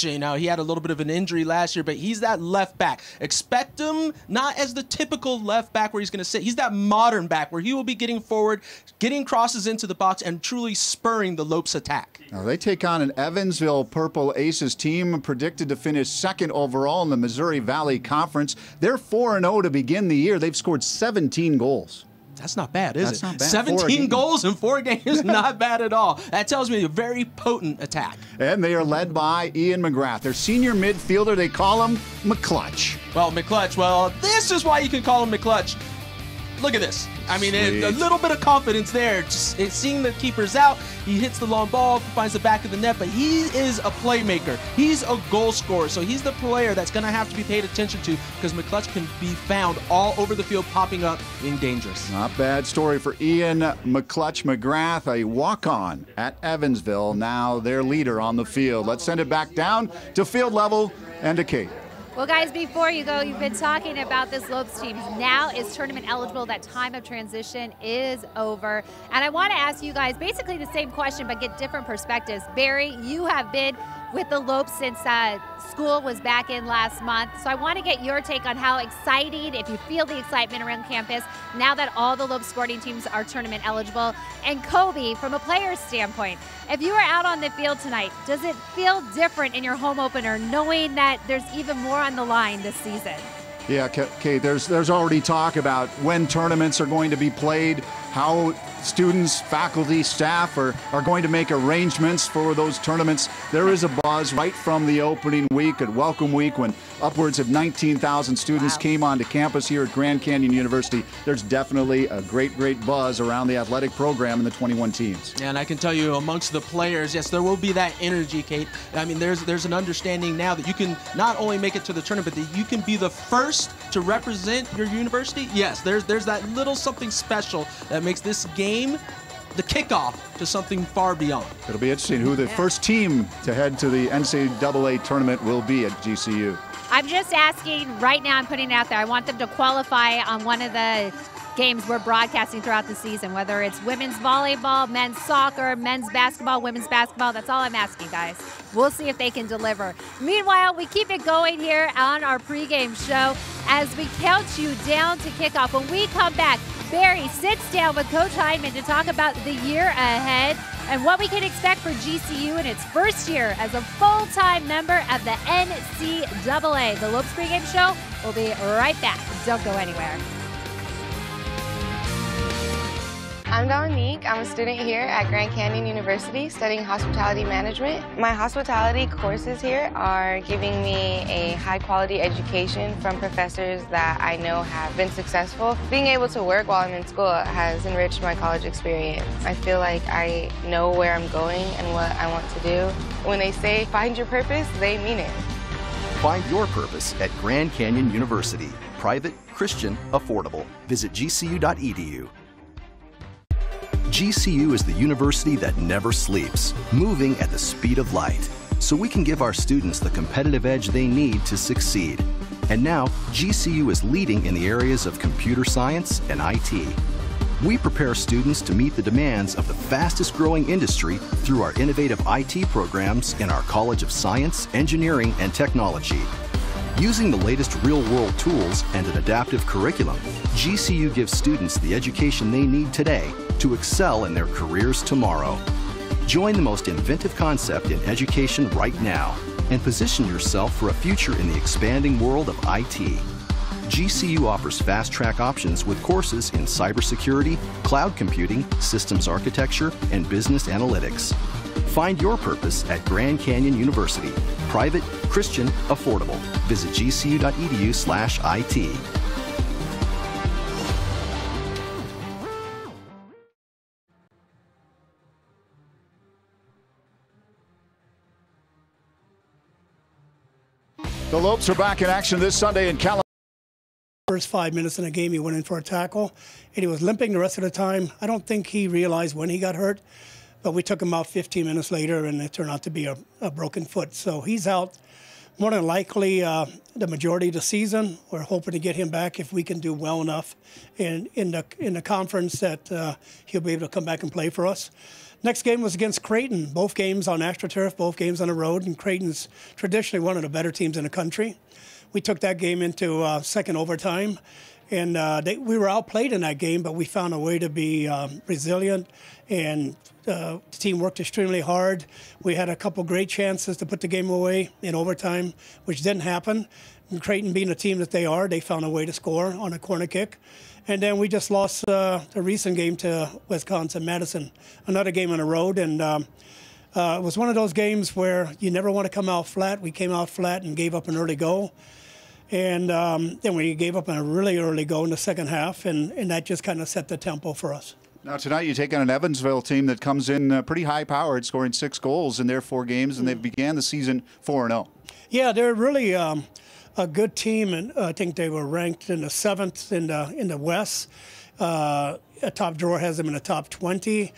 Now, he had a little bit of an injury last year, but he's that left back. Expect him not as the typical left back where he's going to sit. He's that modern back where he will be getting forward, getting crosses into the box, and truly spurring the Lopes attack. Now they take on an Evansville Purple Aces team predicted to finish second overall in the Missouri Valley Conference. They're 4-0 to begin the year. They've scored 17 goals. That's not bad, is it? Not bad. 17 goals in 4 games, not bad at all. That tells me a very potent attack. And they are led by Ian McGrath, their senior midfielder. They call him McClutch. Well, McClutch, well, this is why you can call him McClutch. Look at this. I mean, a little bit of confidence there. Just seeing the keepers out, he hits the long ball, finds the back of the net, but he is a playmaker. He's a goal scorer, so he's the player that's going to have to be paid attention to because McClutch can be found all over the field, popping up in dangerous. Not bad story for Ian McClutch McGrath, a walk-on at Evansville, now their leader on the field. Let's send it back down to field level and to Kate. Well, guys, before you go, you've been talking about this Lopes team. Now is tournament eligible. That time of transition is over. And I want to ask you guys basically the same question, but get different perspectives. Barry, you have been with the Lopes since school was back in last month. So I want to get your take on how exciting, if you feel the excitement around campus, now that all the Lopes sporting teams are tournament eligible. And Kobe, from a player's standpoint, if you were out on the field tonight, does it feel different in your home opener knowing that there's even more on the line this season? Yeah, Kate, there's already talk about when tournaments are going to be played, how students, faculty, staff are going to make arrangements for those tournaments. There is a buzz right from the opening week at Welcome Week when upwards of 19,000 students came onto campus here at Grand Canyon University. There's definitely a great buzz around the athletic program and the 21 teams. And I can tell you amongst the players, yes, there will be that energy, Kate. I mean, there's an understanding now that you can not only make it to the tournament, but that you can be the first to represent your university. Yes, there's that little something special that makes this game the kickoff to something far beyond. It'll be interesting who the first team to head to the NCAA tournament will be at GCU. I'm just asking right now, I'm putting it out there, I want them to qualify on one of the games we're broadcasting throughout the season, whether it's women's volleyball, men's soccer, men's basketball, women's basketball. That's all I'm asking, guys. We'll see if they can deliver. Meanwhile, we keep it going here on our pregame show as we count you down to kickoff. When we come back, Barry sits down with Coach Hyneman to talk about the year ahead and what we can expect for GCU in its first year as a full-time member of the NCAA. The Lopes pregame show will be right back. Don't go anywhere. I'm Dominique. I'm a student here at Grand Canyon University studying hospitality management. My hospitality courses here are giving me a high-quality education from professors that I know have been successful. Being able to work while I'm in school has enriched my college experience. I feel like I know where I'm going and what I want to do. When they say, find your purpose, they mean it. Find your purpose at Grand Canyon University. Private, Christian, affordable. Visit gcu.edu. GCU is the university that never sleeps, moving at the speed of light, so we can give our students the competitive edge they need to succeed. And now, GCU is leading in the areas of computer science and IT. We prepare students to meet the demands of the fastest growing industry through our innovative IT programs in our College of Science, Engineering, and Technology. Using the latest real-world tools and an adaptive curriculum, GCU gives students the education they need today to excel in their careers tomorrow. Join the most inventive concept in education right now and position yourself for a future in the expanding world of IT. GCU offers fast-track options with courses in cybersecurity, cloud computing, systems architecture, and business analytics. Find your purpose at Grand Canyon University. Private, Christian, affordable. Visit gcu.edu/IT. The Lopes are back in action this Sunday in California. First 5 minutes in the game, he went in for a tackle, and he was limping the rest of the time. I don't think he realized when he got hurt, but we took him out 15 minutes later, and it turned out to be a broken foot. So he's out more than likely the majority of the season. We're hoping to get him back if we can do well enough in the conference that he'll be able to come back and play for us. Next game was against Creighton. Both games on AstroTurf, both games on the road, and Creighton's traditionally one of the better teams in the country. We took that game into second overtime, and we were outplayed in that game, but we found a way to be resilient, and the team worked extremely hard. We had a couple great chances to put the game away in overtime, which didn't happen. And Creighton, being the team that they are, they found a way to score on a corner kick. And then we just lost the recent game to Wisconsin-Madison, another game on the road. And it was one of those games where you never want to come out flat. We came out flat and gave up an early goal. And then we gave up a really early goal in the second half, and that just kind of set the tempo for us. Now, tonight you take on an Evansville team that comes in pretty high-powered, scoring 6 goals in their 4 games, and they began the season 4-0. Yeah, they're really a good team, and I think they were ranked in the 7th in the West. A top drawer has them in the top 20.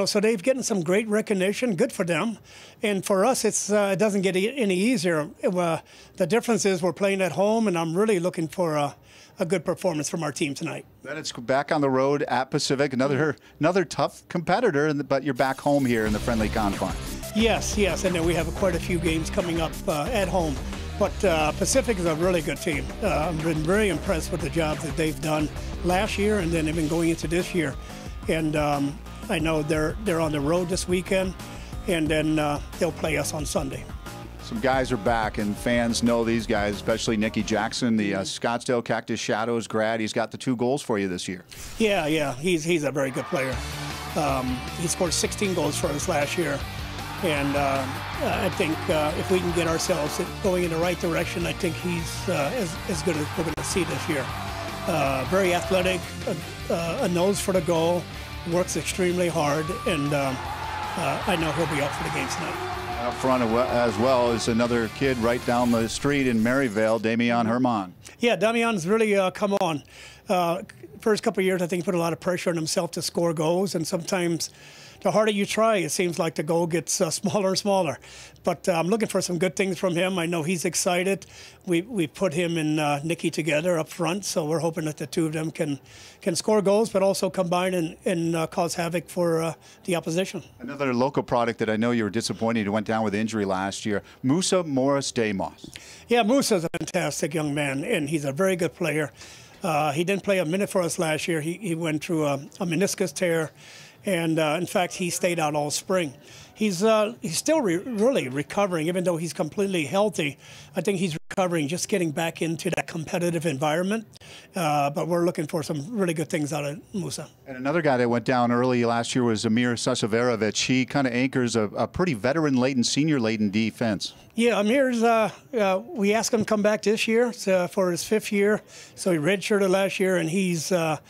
So they've gotten some great recognition. Good for them. And for us, it doesn't get any easier. The difference is we're playing at home, and I'm really looking for a good performance from our team tonight. Then it's back on the road at Pacific, another tough competitor, but you're back home here in the friendly confines. Yes, and then we have quite a few games coming up at home. But Pacific is a really good team. I've been very impressed with the job that they've done last year, and then they've been going into this year. And I know they're on the road this weekend, and then they'll play us on Sunday. Some guys are back, and fans know these guys, especially Nicky Jackson, the Scottsdale Cactus Shadows grad. He's got the 2 goals for you this year. Yeah, he's a very good player. He scored 16 goals for us last year. And I think if we can get ourselves going in the right direction, I think he's as good as we're going to see this year. Very athletic, a nose for the goal, works extremely hard, and I know he'll be up for the game tonight. Up front as well is another kid right down the street in Maryvale, Damian Hyneman. Yeah, Damian's really come on. First couple of years, I think he put a lot of pressure on himself to score goals, and sometimes the harder you try, it seems like the goal gets smaller and smaller. But I'm looking for some good things from him. I know he's excited. We put him and Nicky together up front, so we're hoping that the two of them can score goals, but also combine and cause havoc for the opposition. Another local product that I know you were disappointed who went down with injury last year, Musa Morris Damos. Yeah, Musa's a fantastic young man, and he's a very good player. He didn't play a minute for us last year. He went through a meniscus tear. And, in fact, he stayed out all spring. He's still really recovering, even though he's completely healthy. I think he's recovering, just getting back into that competitive environment. But we're looking for some really good things out of Musa. And another guy that went down early last year was Amir Sasaverovich. He kind of anchors a pretty veteran-laden, senior-laden defense. Yeah, Amir's, we asked him to come back this year for his 5th year. So he redshirted last year, and he's a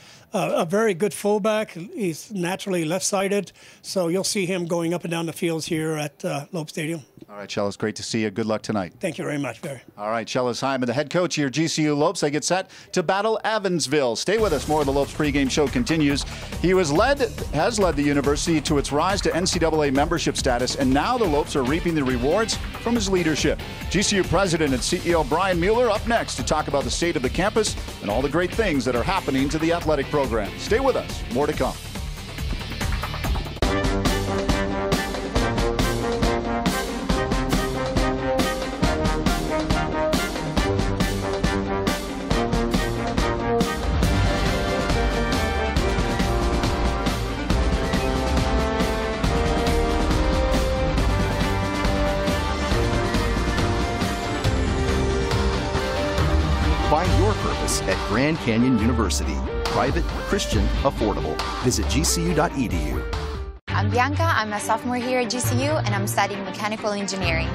very good fullback. He's naturally left-sided, so you'll see him going up and down the fields here at Lopes Stadium. All right, Chellis, great to see you. Good luck tonight. Thank you very much, Barry. All right, Chellis Hyneman, the head coach here, GCU Lopes. They get set to battle Evansville. Stay with us. More of the Lopes pregame show continues. He has led the university to its rise to NCAA membership status, and now the Lopes are reaping the rewards from his leadership. GCU President and CEO Brian Mueller up next to talk about the state of the campus and all the great things that are happening to the athletic program. Stay with us. More to come. Find your purpose at Grand Canyon University. Private, Christian, affordable. Visit gcu.edu. I'm Bianca. I'm a sophomore here at GCU, and I'm studying mechanical engineering.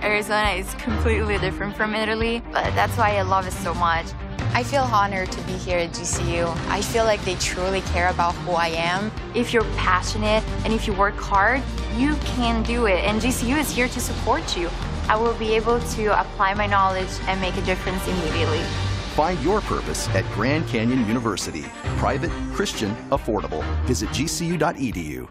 Arizona is completely different from Italy, but that's why I love it so much. I feel honored to be here at GCU. I feel like they truly care about who I am. If you're passionate and if you work hard, you can do it, and GCU is here to support you. I will be able to apply my knowledge and make a difference immediately. Find your purpose at Grand Canyon University. Private, Christian, affordable. Visit gcu.edu.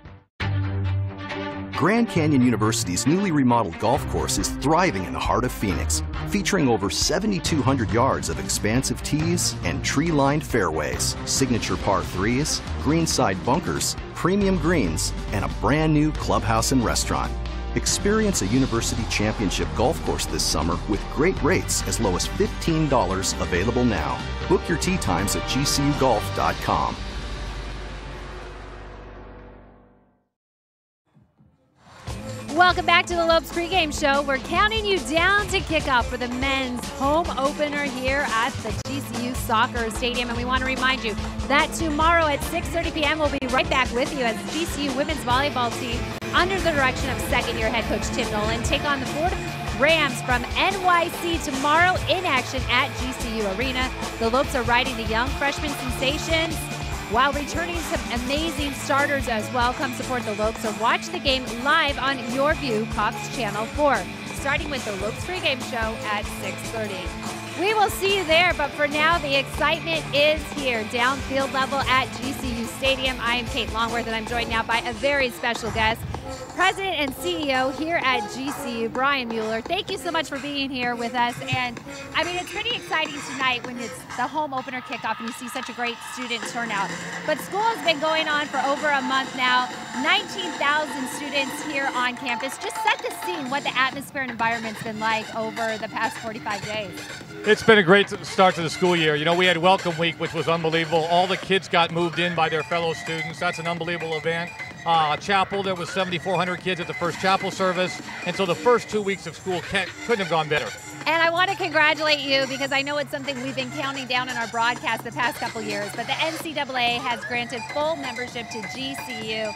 Grand Canyon University's newly remodeled golf course is thriving in the heart of Phoenix, featuring over 7,200 yards of expansive tees and tree-lined fairways, signature par 3s, greenside bunkers, premium greens, and a brand new clubhouse and restaurant. Experience a University Championship golf course this summer with great rates as low as $15 available now. Book your tee times at gcugolf.com. Welcome back to the Lopes pregame show. We're counting you down to kickoff for the men's home opener here at the GCU Soccer Stadium. And we want to remind you that tomorrow at 6:30 p.m. we'll be right back with you as the GCU women's volleyball team, under the direction of second-year head coach Tim Nolan, take on the Florida Rams from NYC tomorrow in action at GCU Arena. The Lopes are riding the young freshman sensations while returning some amazing starters as well. Come support the Lopes or watch the game live on Your View, Cox Channel 4, starting with the Lopes pregame show at 6:30. We will see you there, but for now, the excitement is here, downfield level at GCU Stadium. I am Kate Longworth, and I'm joined now by a very special guest, President and CEO here at GCU, Brian Mueller. Thank you so much for being here with us. And I mean, it's pretty exciting tonight when it's the home opener kickoff and you see such a great student turnout. But school has been going on for over a month now. 19,000 students here on campus. Just set the scene, what the atmosphere and environment's been like over the past 45 days. It's been a great start to the school year. You know, we had Welcome Week, which was unbelievable. All the kids got moved in by their fellow students. That's an unbelievable event. Chapel, there was 7,400 kids at the first chapel service. And so the first 2 weeks of school couldn't have gone better. And I want to congratulate you because I know it's something we've been counting down in our broadcast the past couple years, but the NCAA has granted full membership to GCU.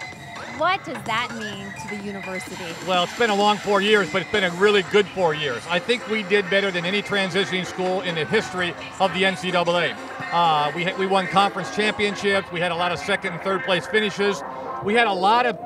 What does that mean to the university? Well, it's been a long 4 years, but it's been a really good 4 years. I think we did better than any transitioning school in the history of the NCAA. We won conference championships. We had a lot of second and third place finishes. We had a lot of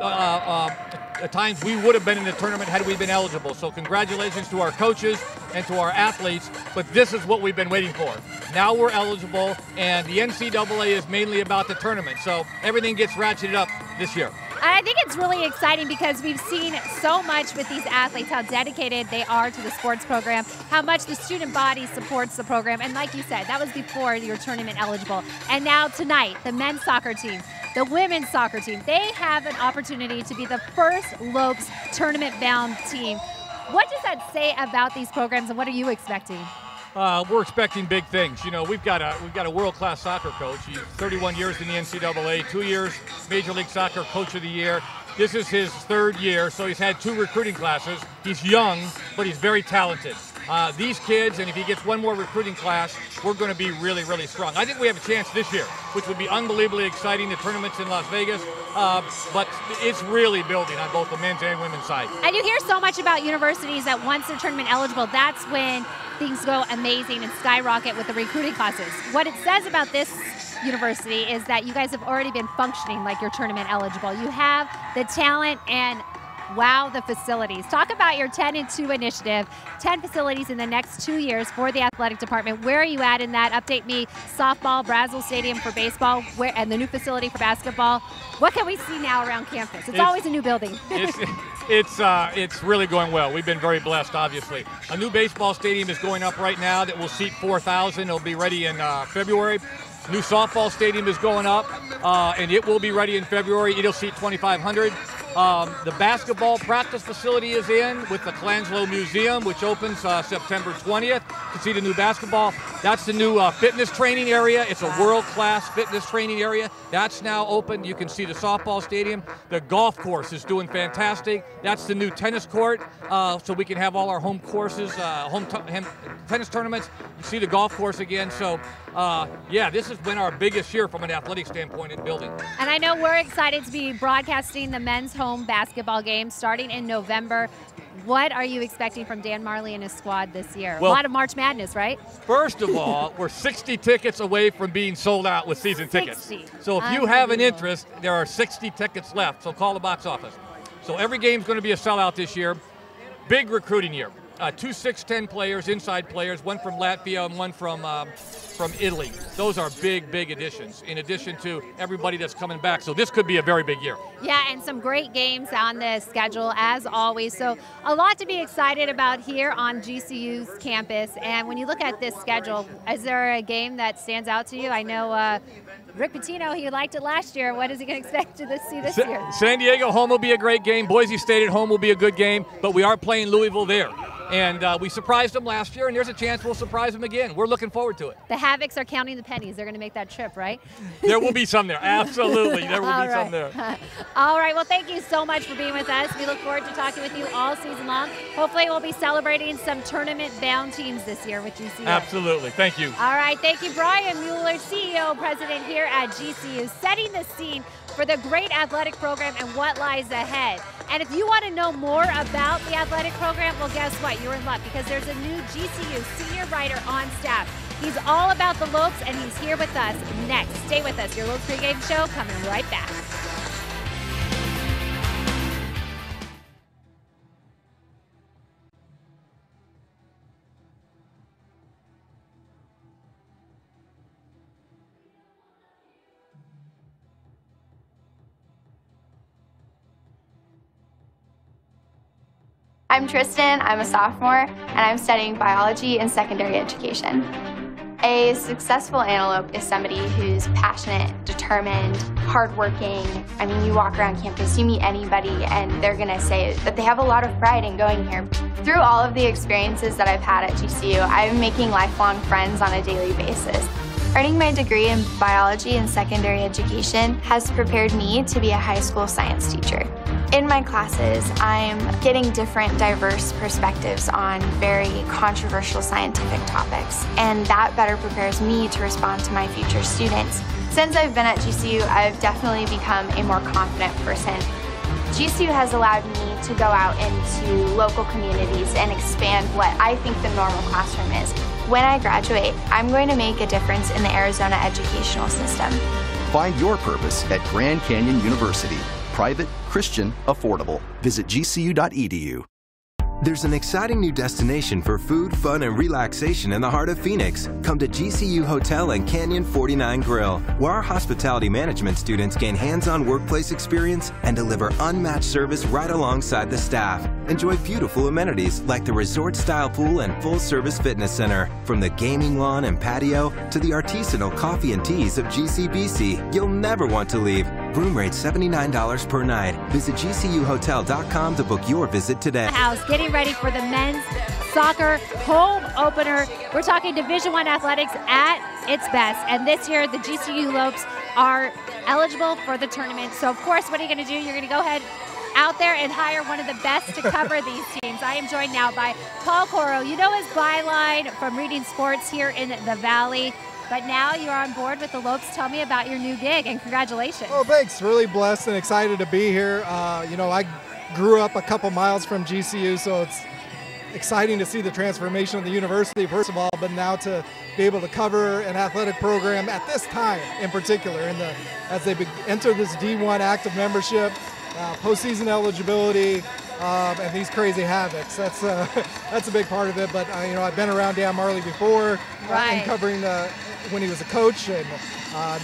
times we would have been in the tournament had we been eligible. So congratulations to our coaches and to our athletes, but this is what we've been waiting for. Now we're eligible, and the NCAA is mainly about the tournament. So everything gets ratcheted up this year. And I think it's really exciting because we've seen so much with these athletes, how dedicated they are to the sports program, how much the student body supports the program. And like you said, that was before you're tournament eligible. And now tonight, the men's soccer team, the women's soccer team, they have an opportunity to be the first Lopes tournament-bound team. What does that say about these programs, and what are you expecting? We're expecting big things. You know, we've got a world-class soccer coach. He's 31 years in the NCAA, 2 years Major League Soccer Coach of the Year. This is his third year, so he's had 2 recruiting classes. He's young, but he's very talented. These kids, and if he gets one more recruiting class, we're going to be really, really strong. I think we have a chance this year, which would be unbelievably exciting. The tournament's in Las Vegas, but it's really building on both the men's and women's side. And you hear so much about universities that once they're tournament eligible, that's when things go amazing and skyrocket with the recruiting classes. What it says about this university is that you guys have already been functioning like you're tournament eligible. You have the talent and wow, the facilities. Talk about your 10 and 2 initiative, 10 facilities in the next 2 years for the athletic department. Where are you at in that? Update me. Softball, Brazil Stadium for baseball, and the new facility for basketball. What can we see now around campus? It's always a new building. It's really going well. We've been very blessed, obviously. A new baseball stadium is going up right now that will seat 4,000. It'll be ready in February. New softball stadium is going up, and it will be ready in February. It'll seat 2,500. The basketball practice facility is in with the Clanslow Museum, which opens September 20th. You can see the new basketball. That's the new fitness training area. It's a world-class fitness training area. That's now open. You can see the softball stadium. The golf course is doing fantastic. That's the new tennis court, so we can have all our home courses, tennis tournaments. You see the golf course again. So, yeah, this has been our biggest year from an athletic standpoint in building. And I know we're excited to be broadcasting the men's home basketball game starting in November. What are you expecting from Dan Marley and his squad this year? Well, a lot of March Madness, right? First of all, we're 60 tickets away from being sold out with season tickets. So if you have an interest, there are 60 tickets left, so call the box office. So every game's going to be a sellout this year. Big recruiting year. 2 6'10" players, inside players, one from Latvia and one from from Italy. Those are big, big additions, in addition to everybody that's coming back. So this could be a very big year. Yeah, and some great games on the schedule, as always. So a lot to be excited about here on GCU's campus. And when you look at this schedule, is there a game that stands out to you? I know Rick Pitino, he liked it last year. What is he going to expect to see this year? San Diego home will be a great game. Boise State at home will be a good game. But we are playing Louisville there. And we surprised them last year, and there's a chance we'll surprise them again. We're looking forward to it. The Havocs are counting the pennies. They're going to make that trip, right? There will be some there. Absolutely. There will be some there. All right. Well, thank you so much for being with us. We look forward to talking with you all season long. Hopefully, we'll be celebrating some tournament-bound teams this year with GCU. Absolutely. Thank you. All right. Thank you, Brian Mueller, CEO, president here at GCU, setting the scene for the great athletic program and what lies ahead. And if you want to know more about the athletic program, well, guess what? You're in luck, because there's a new GCU senior writer on staff. He's all about the Lopes, and he's here with us next. Stay with us. Your Lopes pregame show coming right back. I'm Tristan, I'm a sophomore, and I'm studying biology and secondary education. A successful antelope is somebody who's passionate, determined, hardworking. I mean, you walk around campus, you meet anybody, and they're gonna say that they have a lot of pride in going here. Through all of the experiences that I've had at GCU, I'm making lifelong friends on a daily basis. Earning my degree in biology and secondary education has prepared me to be a high school science teacher. In my classes, I'm getting different, diverse perspectives on very controversial scientific topics, and that better prepares me to respond to my future students. Since I've been at GCU, I've definitely become a more confident person. GCU has allowed me to go out into local communities and expand what I think the normal classroom is. When I graduate, I'm going to make a difference in the Arizona educational system. Find your purpose at Grand Canyon University. Private, Christian, affordable. Visit gcu.edu. There's an exciting new destination for food, fun, and relaxation in the heart of Phoenix. Come to GCU Hotel and Canyon 49 Grill, where our hospitality management students gain hands-on workplace experience and deliver unmatched service right alongside the staff. Enjoy beautiful amenities like the resort-style pool and full-service fitness center. From the gaming lawn and patio to the artisanal coffee and teas of GCBC, you'll never want to leave. Room rate $79 per night. Visit GCUHotel.com to book your visit today. Getting ready for the men's soccer home opener. We're talking Division I athletics at its best. And this year, the GCU Lopes are eligible for the tournament. So, of course, what are you going to do? You're going to go ahead out there and hire one of the best to cover these teams. I am joined now by Paul Coro. You know his byline from reading sports here in the Valley. But now you're on board with the Lopes. Tell me about your new gig, and congratulations. Oh, thanks. Really blessed and excited to be here. I grew up a couple miles from GCU, so it's exciting to see the transformation of the university, first of all, but now to be able to cover an athletic program at this time in particular, as they enter this D1 active membership, postseason eligibility, and these crazy Havocs. That's a big part of it, but I've been around Dan Marley before, and covering when he was a coach, and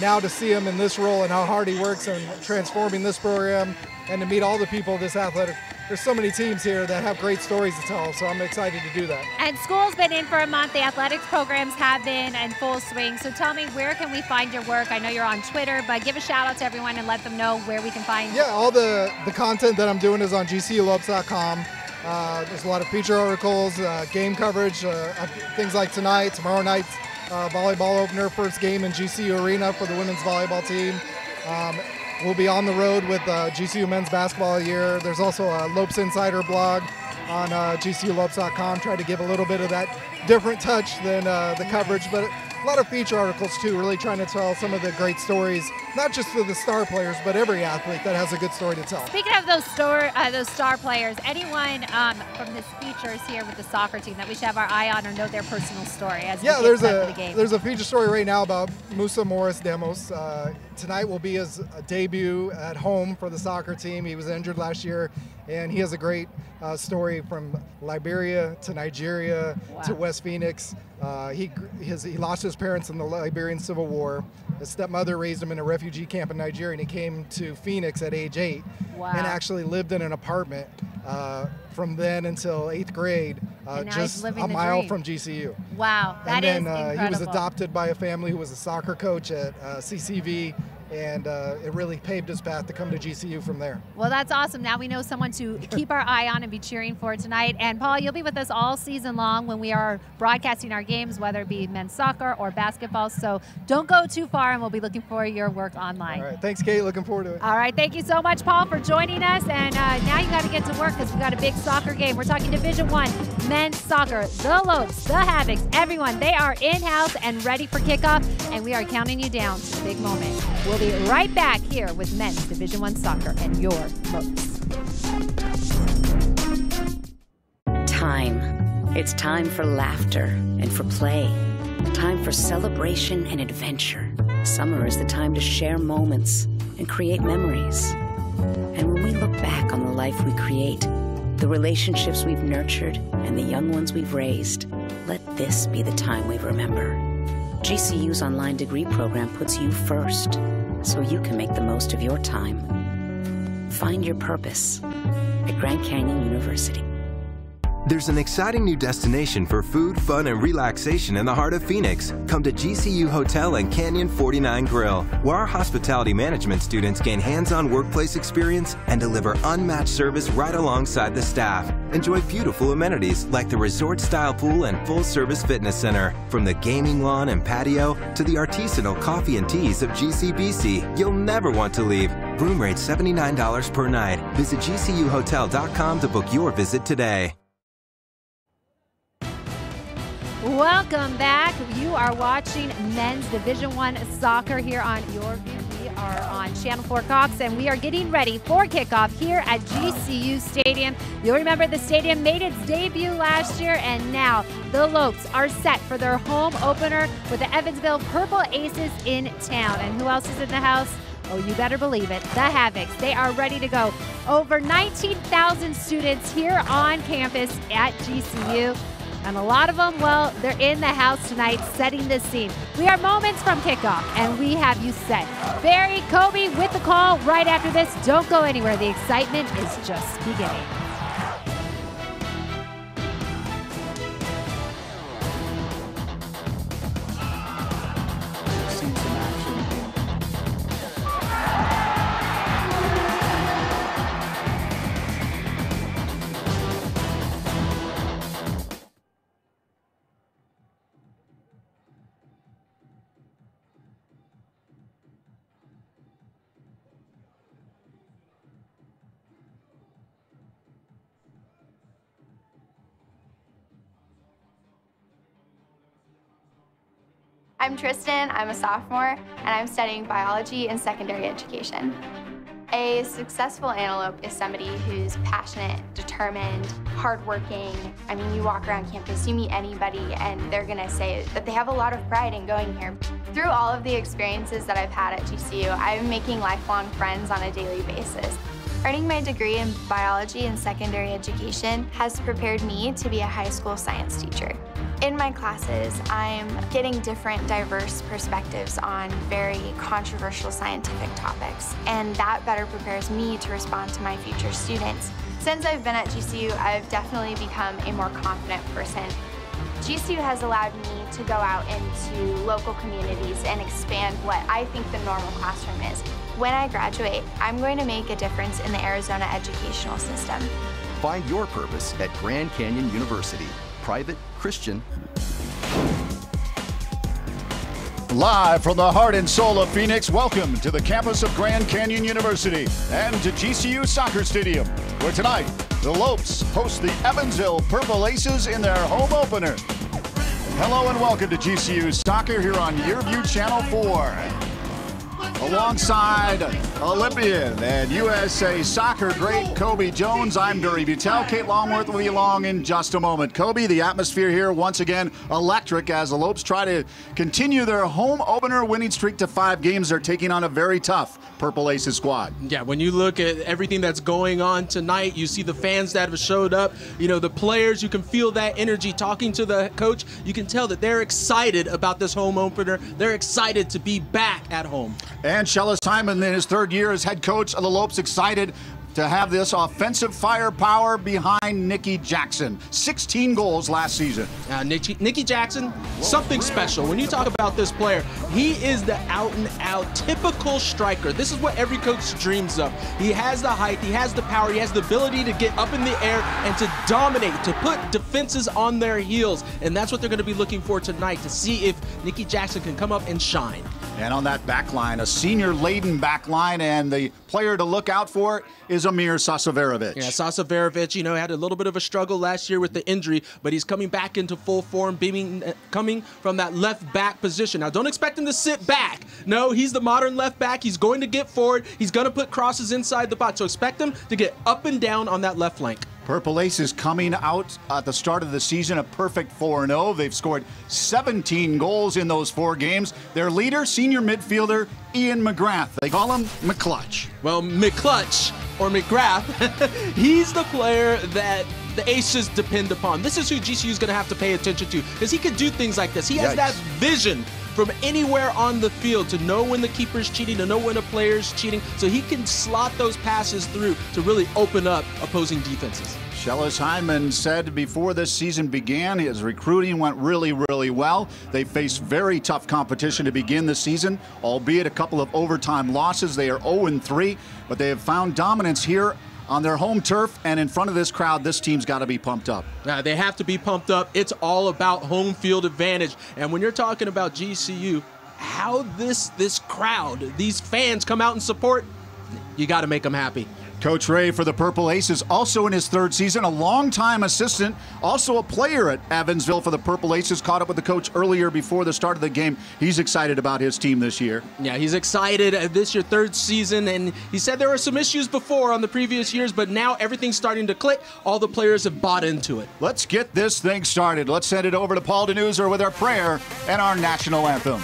now to see him in this role and how hard he works and transforming this program, and to meet all the people of this athletic. There's so many teams here that have great stories to tell, so I'm excited to do that. And school's been in for a month. The athletics programs have been in full swing. So tell me, where can we find your work? I know you're on Twitter, but give a shout out to everyone and let them know where we can find you. Yeah, all the content that I'm doing is on gculopes.com. There's a lot of feature articles, game coverage, things like tonight, tomorrow night's volleyball opener, first game in GCU Arena for the women's volleyball team. We'll be on the road with GCU men's basketball year. There's also a Lopes Insider blog on gculopes.com. Try to give a little bit of that different touch than the coverage, but a lot of feature articles too, really trying to tell some of the great stories, not just for the star players, but every athlete that has a good story to tell. Speaking of those star players, anyone from this features here with the soccer team that we should have our eye on or know their personal story as we get set for the game? There's a feature story right now about Musa Morris Demos. Tonight will be his debut at home for the soccer team. He was injured last year, and he has a great story from Liberia to Nigeria to West Phoenix. He lost his his parents in the Liberian Civil War. His stepmother raised him in a refugee camp in Nigeria, and he came to Phoenix at age 8 and actually lived in an apartment from then until 8th grade, just a mile from GCU. Wow, that is incredible. And then he was adopted by a family who was a soccer coach at CCV, and it really paved his path to come to GCU from there. Well, that's awesome. Now we know someone to keep our eye on and be cheering for tonight. And Paul, you'll be with us all season long when we are broadcasting our games, whether it be men's soccer or basketball. So don't go too far, and we'll be looking for your work online. All right. Thanks, Kate. Looking forward to it. All right. Thank you so much, Paul, for joining us. And now you got to get to work because we've got a big soccer game. We're talking Division I men's soccer. The Lopes, the Havocs, everyone, they are in-house and ready for kickoff, and we are counting you down to the big moment. We'll be right back here with men's Division I soccer and your Lopes. Time. It's time for laughter and for play. Time for celebration and adventure. Summer is the time to share moments and create memories. And when we look back on the life we create, the relationships we've nurtured, and the young ones we've raised, let this be the time we remember. GCU's online degree program puts you first, so you can make the most of your time. Find your purpose at Grand Canyon University. There's an exciting new destination for food, fun, and relaxation in the heart of Phoenix. Come to GCU Hotel and Canyon 49 Grill, where our hospitality management students gain hands-on workplace experience and deliver unmatched service right alongside the staff. Enjoy beautiful amenities like the resort-style pool and full-service fitness center. From the gaming lawn and patio to the artisanal coffee and teas of GCBC, you'll never want to leave. Room rate $79 per night. Visit GCUHotel.com to book your visit today. Welcome back. You are watching men's Division I soccer here on Your View. We are on Channel 4 Cox, and we are getting ready for kickoff here at GCU Stadium. You'll remember the stadium made its debut last year, and now the Lopes are set for their home opener with the Evansville Purple Aces in town. And who else is in the house? Oh, you better believe it. The Havocs. They are ready to go. Over 19,000 students here on campus at GCU. And a lot of them, well, they're in the house tonight setting the scene. We are moments from kickoff, and we have you set. Barry, Kobe with the call right after this. Don't go anywhere. The excitement is just beginning. I'm Tristan, I'm a sophomore, and I'm studying biology and secondary education. A successful antelope is somebody who's passionate, determined, hardworking. I mean, you walk around campus, you meet anybody, and they're gonna say that they have a lot of pride in going here. Through all of the experiences that I've had at GCU, I'm making lifelong friends on a daily basis. Earning my degree in biology and secondary education has prepared me to be a high school science teacher. In my classes, I'm getting different, diverse perspectives on very controversial scientific topics, and that better prepares me to respond to my future students. Since I've been at GCU, I've definitely become a more confident person. GCU has allowed me to go out into local communities and expand what I think the normal classroom is. When I graduate, I'm going to make a difference in the Arizona educational system. Find your purpose at Grand Canyon University. Private, Christian. Live from the heart and soul of Phoenix, welcome to the campus of Grand Canyon University and to GCU Soccer Stadium, where tonight the Lopes host the Evansville Purple Aces in their home opener. Hello and welcome to GCU Soccer here on Your View Channel 4. Alongside Olympian and USA soccer great Kobe Jones. I'm Dury Butel. Kate Longworth will be along in just a moment. Kobe, the atmosphere here once again electric as the Lopes try to continue their home opener winning streak to 5 games. They're taking on a very tough Purple Aces squad. Yeah, when you look at everything that's going on tonight, you see the fans that have showed up, you know, the players, you can feel that energy. Talking to the coach, you can tell that they're excited about this home opener. They're excited to be back at home. And Shellis Hyneman in his 3rd year as head coach of the Lopes, excited to have this offensive firepower behind Nikki Jackson. 16 goals last season. Nikki Jackson, something special. When you talk about this player, he is the out-and-out typical striker. This is what every coach dreams of. He has the height, he has the power, he has the ability to get up in the air and to dominate, to put defenses on their heels. And that's what they're going to be looking for tonight, to see if Nikki Jackson can come up and shine. And on that back line, a senior-laden back line, and the player to look out for is Amir Sasaverovic. Yeah, Sasaverovic, you know, had a little bit of a struggle last year with the injury, but he's coming back into full form, coming from that left back position. Now, don't expect him to sit back. No, he's the modern left back. He's going to get forward. He's going to put crosses inside the box. So expect him to get up and down on that left flank. Purple Aces coming out at the start of the season a perfect 4-0. They've scored 17 goals in those 4 games. Their leader, senior midfielder Ian McGrath. They call him McClutch. Well, McClutch or McGrath, he's the player that the Aces depend upon. This is who GCU is going to have to pay attention to because he can do things like this. He has that vision from anywhere on the field to know when the keeper's cheating, to know when a player's cheating, so he can slot those passes through to really open up opposing defenses. Shellis Hyneman said before this season began, his recruiting went really, really well. They faced very tough competition to begin the season, albeit a couple of overtime losses. They are 0-3, but they have found dominance here on their home turf and in front of this crowd. This team's got to be pumped up. They have to be pumped up. It's all about home field advantage. And when you're talking about GCU, how this crowd, these fans come out and support, you got to make them happy. Coach Ray for the Purple Aces, also in his 3rd season, a longtime assistant, also a player at Evansville for the Purple Aces, caught up with the coach earlier before the start of the game. He's excited about his team this year. Yeah, he's excited. This year, 3rd season, and he said there were some issues before on the previous years, but now everything's starting to click. All the players have bought into it. Let's get this thing started. Let's send it over to Paul Denuser with our prayer and our national anthem.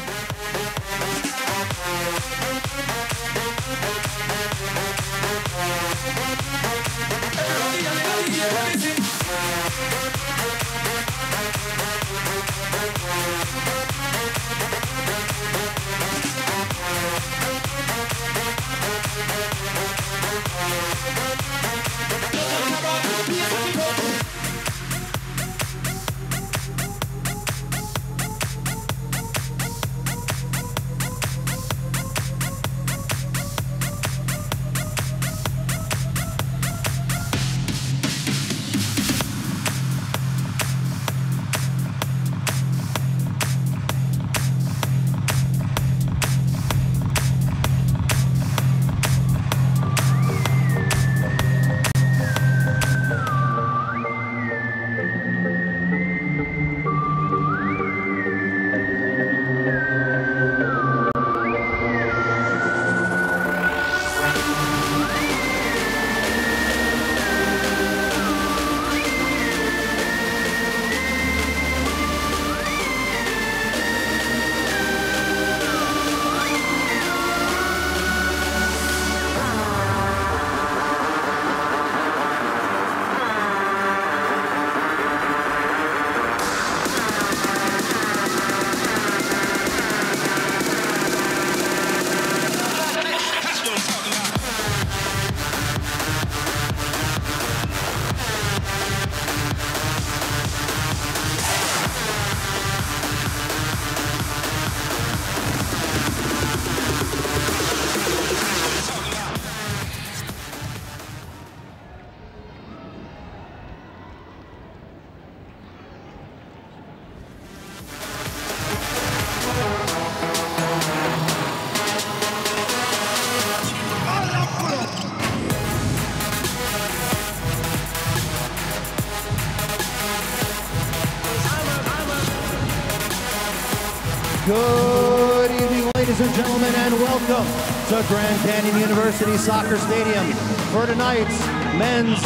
Good evening, ladies Ladies and gentlemen, and welcome to Grand Canyon University Soccer Stadium for tonight's men's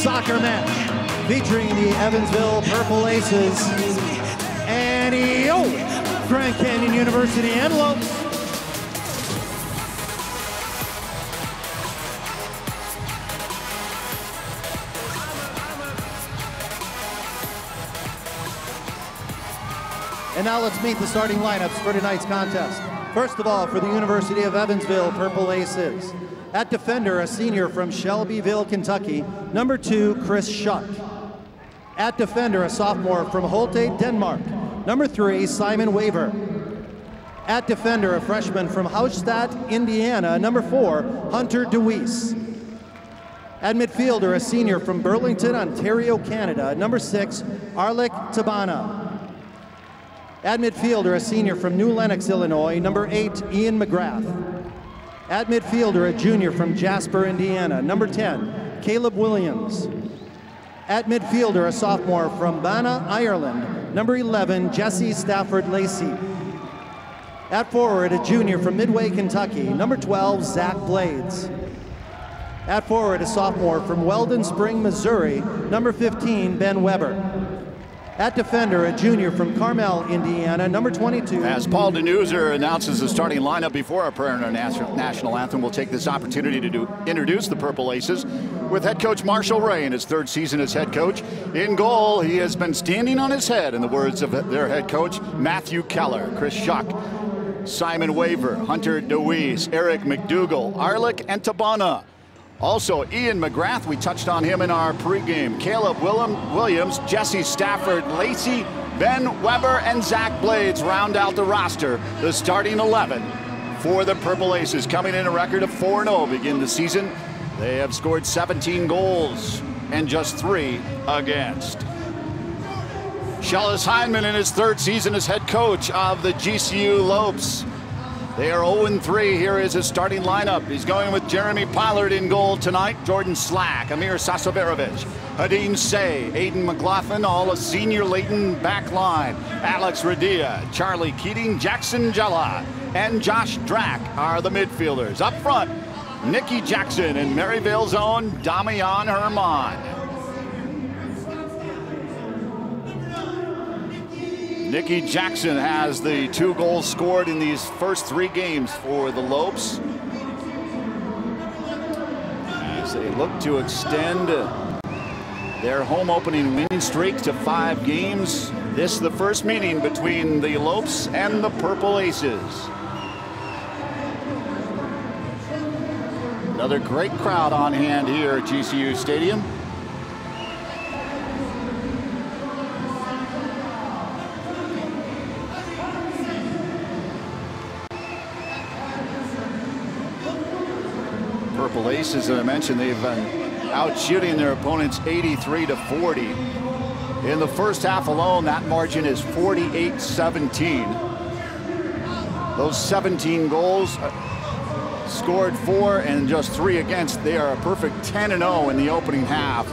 soccer match featuring the Evansville Purple Aces and Grand Canyon University and Lopes. And now let's meet the starting lineups for tonight's contest. First of all, for the University of Evansville Purple Aces. At defender, a senior from Shelbyville, Kentucky, number 2, Chris Schuck. At defender, a sophomore from Holte, Denmark, number 3, Simon Waver. At defender, a freshman from Hausstadt, Indiana, number 4, Hunter DeWeese. At midfielder, a senior from Burlington, Ontario, Canada, number 6, Arlik Tabana. At midfielder, a senior from New Lenox, Illinois, number 8, Ian McGrath. At midfielder, a junior from Jasper, Indiana, number 10, Caleb Williams. At midfielder, a sophomore from Banna, Ireland, number 11, Jesse Stafford Lacey. At forward, a junior from Midway, Kentucky, number 12, Zach Blades. At forward, a sophomore from Weldon Spring, Missouri, number 15, Ben Weber. At defender, a junior from Carmel, Indiana, number 22. As Paul DeNuzer announces the starting lineup before our prayer and our national anthem, we'll take this opportunity to introduce the Purple Aces with head coach Marshall Ray in his 3rd season as head coach. In goal, he has been standing on his head, in the words of their head coach, Matthew Keller, Chris Schuck, Simon Waver, Hunter DeWeese, Eric McDougall, Arlik and Tabana. Also, Ian McGrath, we touched on him in our pregame. Caleb Williams, Jesse Stafford Lacey, Ben Weber, and Zach Blades round out the roster. The starting 11 for the Purple Aces, coming in a record of 4-0 begin the season. They have scored 17 goals and just 3 against. Shellis Hyneman in his 3rd season as head coach of the GCU Lopes. They are 0-3. Here is his starting lineup. He's going with Jeremy Pollard in goal tonight. Jordan Slack, Amir Sasoverovich, Hadeen Say, Aiden McLaughlin, all a senior Leighton back line. Alex Radia, Charlie Keating, Jackson Jella, and Josh Drack are the midfielders. Up front, Nikki Jackson and Maryvale's own Damian Herman. Nikki Jackson has the 2 goals scored in these first 3 games for the Lopes, as they look to extend their home opening winning streak to 5 games. This is the first meeting between the Lopes and the Purple Aces. Another great crowd on hand here at GCU Stadium. Purple Aces, as I mentioned, they've been out shooting their opponents 83-40. In the first half alone, that margin is 48-17. Those 17 goals scored 4 and just 3 against. They are a perfect 10-0 in the opening half.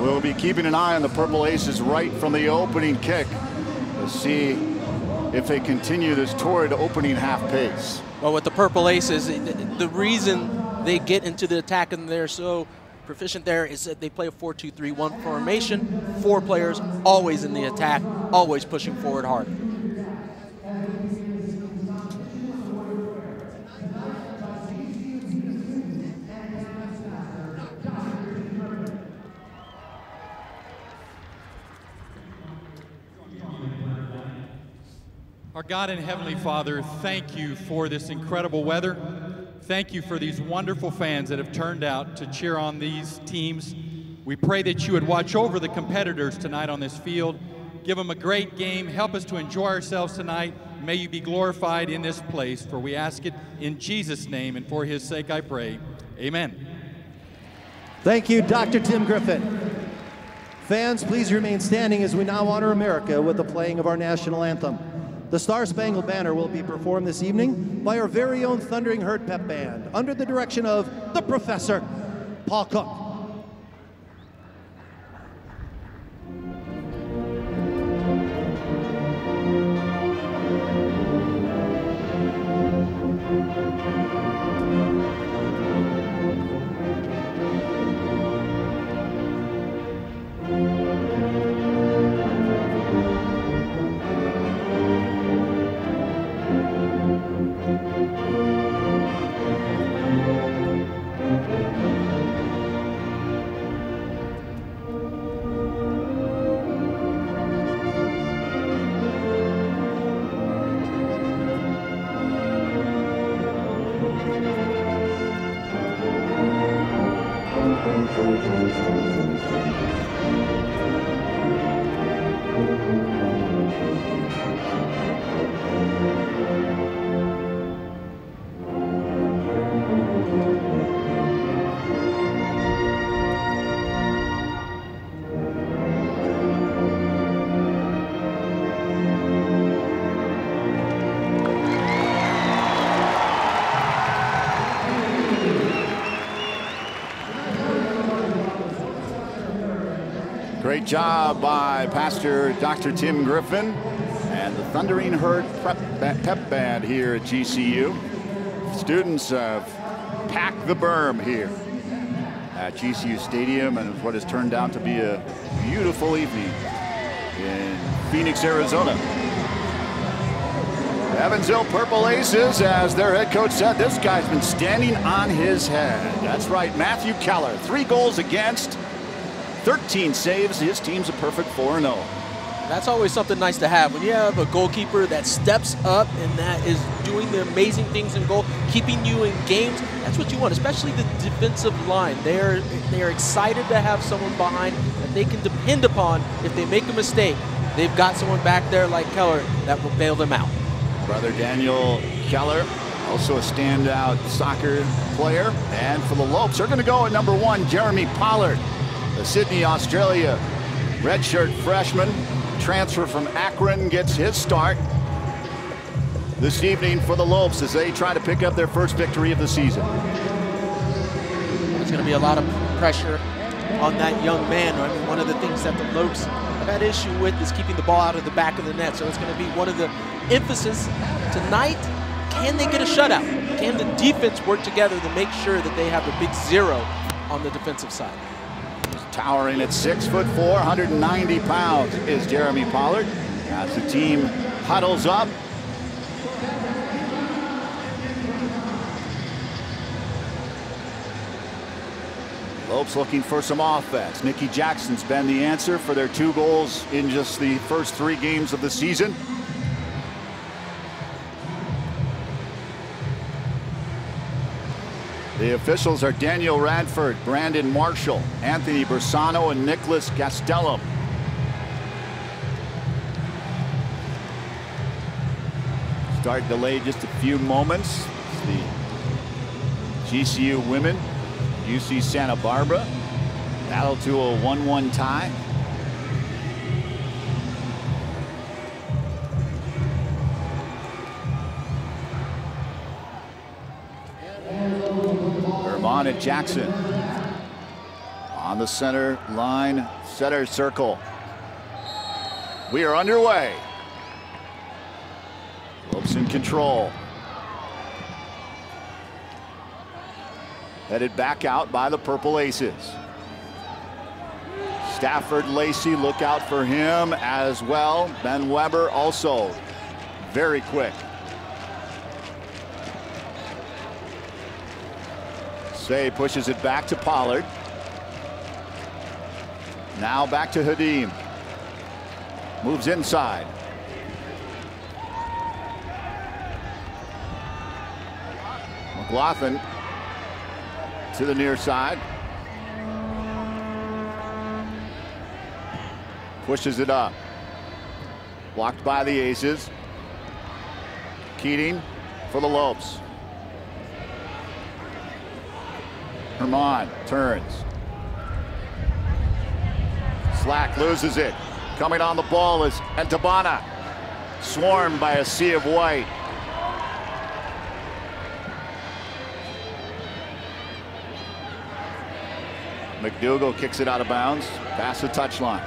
We'll be keeping an eye on the Purple Aces right from the opening kick to see if they continue this torrid opening half pace. Well, with the Purple Aces, the reason they get into the attack and they're so proficient there is that they play a 4-2-3-1 formation. 4 players always in the attack, always pushing forward hard. Our God and Heavenly Father, thank you for this incredible weather. Thank you for these wonderful fans that have turned out to cheer on these teams. We pray that you would watch over the competitors tonight on this field. Give them a great game. Help us to enjoy ourselves tonight. May you be glorified in this place, for we ask it in Jesus' name, and for his sake I pray. Amen. Thank you, Dr. Tim Griffin. Fans, please remain standing as we now honor America with the playing of our national anthem. The Star-Spangled Banner will be performed this evening by our very own Thundering Herd Pep Band under the direction of the Professor, Paul Cook. Great job by Pastor Dr. Tim Griffin and the Thundering Herd Pep Band here at GCU. Students have packed the berm here at GCU Stadium, and what has turned out to be a beautiful evening in Phoenix, Arizona. Evansville Purple Aces, as their head coach said, this guy's been standing on his head. That's right, Matthew Keller, 3 goals against, 13 saves. His team's a perfect 4-0. That's always something nice to have when you have a goalkeeper that steps up and that is doing the amazing things in goal, keeping you in games. That's what you want, especially the defensive line. They are excited to have someone behind that they can depend upon. If they make a mistake, they've got someone back there like Keller that will bail them out. Brother Daniel Keller, also a standout soccer player. And for the Lopes, they're going to go at number 1, Jeremy Pollard, the Sydney, Australia redshirt freshman. Transfer from Akron gets his start this evening for the Lopes as they try to pick up their first victory of the season. There's going to be a lot of pressure on that young man. I mean, one of the things that the Lopes have had issue with is keeping the ball out of the back of the net. So it's going to be one of the emphasis tonight. Can they get a shutout? Can the defense work together to make sure that they have a big 0 on the defensive side? Towering at 6'4", 190 pounds is Jeremy Pollard as the team huddles up. Lopes looking for some offense. Nikki Jackson's been the answer for their 2 goals in just the first 3 games of the season. The officials are Daniel Radford, Brandon Marshall, Anthony Bersano, and Nicholas Gastelum. Start delayed just a few moments. The GCU women, UC Santa Barbara, battle to a 1-1 tie. At Jackson on the center line, center circle. We are underway. Lopes in control. Headed back out by the Purple Aces. Stafford Lacey, look out for him as well. Ben Weber also very quick. Say pushes it back to Pollard. Now back to Hadim. Moves inside. McLaughlin to the near side. Pushes it up. Blocked by the Aces. Keating for the Lopes. Herman turns. Slack loses it. Coming on the ball is Entabana. Swarmed by a sea of white. McDougal kicks it out of bounds. Past the touchline.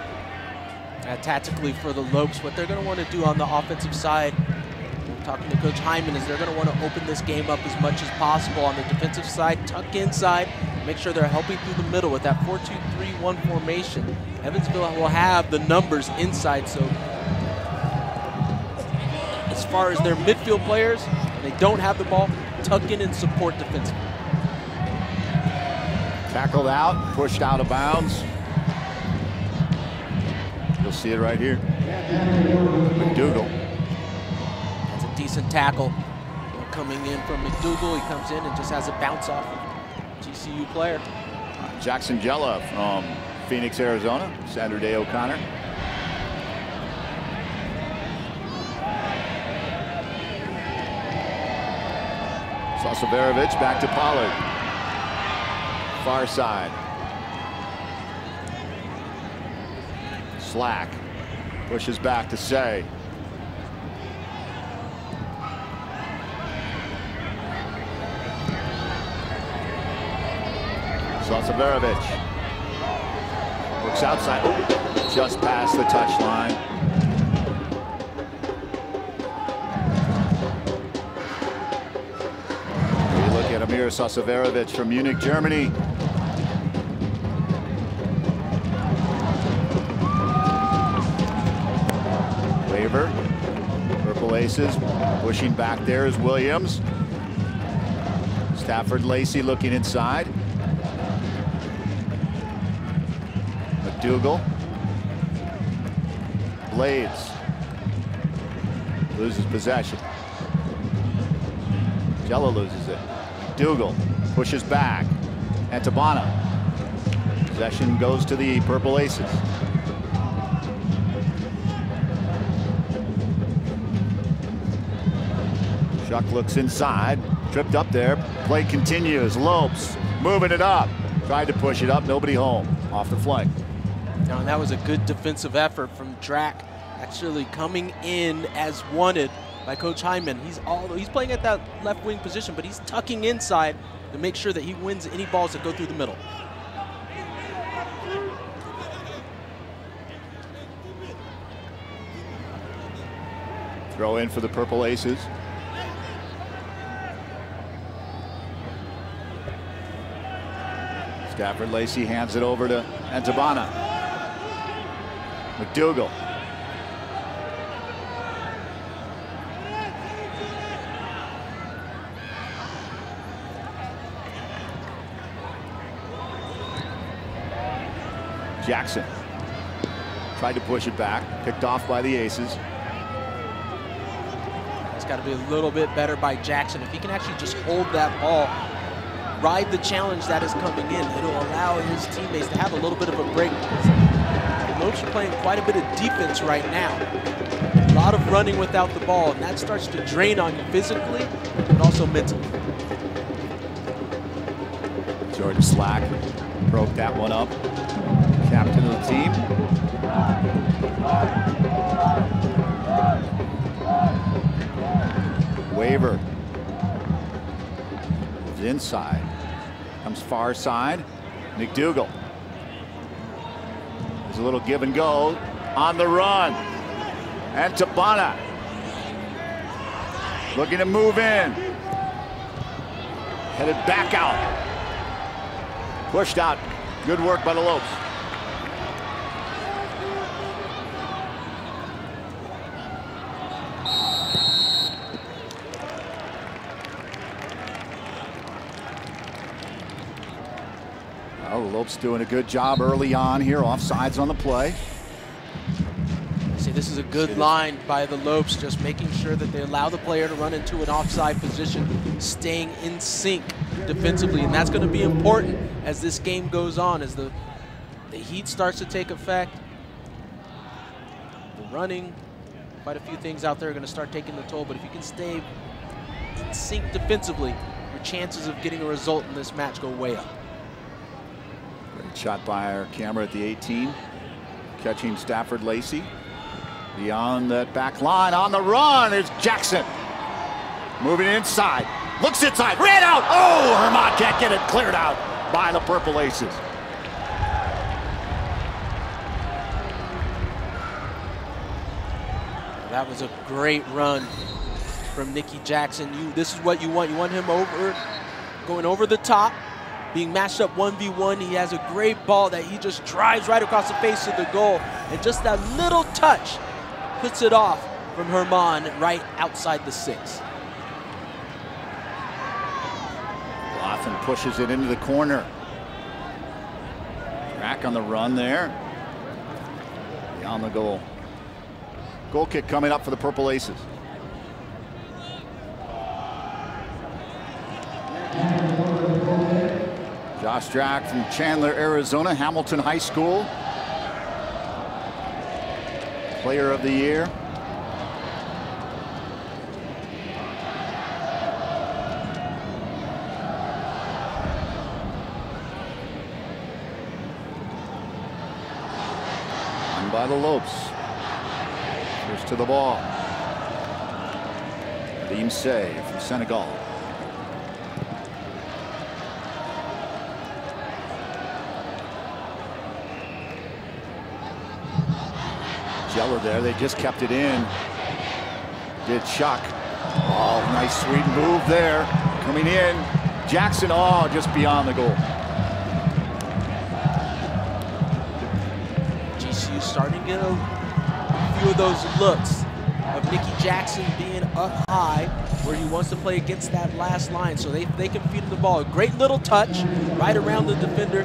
Tactically for the Lopes, what they're going to want to do on the offensive side, talking to Coach Hyneman, is they're going to want to open this game up as much as possible. On the defensive side, tuck inside, make sure they're helping through the middle with that 4-2-3-1 formation. Evansville will have the numbers inside, so as far as their midfield players, when they don't have the ball, tuck in and support defensively. Tackled out, pushed out of bounds. You'll see it right here. McDougal. That's a decent tackle coming in from McDougal. He comes in and just has a bounce off GCU player. Jackson Jella from Phoenix, Arizona. Sandra Day O'Connor. Sasaverovich back to Pollard. Far side. Slack pushes back to Say. Sasaverovich looks outside, just past the touchline. We look at Amir Sasaverovich from Munich, Germany. Waiver, Purple Aces, pushing back there is Williams. Stafford Lacey looking inside. McDougal. Blades loses possession. Jella loses it. McDougal pushes back. Antabana. Possession goes to the Purple Aces. Shuck looks inside. Tripped up there. Play continues. Lopes moving it up. Tried to push it up. Nobody home. Off the flank. Now, and that was a good defensive effort from Drac, actually coming in as wanted by Coach Hyneman. He's playing at that left wing position, but he's tucking inside to make sure that he wins any balls that go through the middle. Throw in for the Purple Aces. Stafford Lacey hands it over to Antabana. McDougal. Jackson tried to push it back, picked off by the Aces. It's got to be a little bit better by Jackson. If he can actually just hold that ball, ride the challenge that is coming in, it'll allow his teammates to have a little bit of a break. The Lopes are playing quite a bit of defense right now. A lot of running without the ball, and that starts to drain on you physically and also mentally. Jordan Slack broke that one up. Captain of the team. Waiver. Moves inside. Comes far side. McDougal. There's a little give and go. On the run. And Tabana. Looking to move in. Headed back out. Pushed out. Good work by the Lopes. Oh, Lopes doing a good job early on here. Offsides on the play. See, this is a good line by the Lopes, just making sure that they allow the player to run into an offside position, staying in sync defensively, and that's going to be important as this game goes on, as the heat starts to take effect. The running, quite a few things out there are going to start taking the toll, but if you can stay in sync defensively, your chances of getting a result in this match go way up. Great shot by our camera at the 18, catching Stafford Lacey. Beyond that back line, on the run, it's Jackson. Moving inside, looks inside, ran out. Oh, Herman can't get it cleared out by the Purple Aces. That was a great run from Nicky Jackson. This is what you want. You want him going over the top, being matched up 1v1. He has a great ball that he just drives right across the face of the goal. And just that little touch puts it off from Herman right outside the 6. Lawson pushes it into the corner. Back on the run there. Beyond the goal. Goal kick coming up for the Purple Aces. Josh Drack from Chandler, Arizona, Hamilton High School. Player of the Year. On by the Lopes. First to the ball. Beam save from Senegal. Jeller there, they just kept it in. Did Chuck. Oh, nice sweet move there. Coming in. Jackson, oh, just beyond the goal. GCU starting to get a few of those looks of Nicky Jackson being up high where he wants to play against that last line, so they can feed him the ball. Great little touch right around the defender.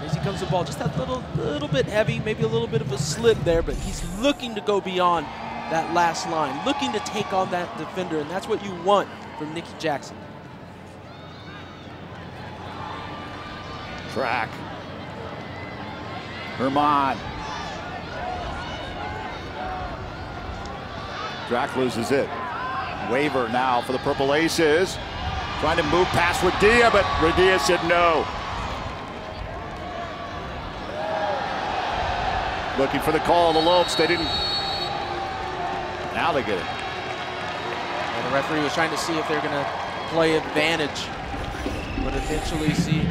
As he comes to the ball, just that little bit heavy, maybe a little bit of a slip there, but he's looking to go beyond that last line, looking to take on that defender, and that's what you want from Nicky Jackson. Track. Herman. Drack loses it. Waiver now for the Purple Aces. Trying to move past Radia, but Radia said no. Looking for the call, the Lopes. They didn't. Now they get it. And the referee was trying to see if they're going to play advantage, but eventually see.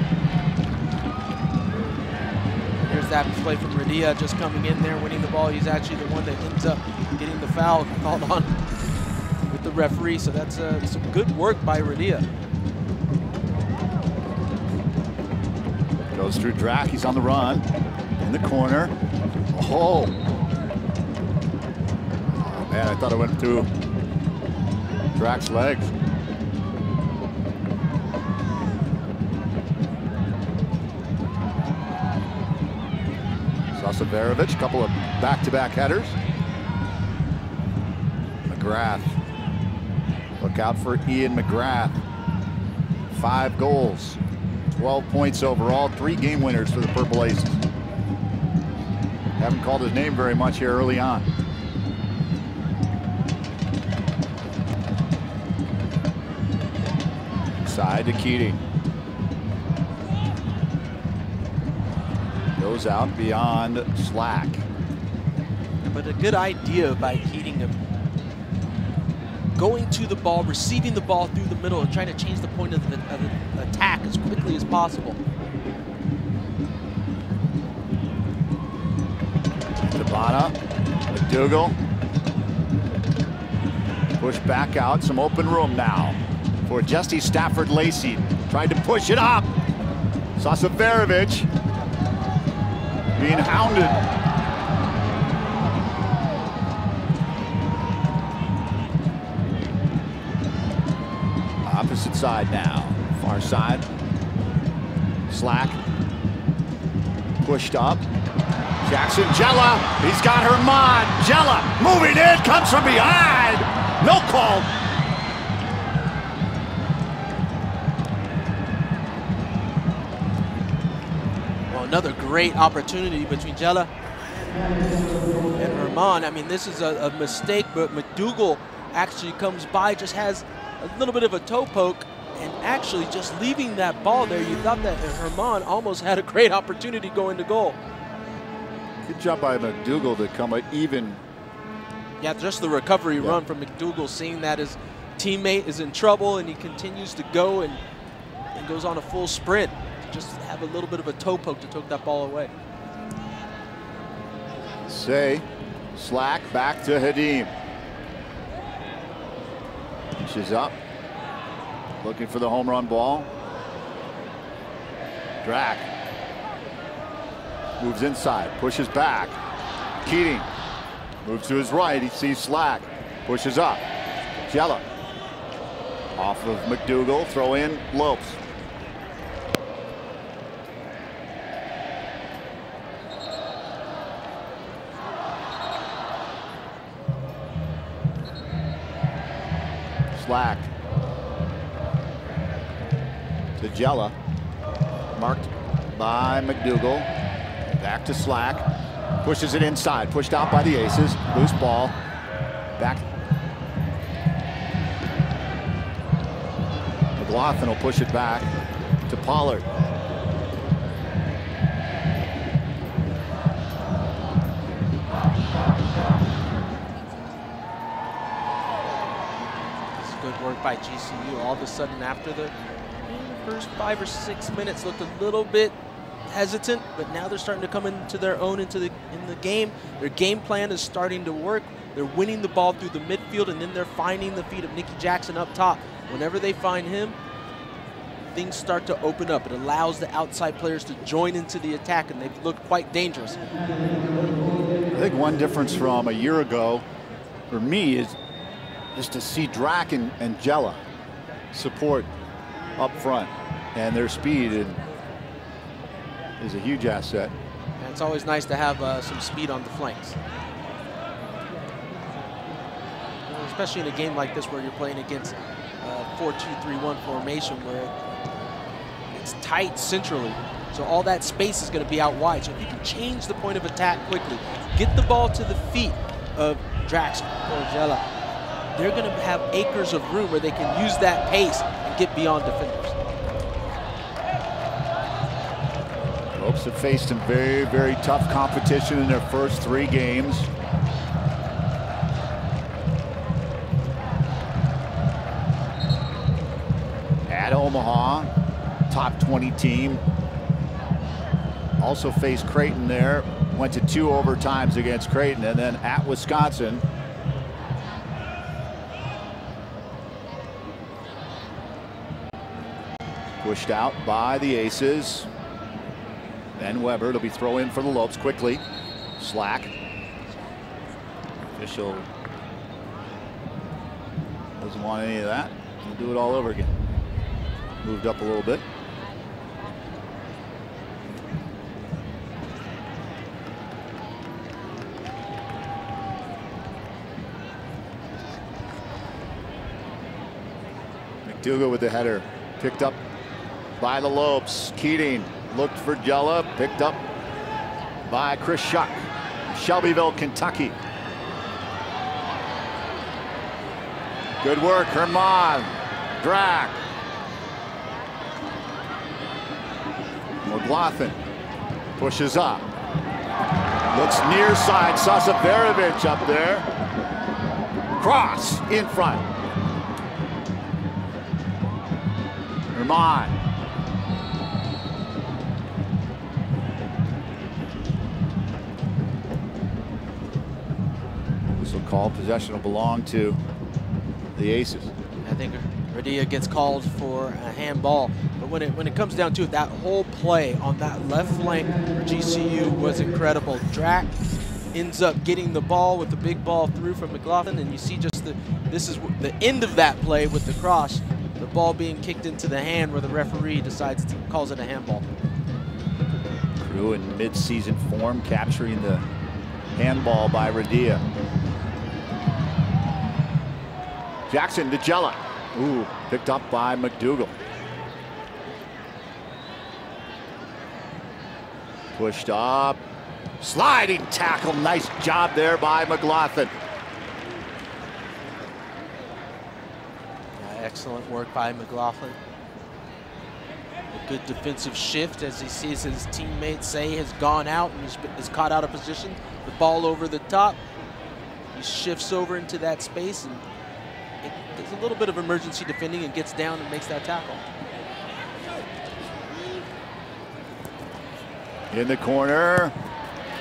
Here's that play from Radia just coming in there, winning the ball. He's actually the one that ends up getting the foul called on with the referee. So that's some good work by Radia. Goes through Drack. He's on the run. In the corner. Oh. Oh, man, I thought it went through Drack's legs. Sasaverovich, a couple of back-to-back headers. McGrath. Look out for Ian McGrath. 5 goals, 12 points overall, 3 game winners for the Purple Aces. Haven't called his name very much here early on. Side to Keating. Goes out beyond Slack. But a good idea by Keating of going to the ball, receiving the ball through the middle, and trying to change the point of the attack as quickly as possible. Tabana, McDougal. Push back out, some open room now for Justy Stafford-Lacey. Tried to push it up. Sasaverovich being hounded. Opposite side now, far side. Slack pushed up. Jackson, Jella, he's got Herman. Jella moving in, comes from behind. No call. Well, another great opportunity between Jella and Herman. I mean, this is a mistake, but McDougal actually comes by, just has a little bit of a toe poke, and actually just leaving that ball there, you thought that Herman almost had a great opportunity going to goal. Good job by McDougal to come even. Yeah, just the recovery run from McDougal, seeing that his teammate is in trouble and he continues to go and goes on a full sprint. Just have a little bit of a toe poke to take that ball away. Say, Slack back to Hadim. She's up, looking for the home run ball. Drack moves inside, pushes back. Keating moves to his right, he sees Slack, pushes up. Jella off of McDougal, throw in Lopes. Slack to Jella. Marked by McDougal. Back to Slack. Pushes it inside. Pushed out by the Aces. Loose ball. Back. McLaughlin will push it back to Pollard. Good work by GCU. All of a sudden, after the first 5 or 6 minutes, looked a little bit hesitant, but now they're starting to come into their own in the game. Their game plan is starting to work. They're winning the ball through the midfield, and then they're finding the feet of Nicky Jackson up top. Whenever they find him, things start to open up. It allows the outside players to join into the attack, and they've looked quite dangerous. I think one difference from a year ago for me is just to see Drac and Jella support up front, and their speed is a huge asset. And it's always nice to have some speed on the flanks. Especially in a game like this where you're playing against 4-2-3-1 formation where it's tight centrally. So all that space is going to be out wide. So if you can change the point of attack quickly, get the ball to the feet of Drax or Jella, they're going to have acres of room where they can use that pace and get beyond defenders. Lopes have faced some very, very tough competition in their first 3 games. At Omaha, top 20 team. Also faced Creighton there. Went to 2 overtimes against Creighton, and then at Wisconsin. Pushed out by the Aces. Ben Weber, it'll be throw in for the Lopes quickly. Slack. Official doesn't want any of that. We'll do it all over again. Moved up a little bit. McDougal with the header. Picked up by the Lopes. Keating looked for Jella. Picked up by Chris Shuck. Shelbyville, Kentucky. Good work, Herman. Drac. McLaughlin pushes up. Looks near side. Sasaverovich up there. Cross in front. Herman. Whistle call. Possession will belong to the Aces. I think Radia gets called for a handball, but when it comes down to it, that whole play on that left flank for GCU was incredible. Drac ends up getting the ball with the big ball through from McLaughlin, and you see just this is the end of that play with the cross, the ball being kicked into the hand where the referee calls it a handball. Crew in mid-season form, capturing the handball by Radia. Jackson to Jella. Ooh, picked up by McDougal. Pushed up. Sliding tackle. Nice job there by McLaughlin. Excellent work by McLaughlin. A good defensive shift as he sees his teammate Say has gone out and is caught out of position. The ball over the top. He shifts over into that space and does a little bit of emergency defending and gets down and makes that tackle. In the corner.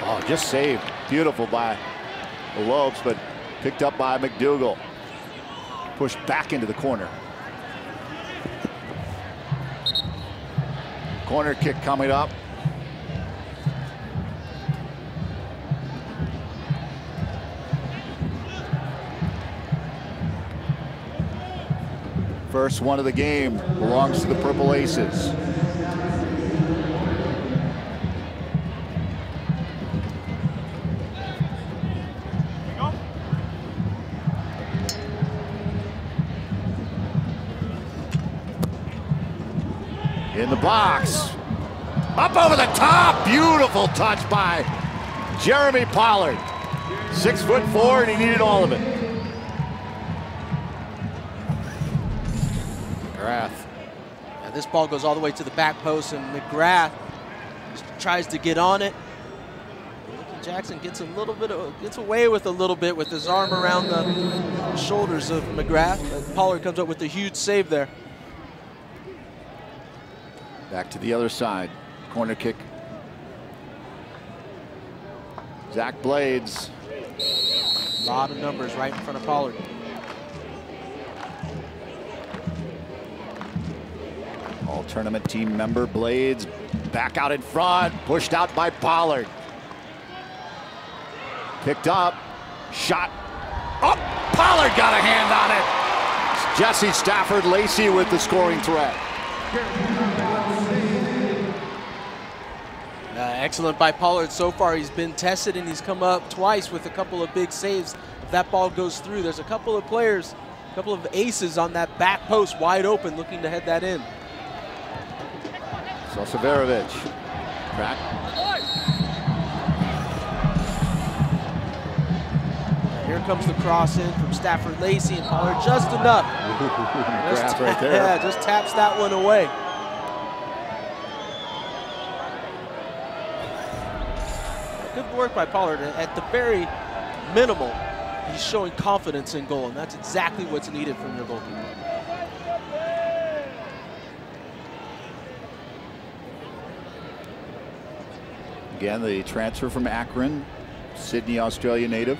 Oh, just saved. Beautiful by the Lopes, but picked up by McDougal. Pushed back into the corner. Corner kick coming up. First one of the game belongs to the Purple Aces. In the box. Up over the top. Beautiful touch by Jeremy Pollard. 6'4", and he needed all of it. McGrath. Yeah, this ball goes all the way to the back post, and McGrath tries to get on it. Jackson gets away with a little bit with his arm around the shoulders of McGrath. But Pollard comes up with a huge save there. Back to the other side. Corner kick. Zach Blades. A lot of numbers right in front of Pollard. All-tournament team member Blades back out in front, pushed out by Pollard. Picked up, shot. Oh, Pollard got a hand on it. Jesse Stafford Lacey with the scoring threat. Excellent by Pollard so far. He's been tested and he's come up twice with a couple of big saves. If that ball goes through, there's a couple of players, a couple of aces on that back post wide open looking to head that in. Sosaverovic. Crack. Here comes the cross in from Stafford Lacey, and Pollard just enough. Just, right there. Yeah, just taps that one away. Good work by Pollard. At the very minimal, he's showing confidence in goal, and that's exactly what's needed from your goalkeeper. Again, the transfer from Akron, Sydney, Australia native.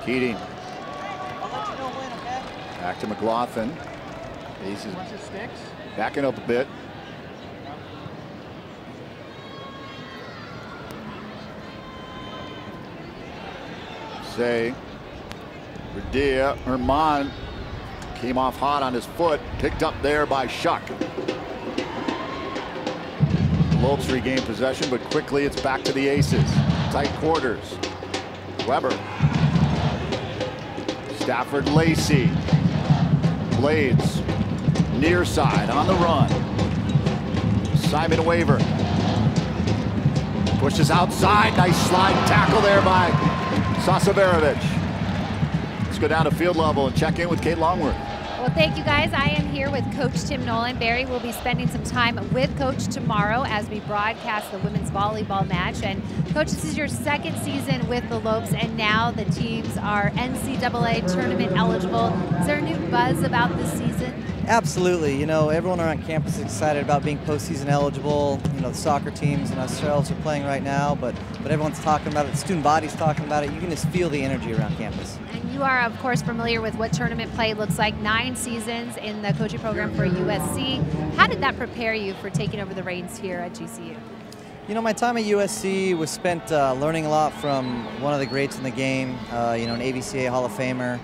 Keating. Back to McLaughlin. He's backing up a bit. Say, Radia, Herman came off hot on his foot, picked up there by Shuck. Lopes regained possession, but quickly it's back to the Aces. Tight quarters. Weber. Stafford Lacey. Blades. Near side on the run. Simon Waver. Pushes outside. Nice slide tackle there by Sosaverovic. Let's go down to field level and check in with Kate Longworth. Well, thank you guys. I am here with Coach Tim Nolan. Barry will be spending some time with Coach tomorrow as we broadcast the women's volleyball match. And Coach, this is your second season with the Lopes, and now the teams are NCAA tournament eligible. Is there a new buzz about this season? Absolutely. You know, everyone around campus is excited about being postseason eligible. You know, the soccer teams and ourselves are playing right now, but everyone's talking about it. The student body's talking about it. You can just feel the energy around campus. And you are, of course, familiar with what tournament play looks like. 9 seasons in the coaching program for USC. How did that prepare you for taking over the reins here at GCU? You know, my time at USC was spent learning a lot from one of the greats in the game, you know, an ABCA Hall of Famer.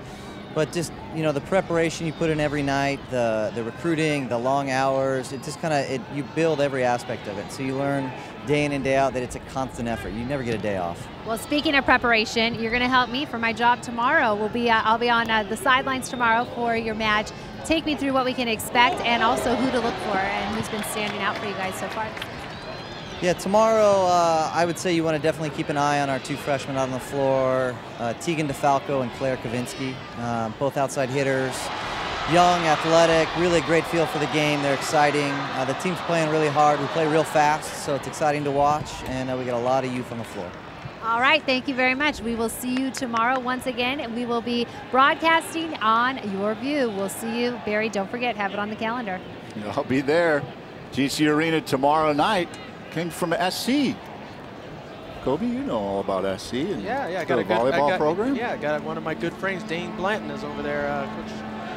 But just, you know, the preparation you put in every night, the recruiting, the long hours, it just kind of, you build every aspect of it. So you learn day in and day out that it's a constant effort. You never get a day off. Well, speaking of preparation, you're going to help me for my job tomorrow. I'll be on the sidelines tomorrow for your match. Take me through what we can expect and also who to look for and who's been standing out for you guys so far. Yeah, tomorrow I would say you want to definitely keep an eye on our 2 freshmen out on the floor, Tegan DeFalco and Claire Kavinsky, both outside hitters, young, athletic, really a great feel for the game. They're exciting. The team's playing really hard. We play real fast, so it's exciting to watch, and we got a lot of youth on the floor. All right, thank you very much. We will see you tomorrow once again, and we will be broadcasting on Your View. We'll see you. Barry, don't forget, have it on the calendar. I'll be there. GC Arena tomorrow night. Came from SC. Kobe, you know all about SC and I got a volleyball program. Yeah, I got one of my good friends, Dane Blanton, is over there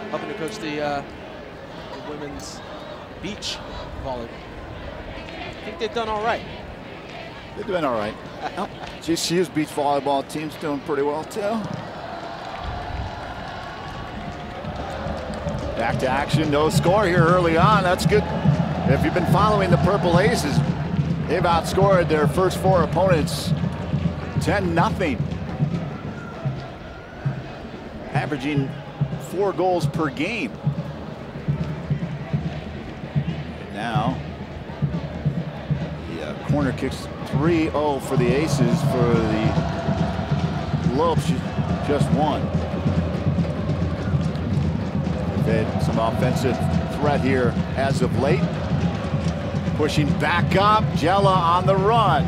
helping to coach the women's beach volleyball. I think they've done all right. They're doing all right. GCU's beach volleyball team's doing pretty well too. Back to action, no score here early on. That's good. If you've been following the Purple Aces, they've outscored their first 4 opponents 10-0. Averaging 4 goals per game. Now, the corner kicks 3-0 for the Aces. For the Lopes, just one. They've had some offensive threat here as of late. Pushing back up, Jella on the run.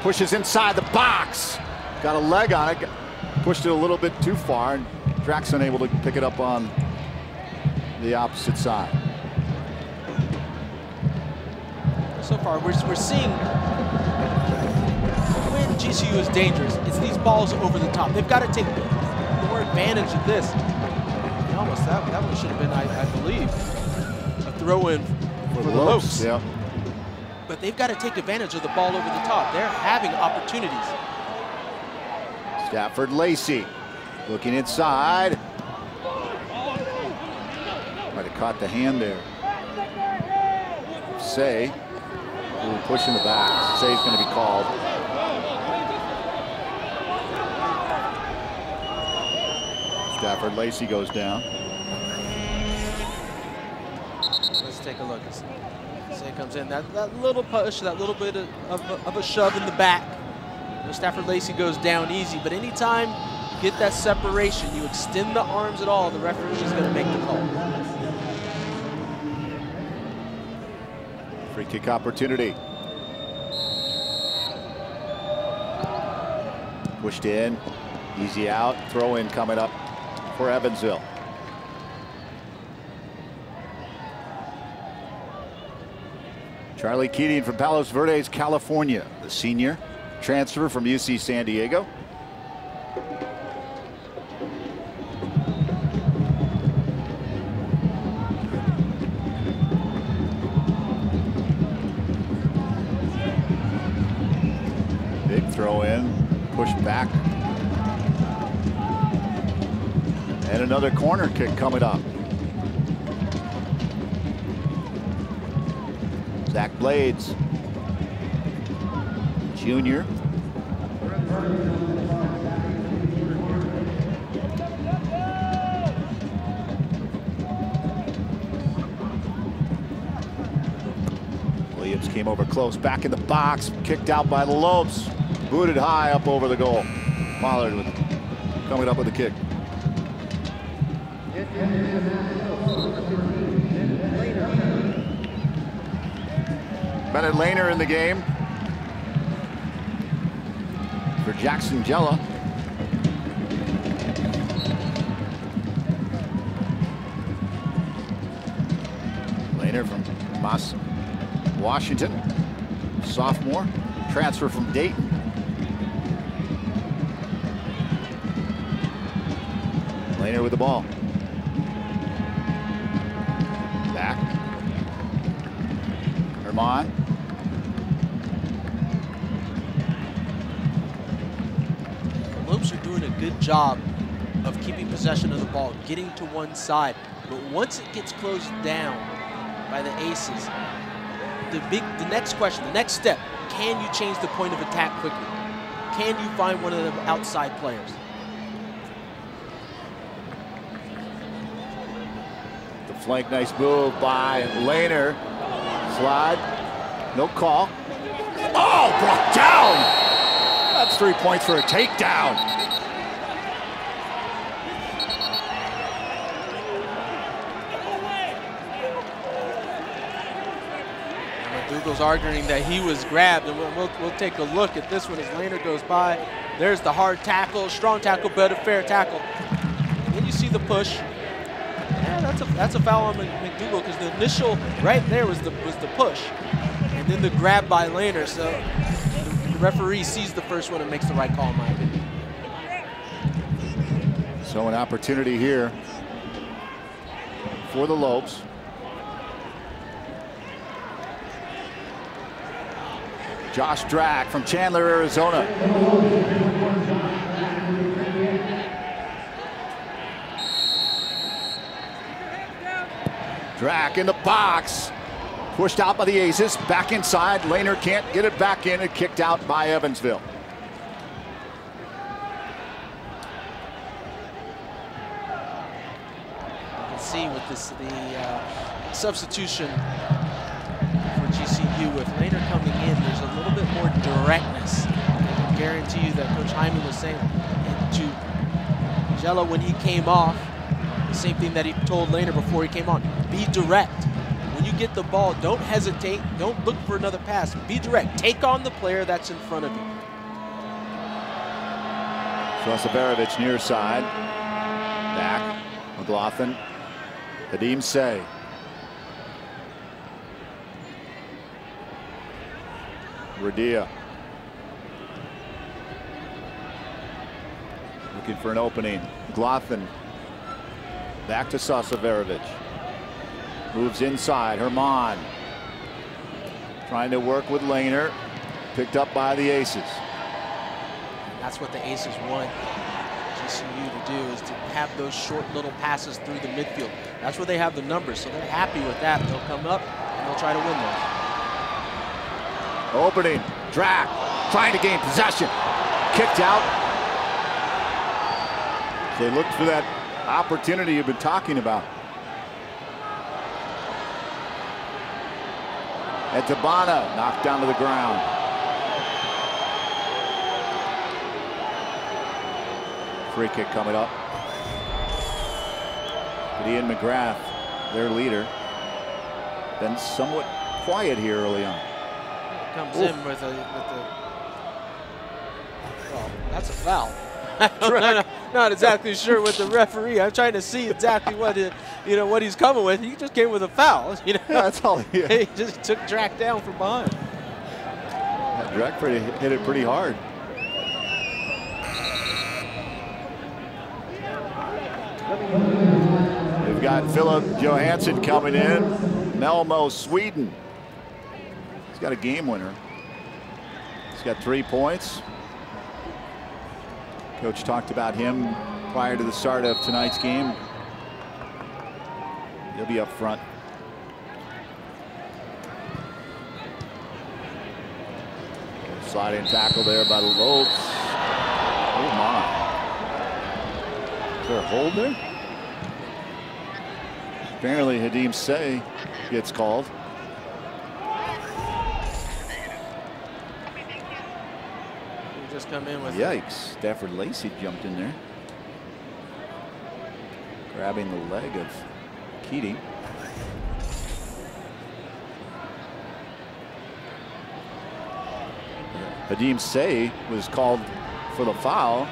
Pushes inside the box. Got a leg on it. Pushed it a little bit too far, and Drax unable to pick it up on the opposite side. So far, we're seeing when GCU is dangerous, it's these balls over the top. They've got to take more advantage of this. Almost that one should have been, I believe, a throw-in for the Lopes. Yeah. But they've got to take advantage of the ball over the top. They're having opportunities. Stafford Lacey looking inside. Might have caught the hand there. Say, pushing the back. Say's going to be called. Stafford Lacey goes down. Let's take a look. Say comes in. That little push, that little bit of a shove in the back. Stafford Lacey goes down easy, but anytime you get that separation, you extend the arms at all, the referee is going to make the call. Free kick opportunity. Pushed in, easy out, throw in coming up for Evansville. Charlie Keating from Palos Verdes, California, the senior. Transfer from UC San Diego. Big throw in, push back. And another corner kick coming up. Zach Blades, junior. Williams came over close, back in the box, kicked out by the Lopes, booted high up over the goal. Pollard coming up with a kick. Bennett Lehner in the game for Jackson Jella. Lehner from Moss, Washington, sophomore, transfer from Dayton. Lehner with the ball. Back. Herman. The Lopes are doing a good job of keeping possession of the ball, getting to one side. But once it gets closed down by the Aces, the next question, the next step, can you change the point of attack quickly? Can you find one of the outside players? The flank, nice move by Lehner. Slide, no call. Oh, brought down! That's 3 points for a takedown. McDougal's arguing that he was grabbed, and we'll take a look at this one as Lehner goes by. There's the hard tackle, strong tackle, but a fair tackle. And then you see the push. Yeah, that's a foul on McDougal, because the initial right there was the push, and then the grab by Lehner. So the referee sees the first one and makes the right call, in my opinion. So an opportunity here for the Lopes. Josh Drack from Chandler, Arizona. Drack in the box. Pushed out by the Aces. Back inside. Lehner can't get it back in and kicked out by Evansville. You can see with this substitution for GCU. With Lehner coming in, there's a little bit more directness. I can guarantee you that Coach Hyman was saying to Jello when he came off, the same thing that he told Lehner before he came on. Be direct. When you get the ball, don't hesitate. Don't look for another pass. Be direct. Take on the player that's in front of you. Sasaverovich near side. Back. McLaughlin. Hadim Say. Radia. Looking for an opening. McLaughlin. Back to Sasaverovich. Moves inside. Herman. Trying to work with Lehner. Picked up by the Aces. That's what the Aces want GCU to do, is to have those short little passes through the midfield. That's where they have the numbers, so they're happy with that. They'll come up and they'll try to win those. Opening. Drac. Trying to gain possession. Kicked out. They looked for that opportunity you've been talking about. And Tabana knocked down to the ground. Free kick coming up. But Ian McGrath, their leader, been somewhat quiet here early on. Comes in with a well, that's a foul. Not exactly sure with the referee. I'm trying to see exactly what what he's coming with. He just came with a foul. That's all. He just took Drac down from behind. Yeah, Drac hit it pretty hard. We've got Philip Johansson coming in. Melmo, Sweden. He's got a game winner. He's got 3 points. Coach talked about him prior to the start of tonight's game. He'll be up front. Sliding tackle there by the Lopes. Oh my. Is there a hold there? Apparently Hadim Say gets called. Just come in with Yikes. Stafford Lacey jumped in there, grabbing the leg of Keating. Hadim Say was called for the foul.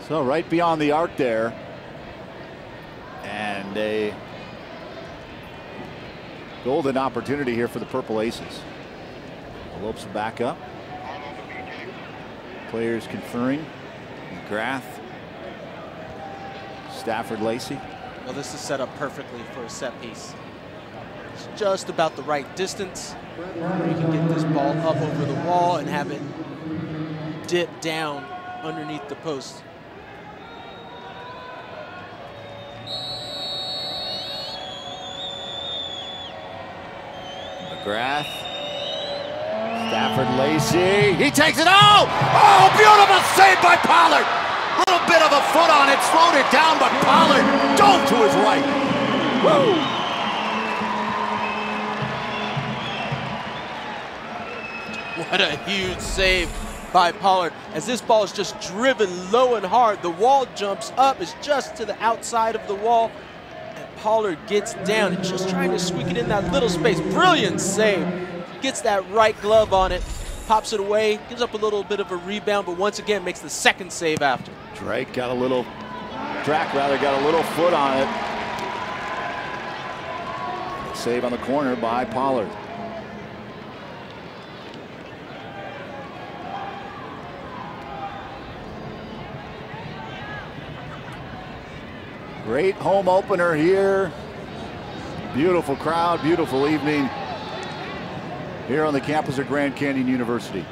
So right beyond the arc there, and a golden opportunity here for the Purple Aces. Lopes back up. Players conferring. McGrath. Stafford Lacey. Well, this is set up perfectly for a set piece. It's just about the right distance where you can get this ball up over the wall and have it dip down underneath the post. McGrath. Stafford Lacey. He takes it. Oh! Oh, beautiful save by Pollard. Little bit of a foot on it, slowed it down, but Pollard dove to his right. Woo! What a huge save by Pollard. As this ball is just driven low and hard, the wall jumps up, it's just to the outside of the wall, and Pollard gets down and just trying to squeak it in that little space. Brilliant save. Gets that right glove on it, pops it away, gives up a little bit of a rebound, but once again makes the second save after. Drac got a little foot on it. Save on the corner by Pollard. Great home opener here. Beautiful crowd, beautiful evening here on the campus of Grand Canyon University.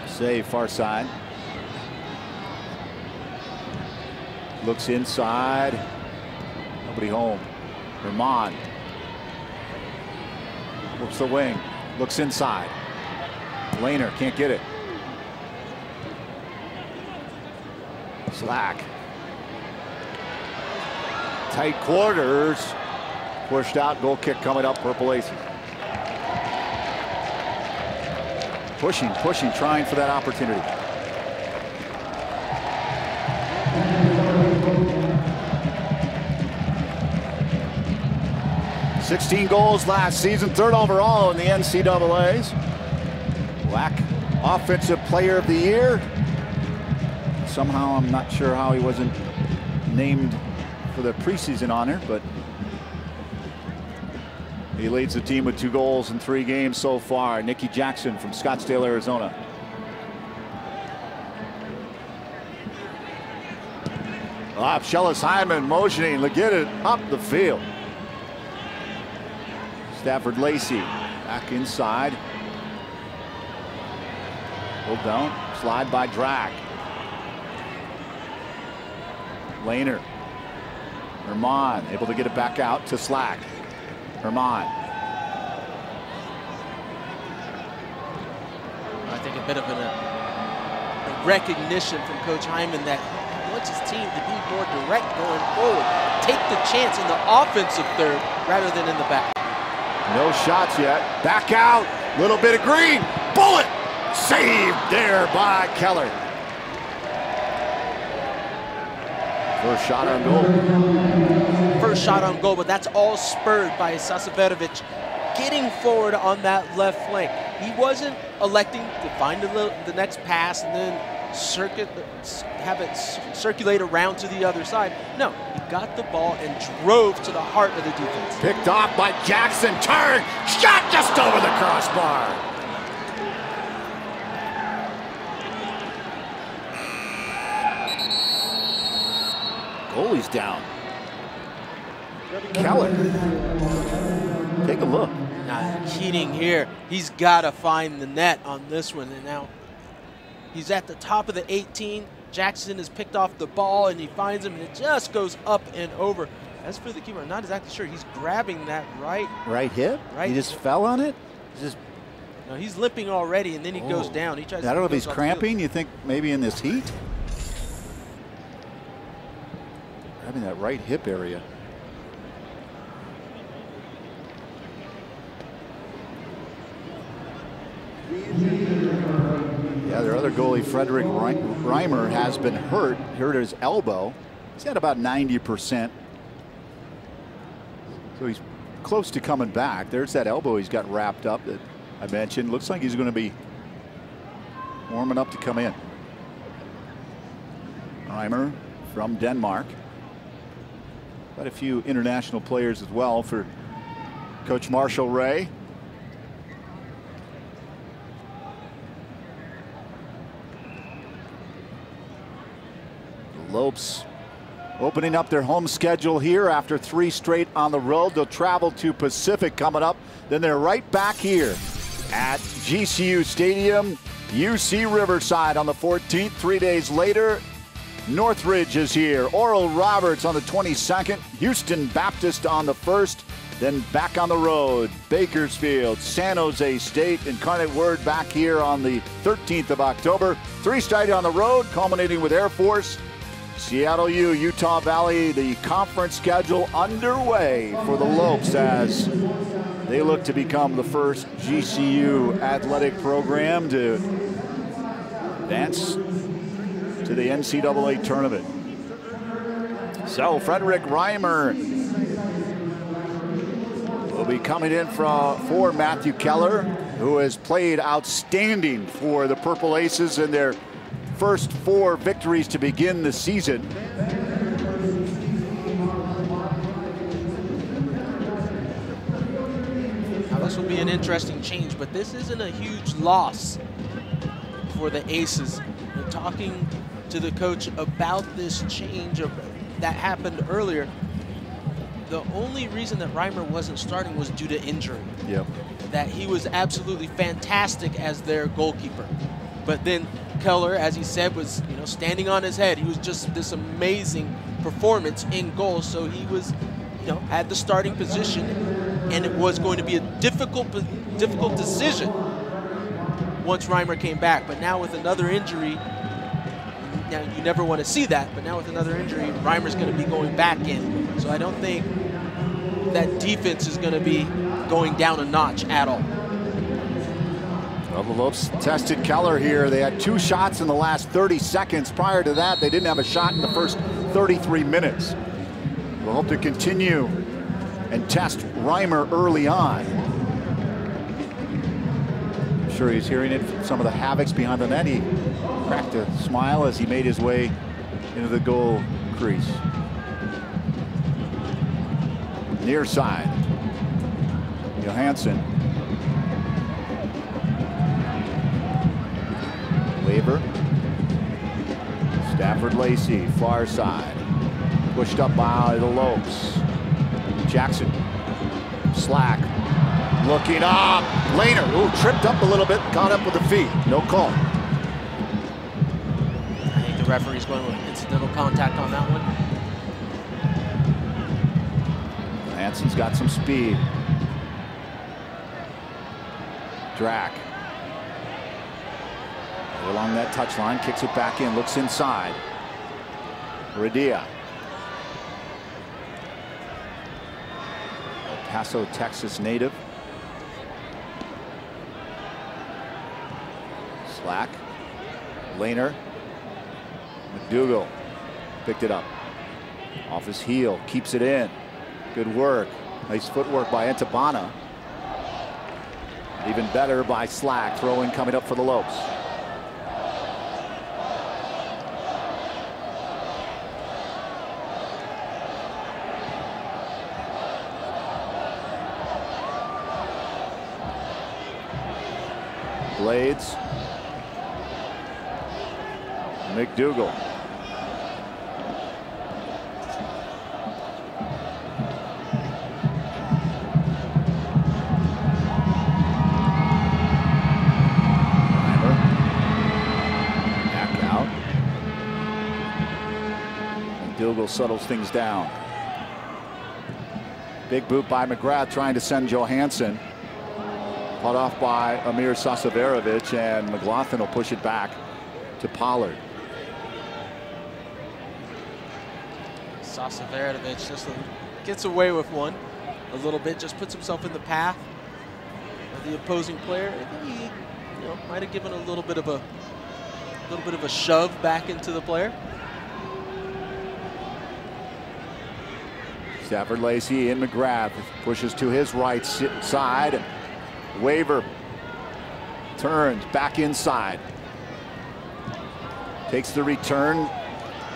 Save far side. Looks inside. Nobody home. Herman. Whoops the wing. Looks inside. Laner can't get it. Slack. Tight quarters. Pushed out. Goal kick coming up. Purple Aces. Pushing, trying for that opportunity. $16 goals last season, 3rd overall in the NCAAs. Black Offensive Player of the Year. Somehow I'm not sure how he wasn't named for the preseason honor, but he leads the team with 2 goals in 3 games so far. Nikki Jackson from Scottsdale, Arizona. Shellis Hyneman motioning. Look at it up the field. Stafford Lacey back inside. Pulled down. Slide by Drag. Laner. Herman able to get it back out to Slack. Herman. I think a bit of a recognition from Coach Hyman that he wants his team to be more direct going forward. Take the chance in the offensive third rather than in the back. No shots yet. Back out. Little bit of green. Bullet. Saved there by Keller. First shot on goal. First shot on goal, but that's all spurred by Sasaverovic getting forward on that left flank. He wasn't electing to find the next pass and then have it circulate around to the other side. No, he got the ball and drove to the heart of the defense. Picked off by Jackson. Turn. Shot just over the crossbar. Goalie's down. Keller. Take a look. Keating here. He's got to find the net on this one. And now he's at the top of the 18. Jackson has picked off the ball and he finds him and it just goes up and over. As for the keeper, I'm not exactly sure. He's grabbing that right hip. He just fell on it. No, he's limping already and then he goes down. He tries. I don't know if he's cramping. You think maybe in this heat? Grabbing that right hip area. Yeah, their other goalie, Frederick Reimer, has been hurt his elbow. He's at about 90%. So he's close to coming back. There's that elbow he's got wrapped up that I mentioned. Looks like he's going to be warming up to come in. Reimer from Denmark. Quite a few international players as well for Coach Marshall Ray. Lopes opening up their home schedule here after 3 straight on the road. They'll travel to Pacific coming up. Then they're right back here at GCU Stadium, UC Riverside on the 14th. 3 days later, Northridge is here. Oral Roberts on the 22nd. Houston Baptist on the 1st. Then back on the road, Bakersfield, San Jose State, Incarnate Word back here on the 13th of October. 3 straight on the road, culminating with Air Force, Seattle U, Utah Valley. The conference schedule underway for the Lopes as they look to become the first GCU athletic program to advance to the NCAA tournament. So Frederick Reimer will be coming in for Matthew Keller, who has played outstanding for the Purple Aces in their first 4 victories to begin the season. Now this will be an interesting change, but this isn't a huge loss for the Aces. We're talking to the coach about this change that happened earlier. The only reason that Reimer wasn't starting was due to injury. Yep. That he was absolutely fantastic as their goalkeeper. But then Keller, as he said, was standing on his head. He was just this amazing performance in goal. So he was had the starting position, and it was going to be a difficult decision once Reimer came back. But now with another injury, now you never want to see that, but now with another injury, Reimer's going to be going back in. So I don't think that defense is going to be going down a notch at all. Well, the Lopes tested Keller here. They had 2 shots in the last 30 seconds. Prior to that, they didn't have a shot in the first 33 minutes. We'll hope to continue and test Reimer early on. I'm sure he's hearing it from some of the havocs behind the net. He cracked a smile as he made his way into the goal crease. Near side, Johansson. Weaver. Stafford Lacey, far side. Pushed up by the Lopes. Jackson. Slack. Looking up. Lehner. Ooh, tripped up a little bit. Caught up with the feet. No call. I think the referee's going with incidental contact on that one. Hanson's got some speed. Drac. Along that touchline, kicks it back in, looks inside. Radia. El Paso, Texas native. Slack. Lehner. McDougal picked it up. Off his heel, keeps it in. Good work. Nice footwork by Entabana. Even better by Slack. Throw-in coming up for the Lopes. Blades. McDougal. Back out. McDougal settles things down. Big boot by McGrath trying to send Johansson. Caught off by Amir Sasaverovich, and McLaughlin will push it back to Pollard. Sasaverovich just gets away with one a little bit, just puts himself in the path of the opposing player. I think he, might have given a little bit of a shove back into the player. Stafford Lacey in McGrath pushes to his right side. Waver turns back inside. Takes the return.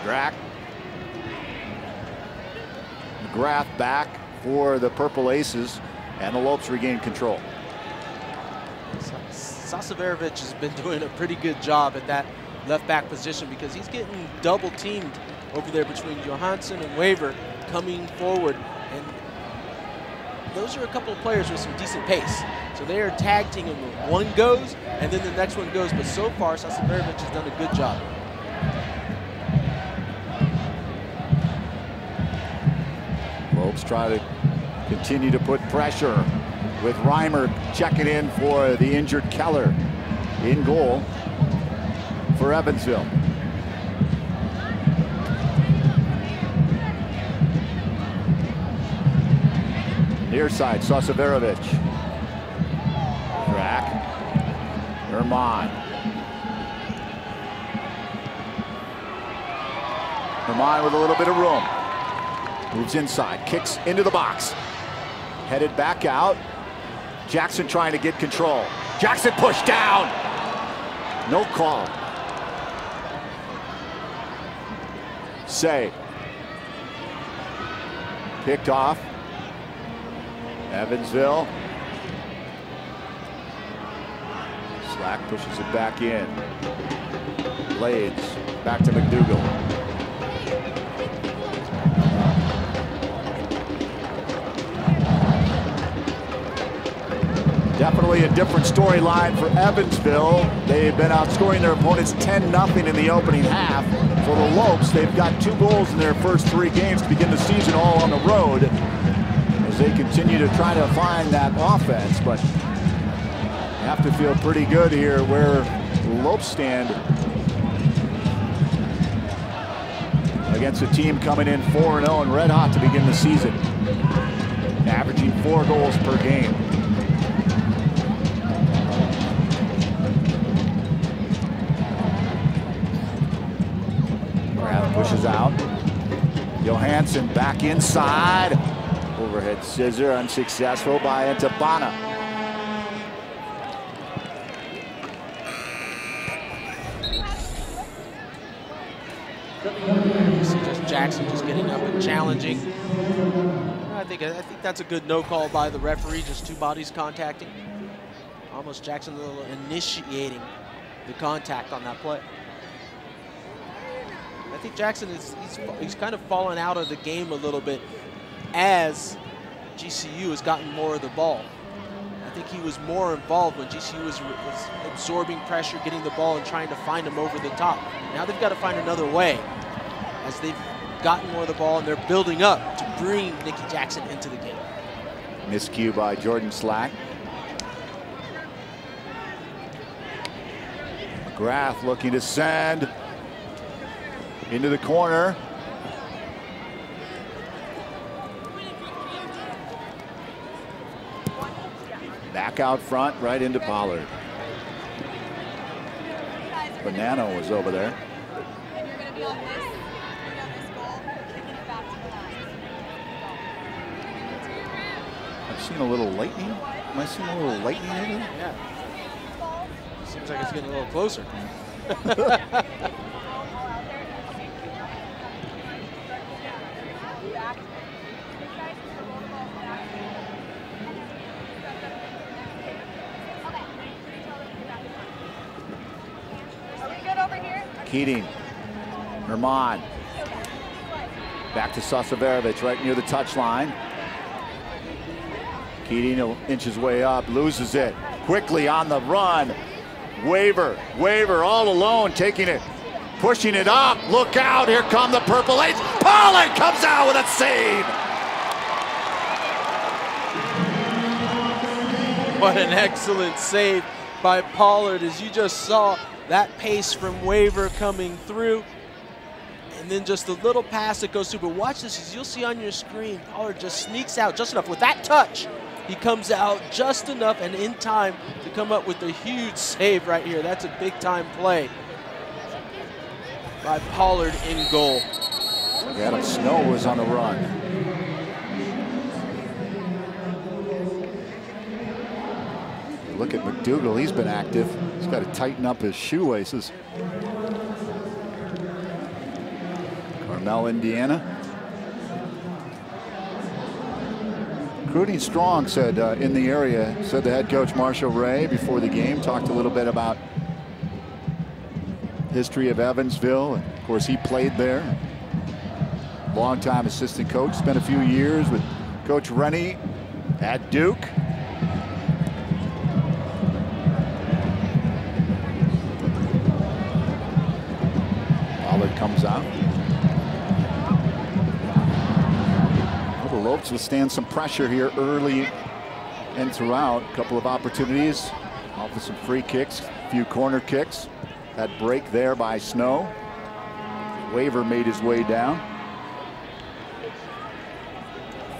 Drac. McGrath back for the Purple Aces, and the Lopes regain control. Sasaverovich has been doing a pretty good job at that left back position because he's getting double teamed over there between Johansson and Waver coming forward. And those are a couple of players with some decent pace. So they are tag teaming when one goes and then the next one goes. But so far, Sasaverovich has done a good job. Lopes try to continue to put pressure with Reimer checking in for the injured Keller. In goal for Evansville. Near side, Sasaverovich. Drac. Herman. Herman with a little bit of room. Moves inside, kicks into the box. Headed back out. Jackson trying to get control. Jackson pushed down. No call. Say. Picked off. Evansville. Slack pushes it back in. Blades back to McDougal. Definitely a different storyline for Evansville. They've been outscoring their opponents 10-0 in the opening half. For the Lopes, they've got 2 goals in their first 3 games to begin the season, all on the road, as they continue to try to find that offense. But you have to feel pretty good here where the Lopes stand against a team coming in 4-0 and red hot to begin the season, averaging 4 goals per game. Pushes out. Johansson back inside. Overhead scissor unsuccessful by Antabana. Just Jackson just getting up and challenging. I think that's a good no call by the referee. Just 2 bodies contacting. Almost Jackson a little initiating the contact on that play. I think Jackson he's kind of fallen out of the game a little bit as GCU has gotten more of the ball. I think he was more involved when GCU was absorbing pressure, getting the ball, and trying to find him over the top. Now they've got to find another way as they've gotten more of the ball and they're building up to bring Nicky Jackson into the game. Miscue by Jordan Slack. McGrath looking to send into the corner. Back out front, right into Pollard. Bonanno was over there. I've seen a little lightning. Am I seeing a little lightning in it? Yeah. Seems like it's getting a little closer. Keating, Herman, back to Sasaverovich right near the touchline. Keating will inch his way up, loses it, quickly on the run. Waver all alone, taking it, pushing it up, look out, here come the Purple Ace. Pollard comes out with a save. What an excellent save by Pollard, as you just saw. That pace from Waver coming through, and then just a little pass that goes through. But watch this, as you'll see on your screen, Pollard just sneaks out just enough. With that touch, he comes out just enough and in time to come up with a huge save right here. That's a big-time play by Pollard in goal. Adam Snow was on the run. Look at McDougal, he's been active. He's got to tighten up his shoelaces. Carmel, Indiana. Recruiting strong, said in the area, said the head coach Marshall Ray before the game. Talked a little bit about history of Evansville. And of course, he played there. Longtime assistant coach, spent a few years with Coach Rennie at Duke. Comes out. Well, the Lopes withstand some pressure here early and throughout. A couple of opportunities off of some free kicks, a few corner kicks. That break there by Snow. Waver made his way down.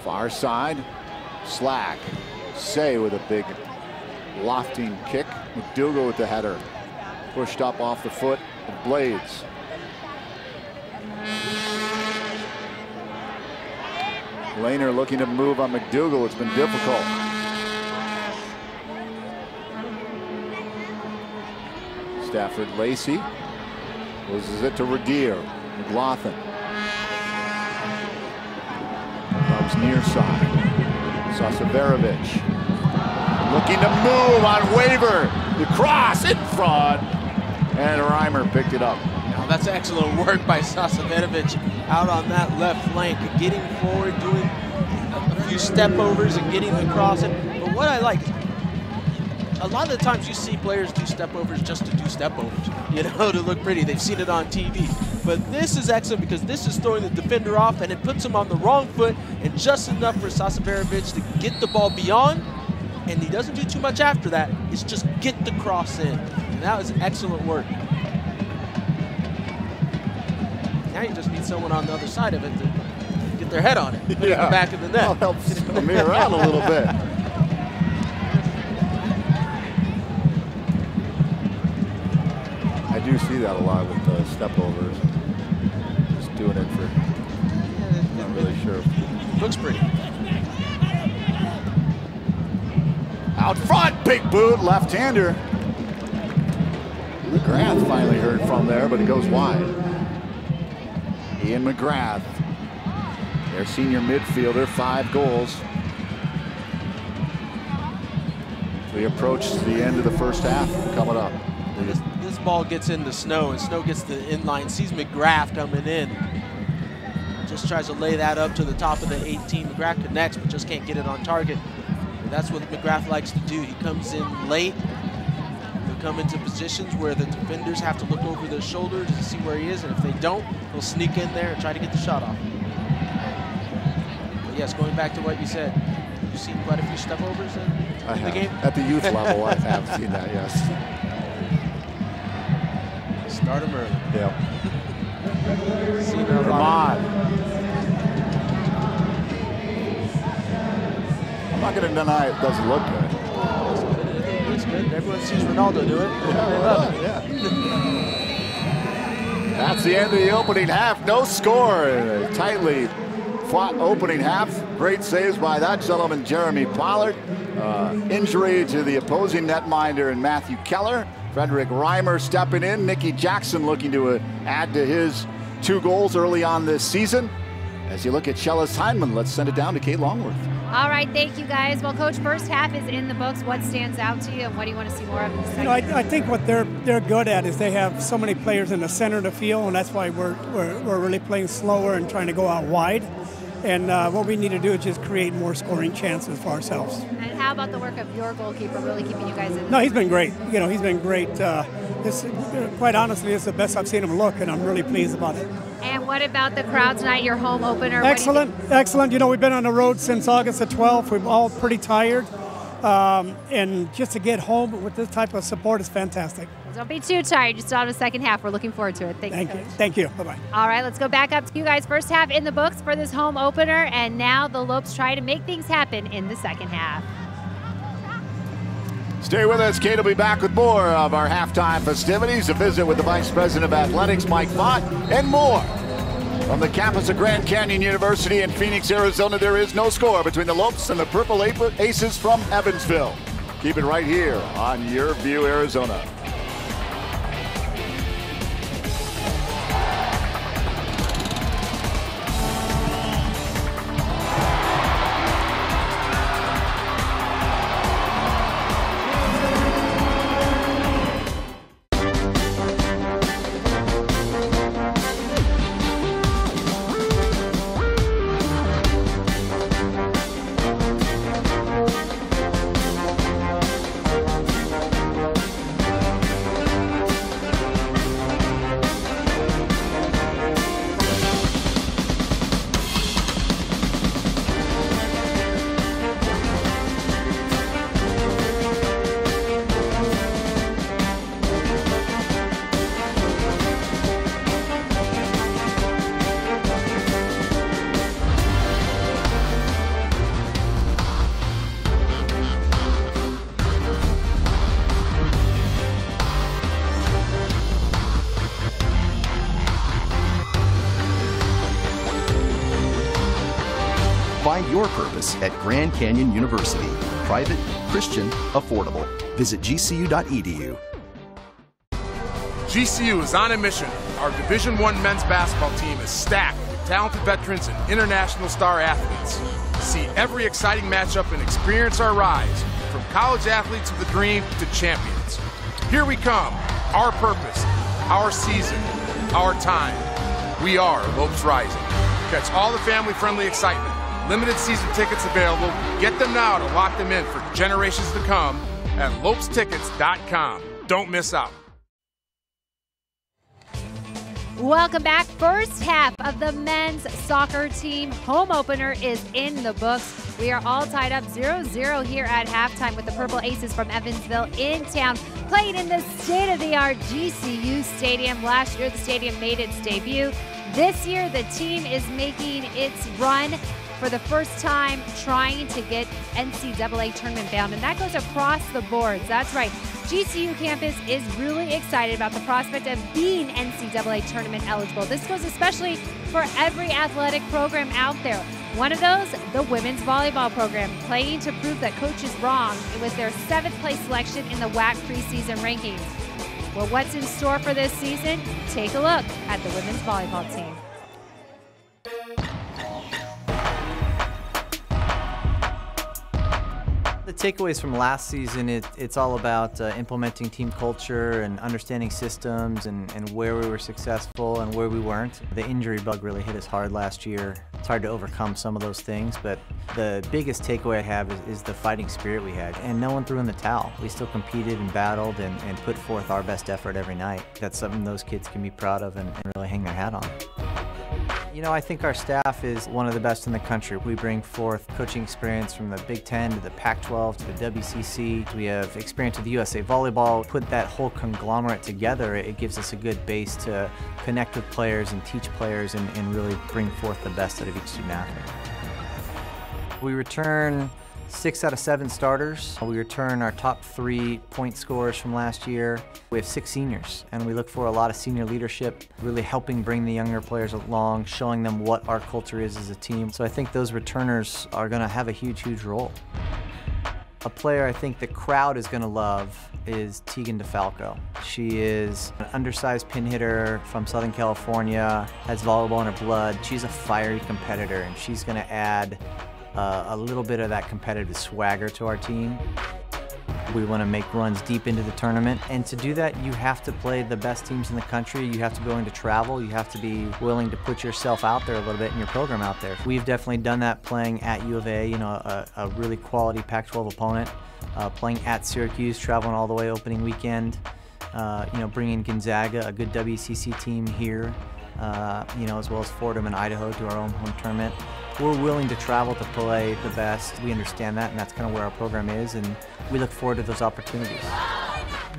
Far side, Slack. Say with a big lofting kick. McDougal with the header. Pushed up off the foot of Blades. Lehner looking to move on McDougal. It's been difficult. Stafford Lacey loses it to Radier. McLaughlin comes near side. Sasaverovich looking to move on Waver. The cross in front, and Reimer picked it up. Now that's excellent work by Sasaverovich out on that left flank, getting forward, doing a few step overs and getting the cross in. But what I like, a lot of the times you see players do step overs just to do step overs, you know, to look pretty. They've seen it on TV. But this is excellent because this is throwing the defender off, and it puts him on the wrong foot, and just enough for Sasaverovic to get the ball beyond, and he doesn't do too much after that. It's just get the cross in, and that was excellent work. Now you just need someone on the other side of it to get their head on it, put it in the back of the net. That'll help Amir around a little bit. I do see that a lot with step overs. Just doing it for, not really sure. Looks pretty. Out front, big boot, left-hander. McGrath finally heard from there, but it goes wide. Ian McGrath, their senior midfielder, 5 goals. We approach the end of the first half coming up. This ball gets into Snow, and Snow gets the inline, sees McGrath coming in. Just tries to lay that up to the top of the 18. McGrath connects, but just can't get it on target. And that's what McGrath likes to do. He comes in late. He'll come into positions where the defenders have to look over their shoulders to see where he is, and if they don't, he'll sneak in there and try to get the shot off. But yes, going back to what you said, you've seen quite a few step overs in the game? At the youth level, I have seen that, yes. Start him early. Yep. Vermont. I'm not going to deny it doesn't look good. It looks good. Everyone sees Ronaldo do it. They love it. That's the end of the opening half. No score. A tightly fought opening half. Great saves by that gentleman, Jeremy Pollard. Injury to the opposing netminder and Matthew Keller. Frederick Reimer stepping in. Nicky Jackson looking to add to his 2 goals early on this season. As you look at Shellis Hyneman, let's send it down to Kate Longworth. All right, thank you guys. Well, Coach, first half is in the books. What stands out to you, and what do you want to see more of in the second? You know, I think what they're good at is they have so many players in the center of the field, and that's why we're really playing slower and trying to go out wide. And what we need to do is just create more scoring chances for ourselves. And how about the work of your goalkeeper really keeping you guys in? No, he's been great. You know, he's been great. Quite honestly, it's the best I've seen him look, and I'm really pleased about it. And what about the crowd tonight, your home opener? Excellent, excellent. You know, we've been on the road since August the 12th. We're all pretty tired. And just to get home with this type of support is fantastic. Don't be too tired. You still have the second half. We're looking forward to it. Thank you. Thank you. Bye-bye. All right, let's go back up to you guys. First half in the books for this home opener, and now the Lopes try to make things happen in the second half. Stay with us. Kate will be back with more of our halftime festivities, a visit with the Vice President of Athletics, Mike Vaught, and more. From the campus of Grand Canyon University in Phoenix, Arizona, there is no score between the Lopes and the Purple Aces from Evansville. Keep it right here on Your View, Arizona. Find your purpose at Grand Canyon University. Private, Christian, affordable. Visit gcu.edu. GCU is on a mission. Our Division I men's basketball team is stacked with talented veterans and international star athletes. See every exciting matchup and experience our rise from college athletes of the dream to champions. Here we come. Our purpose, our season, our time. We are Lopes Rising. Catch all the family-friendly excitement. Limited season tickets available. Get them now to lock them in for generations to come. at lopestickets.com. Don't miss out. Welcome back. First half of the men's soccer team home opener is in the books. We are all tied up 0-0 here at halftime with the Purple Aces from Evansville in town, playing in the state-of-the-art GCU Stadium. Last year, the stadium made its debut. This year, the team is making its run for the first time, trying to get NCAA tournament bound, and that goes across the boards. That's right. GCU campus is really excited about the prospect of being NCAA tournament eligible. This goes especially for every athletic program out there. One of those, the women's volleyball program, playing to prove that coach is wrong. It was their 7th place selection in the WAC preseason rankings. Well, what's in store for this season? Take a look at the women's volleyball team. The takeaways from last season, it's all about implementing team culture and understanding systems and where we were successful and where we weren't. The injury bug really hit us hard last year. It's hard to overcome some of those things, but the biggest takeaway I have is the fighting spirit we had. And no one threw in the towel. We still competed and battled and put forth our best effort every night. That's something those kids can be proud of and really hang their hat on. You know, I think our staff is one of the best in the country. We bring forth coaching experience from the Big Ten to the Pac-12 to the WCC. We have experience with the USA Volleyball. Put that whole conglomerate together, it gives us a good base to connect with players and teach players and really bring forth the best out of each student athlete. We return 6 out of 7 starters. We return our top 3 point scorers from last year. We have 6 seniors, and we look for a lot of senior leadership, really helping bring the younger players along, showing them what our culture is as a team. So I think those returners are going to have a huge, huge role. A player I think the crowd is going to love is Tegan DeFalco. She is an undersized pin hitter from Southern California, has volleyball in her blood. She's a fiery competitor, and she's going to add a little bit of that competitive swagger to our team. We want to make runs deep into the tournament, and to do that you have to play the best teams in the country. You have to be willing to travel. You have to be willing to put yourself out there a little bit and your program out there. We've definitely done that playing at U of A, you know, a really quality Pac-12 opponent, playing at Syracuse, traveling all the way opening weekend, you know, bringing Gonzaga, a good WCC team here, you know, as well as Fordham and Idaho to our own home tournament. We're willing to travel to play the best. We understand that, and that's kind of where our program is, and we look forward to those opportunities.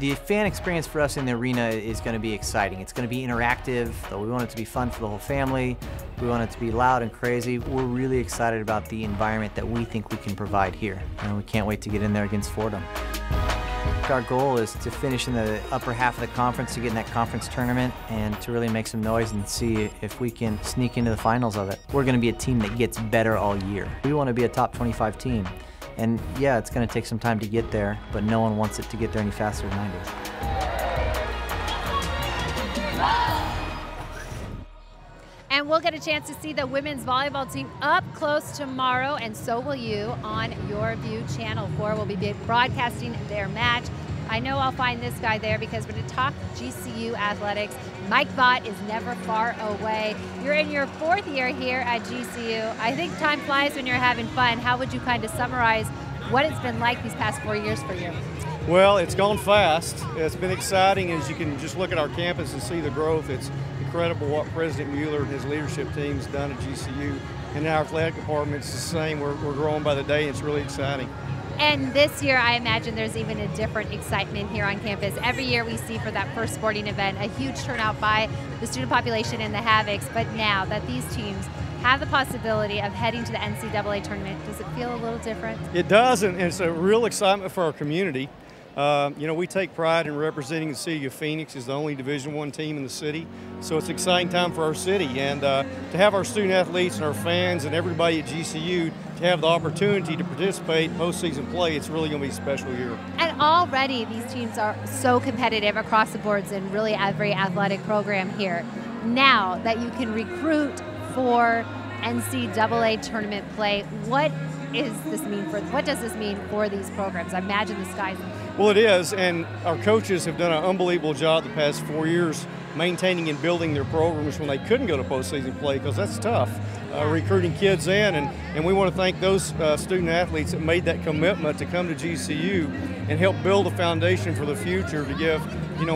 The fan experience for us in the arena is going to be exciting. It's going to be interactive. We want it to be fun for the whole family. We want it to be loud and crazy. We're really excited about the environment that we think we can provide here, and we can't wait to get in there against Fordham. Our goal is to finish in the upper half of the conference, to get in that conference tournament, and to really make some noise and see if we can sneak into the finals of it. We're going to be a team that gets better all year. We want to be a top 25 team. And yeah, it's going to take some time to get there, but no one wants it to get there any faster than I do. And we'll get a chance to see the women's volleyball team up close tomorrow, and so will you on Your View Channel 4. We'll be broadcasting their match. I know I'll find this guy there because when it talks GCU athletics, Mike Vaught is never far away. You're in your 4th year here at GCU. I think time flies when you're having fun. How would you kind of summarize what it's been like these past 4 years for you? Well, it's gone fast. It's been exciting as you can just look at our campus and see the growth. It's incredible what President Mueller and his leadership team's done at GCU. And our athletic department's the same. We're growing by the day. It's really exciting. And this year, I imagine there's even a different excitement here on campus. Every year we see for that first sporting event a huge turnout by the student population and the Havocs. But now that these teams have the possibility of heading to the NCAA tournament, does it feel a little different? It does, and it's a real excitement for our community. You know, we take pride in representing the city of Phoenix as the only Division I team in the city. So it's an exciting time for our city. And to have our student athletes and our fans and everybody at GCU to have the opportunity to participate in postseason play, it's really going to be a special year. And already these teams are so competitive across the boards in really every athletic program here. Now that you can recruit for NCAA tournament play, what what does this mean for these programs? I imagine the sky's the limit. Well, it is, and our coaches have done an unbelievable job the past 4 years maintaining and building their programs when they couldn't go to postseason play, because that's tough, recruiting kids in, and we want to thank those student athletes that made that commitment to come to GCU and help build a foundation for the future to give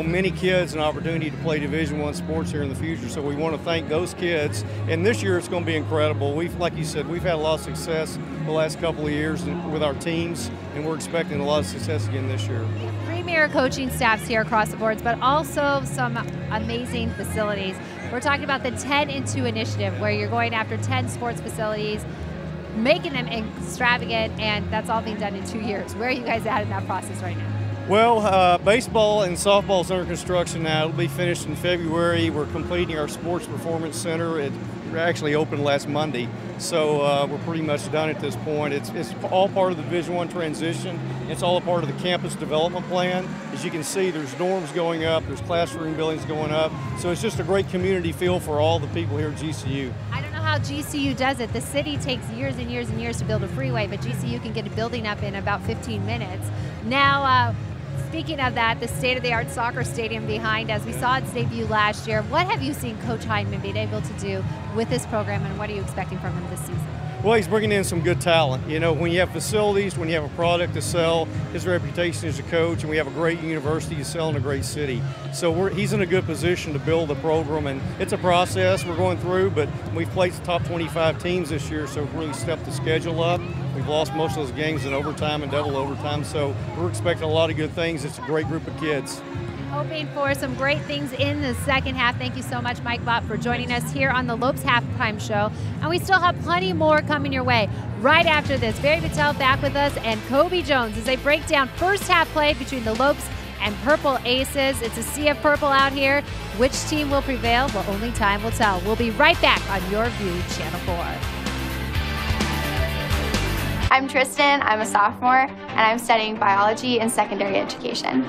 many kids an opportunity to play Division I sports here in the future. So we want to thank those kids, and this year it's going to be incredible. Like you said, we've had a lot of success the last couple of years with our teams, and we're expecting a lot of success again this year. Premier coaching staffs here across the boards, but also some amazing facilities. We're talking about the 10 and 2 initiative, where you're going after 10 sports facilities, making them extravagant, and that's all being done in 2 years. Where are you guys at in that process right now? Well, baseball and softball is under construction now. It'll be finished in February. We're completing our Sports Performance Center. It actually opened last Monday, so we're pretty much done at this point. It's all part of the Division I transition. It's all a part of the campus development plan. As you can see, there's dorms going up, there's classroom buildings going up, so it's just a great community feel for all the people here at GCU. I don't know how GCU does it. The city takes years and years and years to build a freeway, but GCU can get a building up in about 15 minutes. Now, speaking of that, the state-of-the-art soccer stadium behind us, we saw its debut last year. What have you seen Coach Hyneman being able to do with this program, and what are you expecting from him this season? Well, he's bringing in some good talent. When you have facilities, when you have a product to sell, his reputation as a coach, and we have a great university to sell in a great city. So he's in a good position to build the program, and it's a process we're going through, but we've played the top 25 teams this year, so we've really stepped the schedule up. We've lost most of those games in overtime and double overtime, so we're expecting a lot of good things. It's a great group of kids. Hoping for some great things in the second half. Thank you so much, Mike Bott, for joining us here on the Lopes Halftime Show. And we still have plenty more coming your way. Right after this, Barry Patel back with us, and Kobe Jones as they break down first half play between the Lopes and Purple Aces. It's a sea of purple out here. Which team will prevail? Well, only time will tell. We'll be right back on Your View, Channel 4. I'm Tristan, I'm a sophomore, and I'm studying biology and secondary education.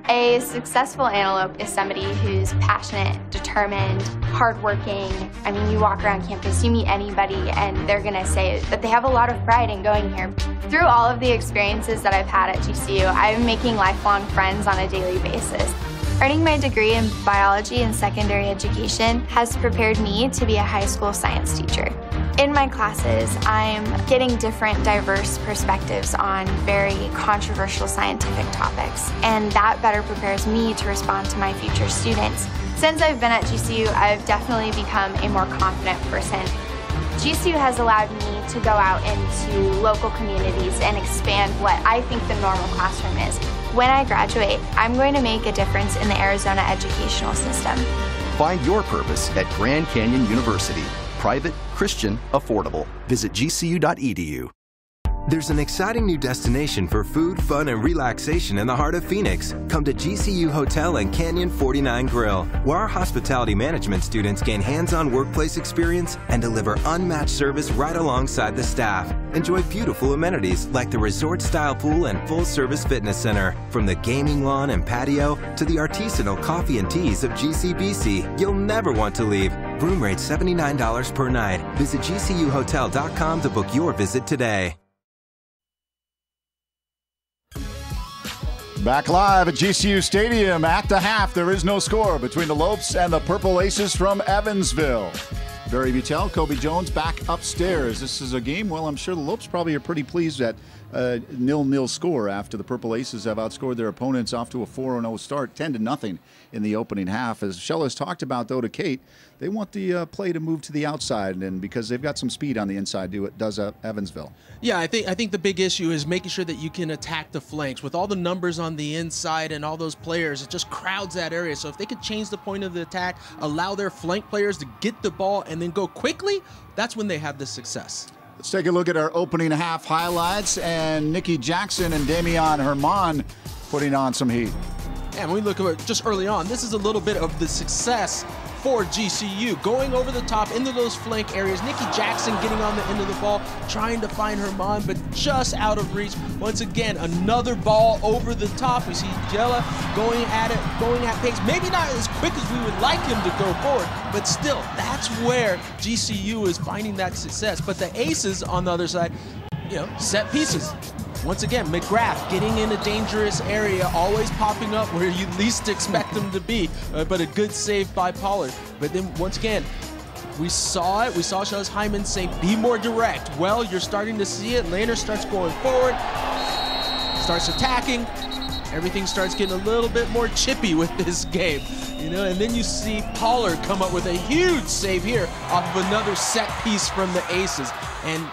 A successful antelope is somebody who's passionate, determined, hardworking. I mean, you walk around campus, you meet anybody, and they're gonna say that they have a lot of pride in going here. Through all of the experiences that I've had at GCU, I'm making lifelong friends on a daily basis. Earning my degree in biology and secondary education has prepared me to be a high school science teacher. In my classes, I'm getting different, diverse perspectives on very controversial scientific topics, and that better prepares me to respond to my future students. Since I've been at GCU, I've definitely become a more confident person. GCU has allowed me to go out into local communities and expand what I think the normal classroom is. When I graduate, I'm going to make a difference in the Arizona educational system. Find your purpose at Grand Canyon University. Private, Christian, affordable. Visit gcu.edu. There's an exciting new destination for food, fun, and relaxation in the heart of Phoenix. Come to GCU Hotel and Canyon 49 Grill, where our hospitality management students gain hands-on workplace experience and deliver unmatched service right alongside the staff. Enjoy beautiful amenities like the resort-style pool and full-service fitness center. From the gaming lawn and patio to the artisanal coffee and teas of GCBC, you'll never want to leave. Room rate $79 per night. Visit GCUHotel.com to book your visit today. Back live at GCU Stadium at the half. There is no score between the Lopes and the Purple Aces from Evansville. Barry Patel, Kobe Jones back upstairs. This is a game, well, I'm sure the Lopes probably are pretty pleased at 0-0 score after the Purple Aces have outscored their opponents off to a 4-0 start, 10-0 in the opening half. As Shell has talked about, though, to Kate, they want the play to move to the outside, and because they've got some speed on the inside, does Evansville. Yeah, I think the big issue is making sure that you can attack the flanks. With all the numbers on the inside and all those players, it just crowds that area. So if they could change the point of the attack, allow their flank players to get the ball and then go quickly, that's when they have the success. Let's take a look at our opening half highlights, and Nikki Jackson and Damian Herman putting on some heat. And when we look at it just early on, this is a little bit of the success for GCU, going over the top into those flank areas. Nikki Jackson getting on the end of the ball, trying to find Herman, but just out of reach. Once again, another ball over the top. We see Jella going at it, going at pace. Maybe not as quick as we would like him to go forward, but still, that's where GCU is finding that success. But the Aces on the other side, set pieces. Once again, McGrath getting in a dangerous area, always popping up where you least expect him to be, but a good save by Pollard. But then once again, we saw it. We saw Charles Hyneman say, be more direct. Well, you're starting to see it. Lehner starts going forward, starts attacking. Everything starts getting a little bit more chippy with this game, and then you see Pollard come up with a huge save here off of another set piece from the Aces. And,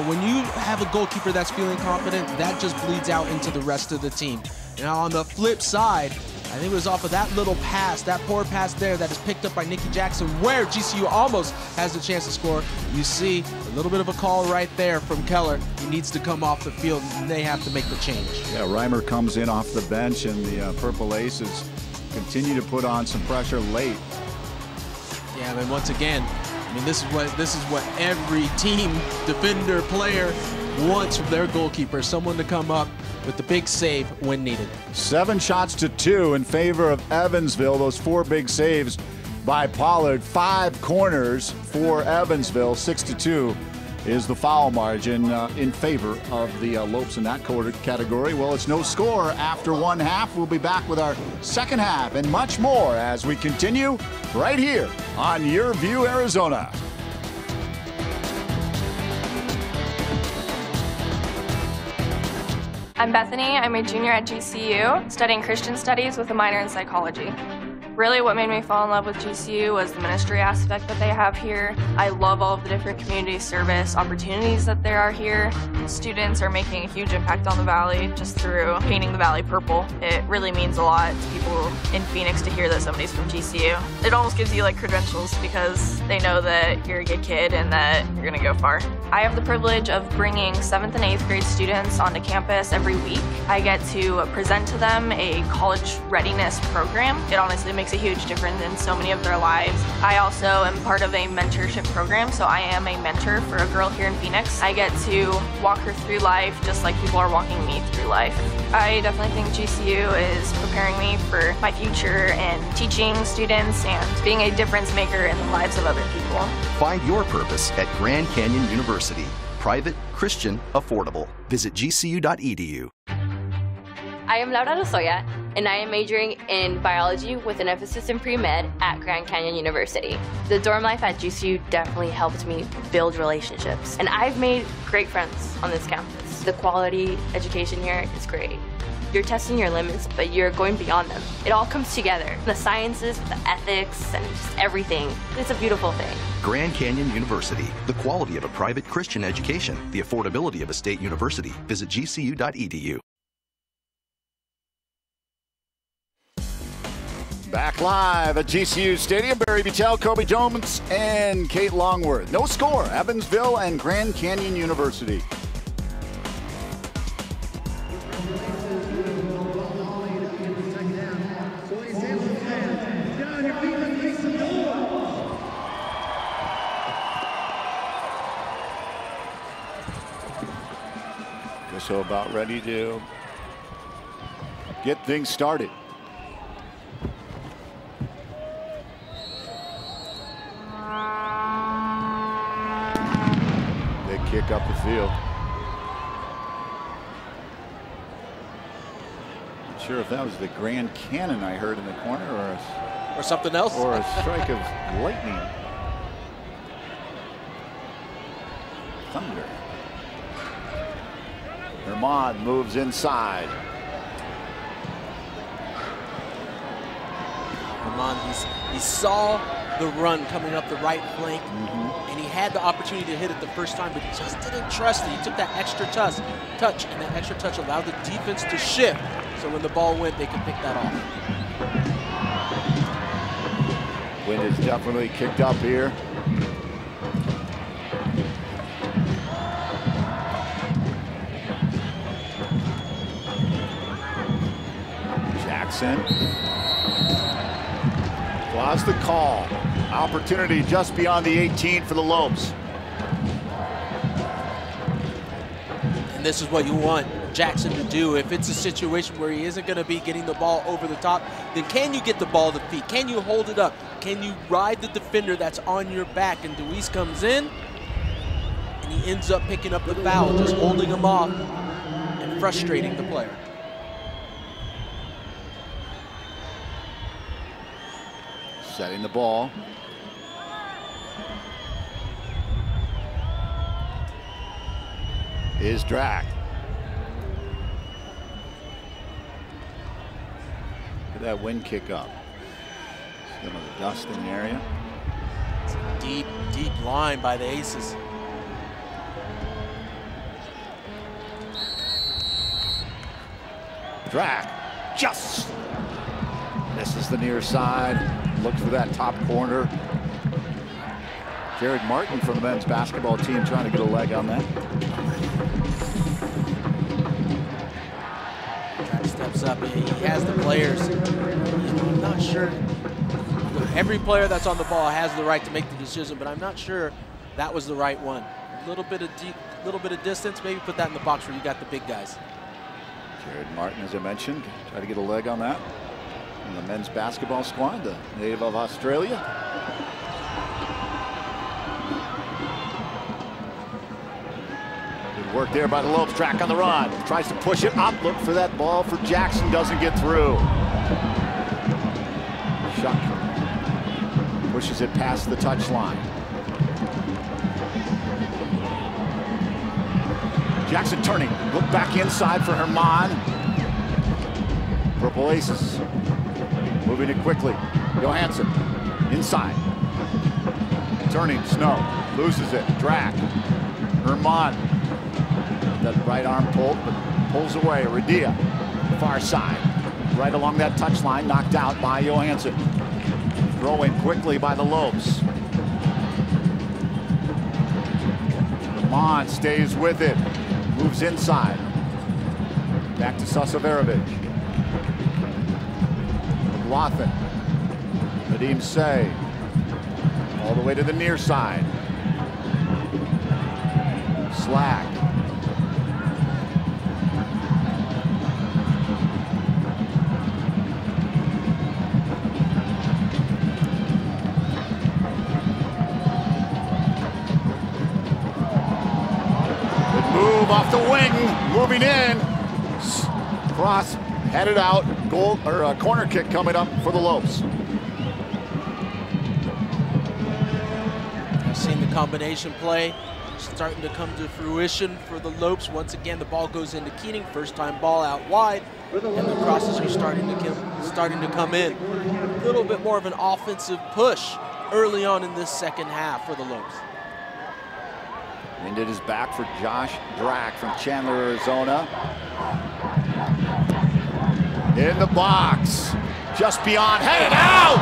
when you have a goalkeeper that's feeling confident, that just bleeds out into the rest of the team. Now, on the flip side, I think it was off of that little pass, that poor pass there that is picked up by Nikki Jackson, where GCU almost has a chance to score. You see a little bit of a call right there from Keller. He needs to come off the field, and they have to make the change. Yeah, Reimer comes in off the bench, and the Purple Aces continue to put on some pressure late. Yeah, and once again, this is what every team, defender, player wants from their goalkeeper, someone to come up with the big save when needed. 7 shots to 2 in favor of Evansville. Those 4 big saves by Pollard. 5 corners for Evansville. 6-2 is the foul margin in favor of the Lopes in that category. Well, it's no score after one half. We'll be back with our second half and much more as we continue right here on Your View, Arizona. I'm Bethany. I'm a junior at GCU, studying Christian Studies with a minor in psychology. Really what made me fall in love with GCU was the ministry aspect that they have here. I love all of the different community service opportunities that there are here. Students are making a huge impact on the Valley just through painting the Valley purple. It really means a lot to people in Phoenix to hear that somebody's from GCU. It almost gives you like credentials because they know that you're a good kid and that you're gonna go far. I have the privilege of bringing 7th and 8th grade students onto campus every week. I get to present to them a college readiness program. It honestly makes a huge difference in so many of their lives. I also am part of a mentorship program, so I am a mentor for a girl here in Phoenix. I get to walk her through life just like people are walking me through life. I definitely think GCU is preparing me for my future and teaching students and being a difference maker in the lives of other people. Find your purpose at Grand Canyon University. Private, Christian, affordable. Visit gcu.edu. I am Laura Lozoya, and I am majoring in biology with an emphasis in pre-med at Grand Canyon University. The dorm life at GCU definitely helped me build relationships, and I've made great friends on this campus. The quality education here is great. You're testing your limits, but you're going beyond them. It all comes together. The sciences, the ethics, and just everything. It's a beautiful thing. Grand Canyon University. The quality of a private Christian education. The affordability of a state university. Visit gcu.edu. Back live at GCU Stadium, Barry Butel, Kobe Jones, and Kate Longworth. No score, Evansville and Grand Canyon University. So about ready to get things started. They kick up the field. Not sure if that was the Grand Cannon I heard in the corner or something else. Or a strike of lightning. Thunder. Herman moves inside. Herman, he saw the run coming up the right flank, and he had the opportunity to hit it the first time, but he just didn't trust it. He took that extra touch, and that extra touch allowed the defense to shift. So when the ball went, they could pick that off. Wind is definitely kicked up here. Jackson draws the call. Opportunity just beyond the 18 for the Lopes. And this is what you want Jackson to do. If it's a situation where he isn't going to be getting the ball over the top, then can you get the ball to feet? Can you hold it up? Can you ride the defender that's on your back? And Deweese comes in, and he ends up picking up the foul, just holding him off and frustrating the player. Setting the ball. Is Drack. Look at that wind kick up. Some of the dust in the area. It's a deep, deep line by the Aces. Drack just misses the near side. Looks for that top corner. Jared Martin from the men's basketball team trying to get a leg on that. Drack steps up. He has the players. I'm not sure. Every player that's on the ball has the right to make the decision, but I'm not sure that was the right one. A little bit of deep, little bit of distance. Maybe put that in the box where you got the big guys. Jared Martin, as I mentioned, try to get a leg on that. And the men's basketball squad, the native of Australia. Good work there by the Lopes. Drack on the run. Tries to push it up. Look for that ball for Jackson. Doesn't get through. Shuck pushes it past the touchline. Jackson turning. Look back inside for Hyneman. Purple Aces moving it quickly. Johansson inside. Turning. Snow loses it. Drack. Hyneman. That right arm pulled, but pulls away. Radia. Far side. Right along that touchline. Knocked out by Johansson. Throwing quickly by the Lopes. Hyneman stays with it. Moves inside. Back to Sasaverovic. McLaughlin. Nadim Say. All the way to the near side. Slack. Move off the wing, moving in. Cross, headed out. Goal or a corner kick coming up for the Lopes. I've seen the combination play starting to come to fruition for the Lopes. Once again, the ball goes into Keating. First time ball out wide, and the crosses are starting to come in. A little bit more of an offensive push early on in this second half for the Lopes. Wind at his back for Josh Drack from Chandler, Arizona. In the box, just beyond, headed out!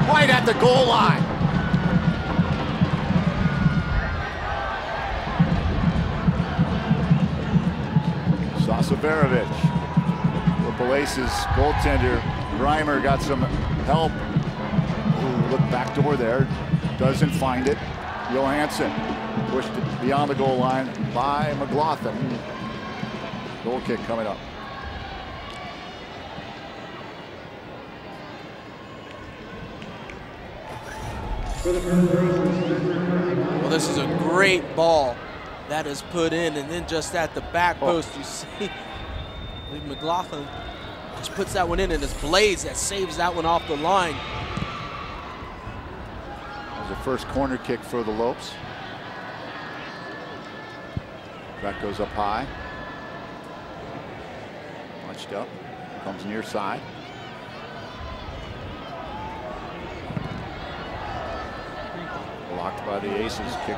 Right at the goal line. Sasaverovic. Purple Aces goaltender Reimer got some help. Ooh, look back door there, doesn't find it. Johansson pushed it beyond the goal line by McLaughlin. Goal kick coming up. Well, this is a great ball that is put in, and then just at the back post, you see McLaughlin just puts that one in, and it's Blaze that saves that one off the line. The first corner kick for the Lopes. That goes up high. Punched up. Comes near side. Blocked by the Aces. Kick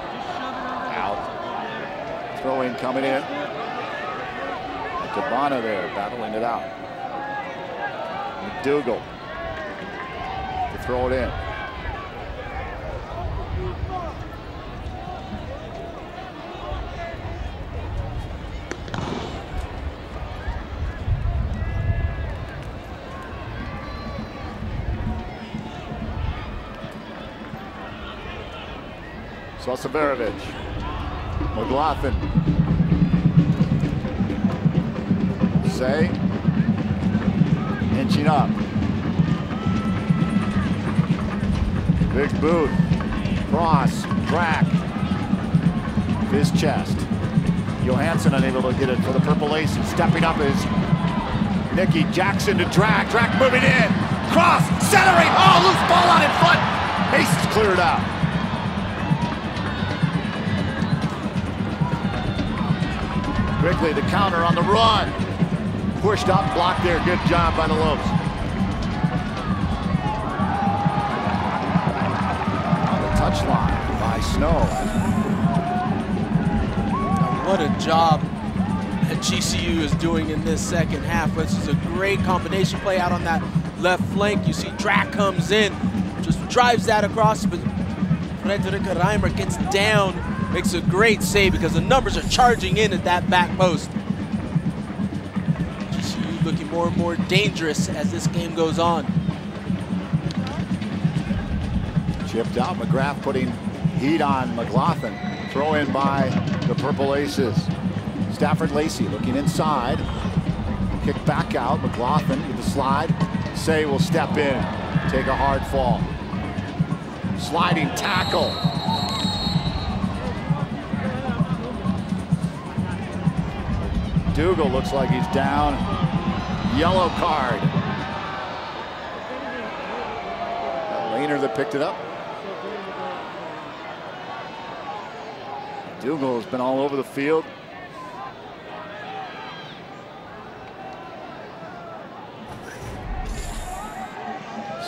out. Throw in coming in. Cabana there battling it out. McDougal to throw it in. Sasaverovic. McLaughlin. Say. Inching up. Big boot. Cross. Track. his chest. Johansson unable to get it for the Purple Aces. Stepping up is Nikki Jackson to drag. Drag moving in. Cross, centering. Oh, loose ball out in front. Aces cleared out. Quickly the counter on the run. Pushed up, blocked there. Good job by the Lopes. On the touchline by Snow. What a job that GCU is doing in this second half. This is a great combination play out on that left flank. You see Drac comes in, just drives that across, but Frederica Reimer gets down, makes a great save because the numbers are charging in at that back post. GCU looking more and more dangerous as this game goes on. Chipped out, McGrath putting heat on McLaughlin. Throw in by the Purple Aces. Stafford Lacey looking inside. Kick back out. McLaughlin with the slide. Say will step in, take a hard fall. Sliding tackle. Dougal looks like he's down. Yellow card. Laner that picked it up. Dougal has been all over the field.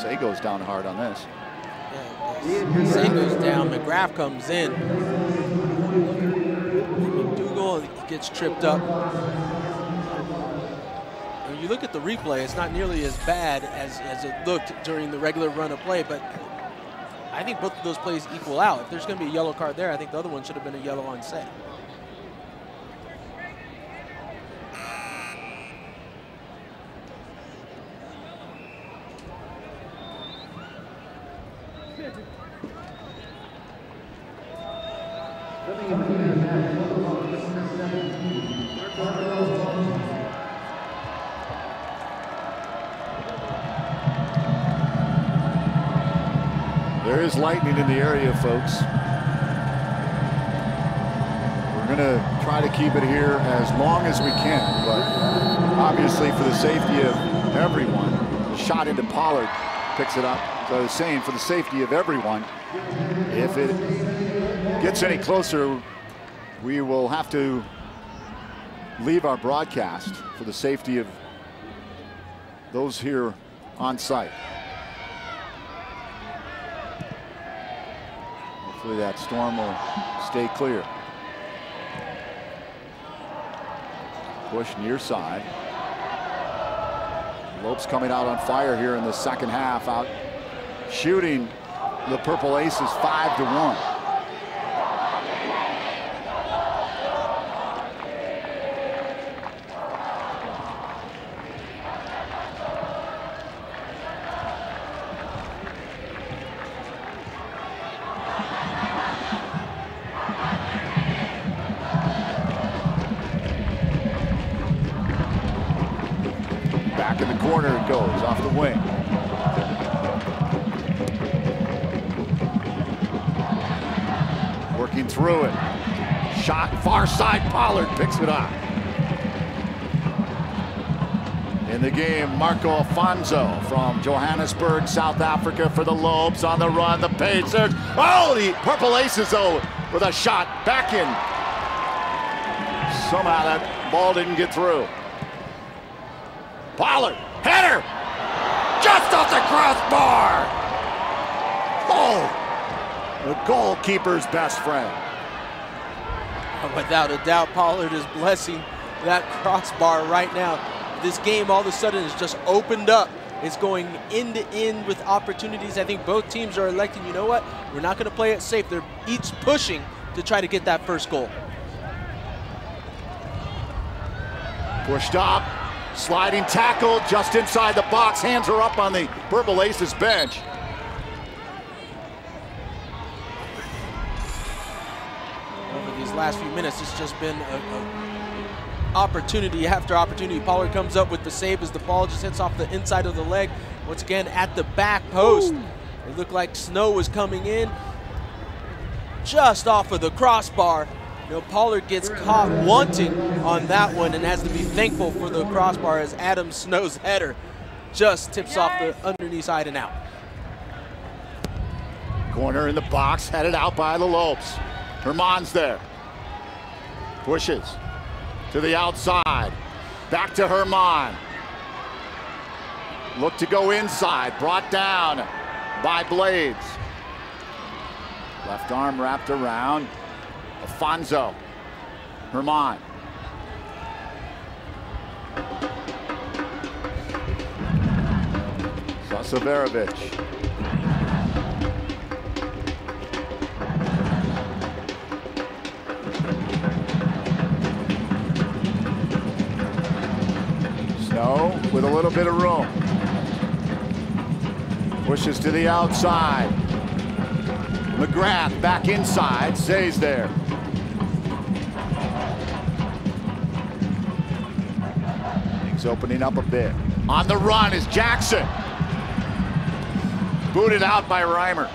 Say goes down hard on this. Say goes down, McGrath comes in. Dougal gets tripped up. When you look at the replay, it's not nearly as bad as it looked during the regular run of play, but I think both of those plays equal out. If there's going to be a yellow card there, I think the other one should have been a yellow on Say. There is lightning in the area, folks. We're going to try to keep it here as long as we can, but obviously for the safety of everyone, the shot into Pollard picks it up. So I was saying, for the safety of everyone, if it gets any closer, we will have to leave our broadcast for the safety of those here on site. Hopefully that storm will stay clear. Push near side. Lopes coming out on fire here in the second half, out shooting the Purple Aces 5-1. Back in the corner it goes, off the wing. Working through it. Shot far side, Pollard picks it up. In the game, Marco Alfonso from Johannesburg, South Africa for the Lopes on the run, the Pacers. Oh, the Purple Aces though with a shot back in. Somehow that ball didn't get through. Pollard, header, just off the crossbar. Oh, the goalkeeper's best friend. Without a doubt, Pollard is blessing that crossbar right now. This game all of a sudden has just opened up. It's going end to end with opportunities. I think both teams are electing, you know what? We're not going to play it safe. They're each pushing to try to get that first goal. Pushed up. Sliding tackle just inside the box. Hands are up on the Purple Aces bench. Over these last few minutes, it's just been opportunity after opportunity. Pollard comes up with the save as the ball just hits off the inside of the leg. Once again, at the back post. Ooh. It looked like Snow was coming in just off of the crossbar. You know, Pollard gets caught wanting on that one and has to be thankful for the crossbar as Adam Snow's header just tips off the underneath side and out. Corner in the box, headed out by the Lopes. Herman's there. Pushes to the outside. Back to Hyneman. Look to go inside. Brought down by Blades. Left arm wrapped around. Alfonso. Hyneman. Sasaverovich. Snow with a little bit of room. Pushes to the outside. McGrath back inside, stays there. Things opening up a bit. On the run is Jackson. Booted out by Reimer.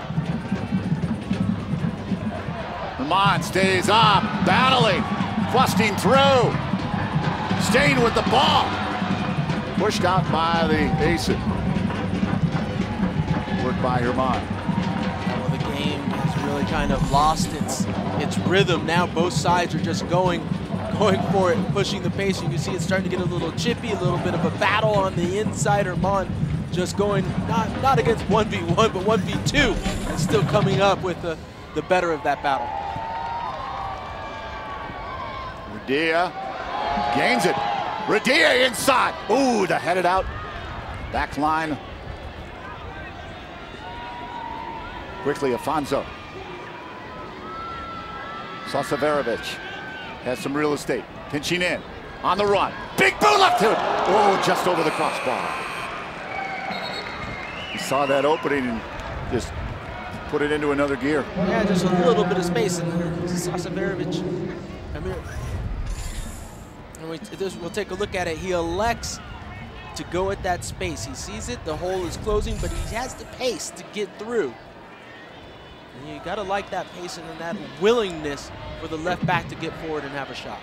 Hyneman stays up, battling, busting through. Staying with the ball. Pushed out by the Aces. Worked by Hyneman. Well, the game has really kind of lost its rhythm. Now both sides are just going for it and pushing the pace. You can see it's starting to get a little chippy, a little bit of a battle on the inside. Hyneman just going not against 1v1, but 1v2, and still coming up with the better of that battle. Radia gains it. Radia inside. Ooh, the headed out. Back line. Quickly, Alfonso. Sasaverovich has some real estate. Pinching in. On the run. Big boot left to it. Oh, just over the crossbar. He saw that opening and just put it into another gear. Yeah, just a little bit of space. And Sasaverovich, I mean, we'll take a look at it. He elects to go at that space. He sees it, the hole is closing, but he has the pace to get through. And you gotta like that pace and that willingness for the left back to get forward and have a shot.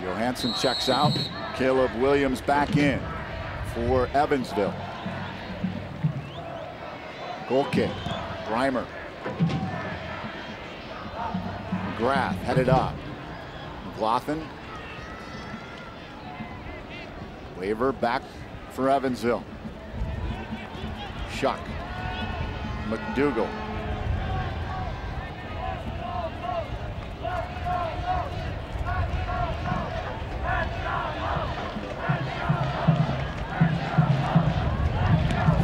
Johansson checks out. Caleb Williams back in for Evansville. Goal kick. Reimer. McGrath headed up. McLaughlin. Waiver back for Evansville. Shuck. McDougal.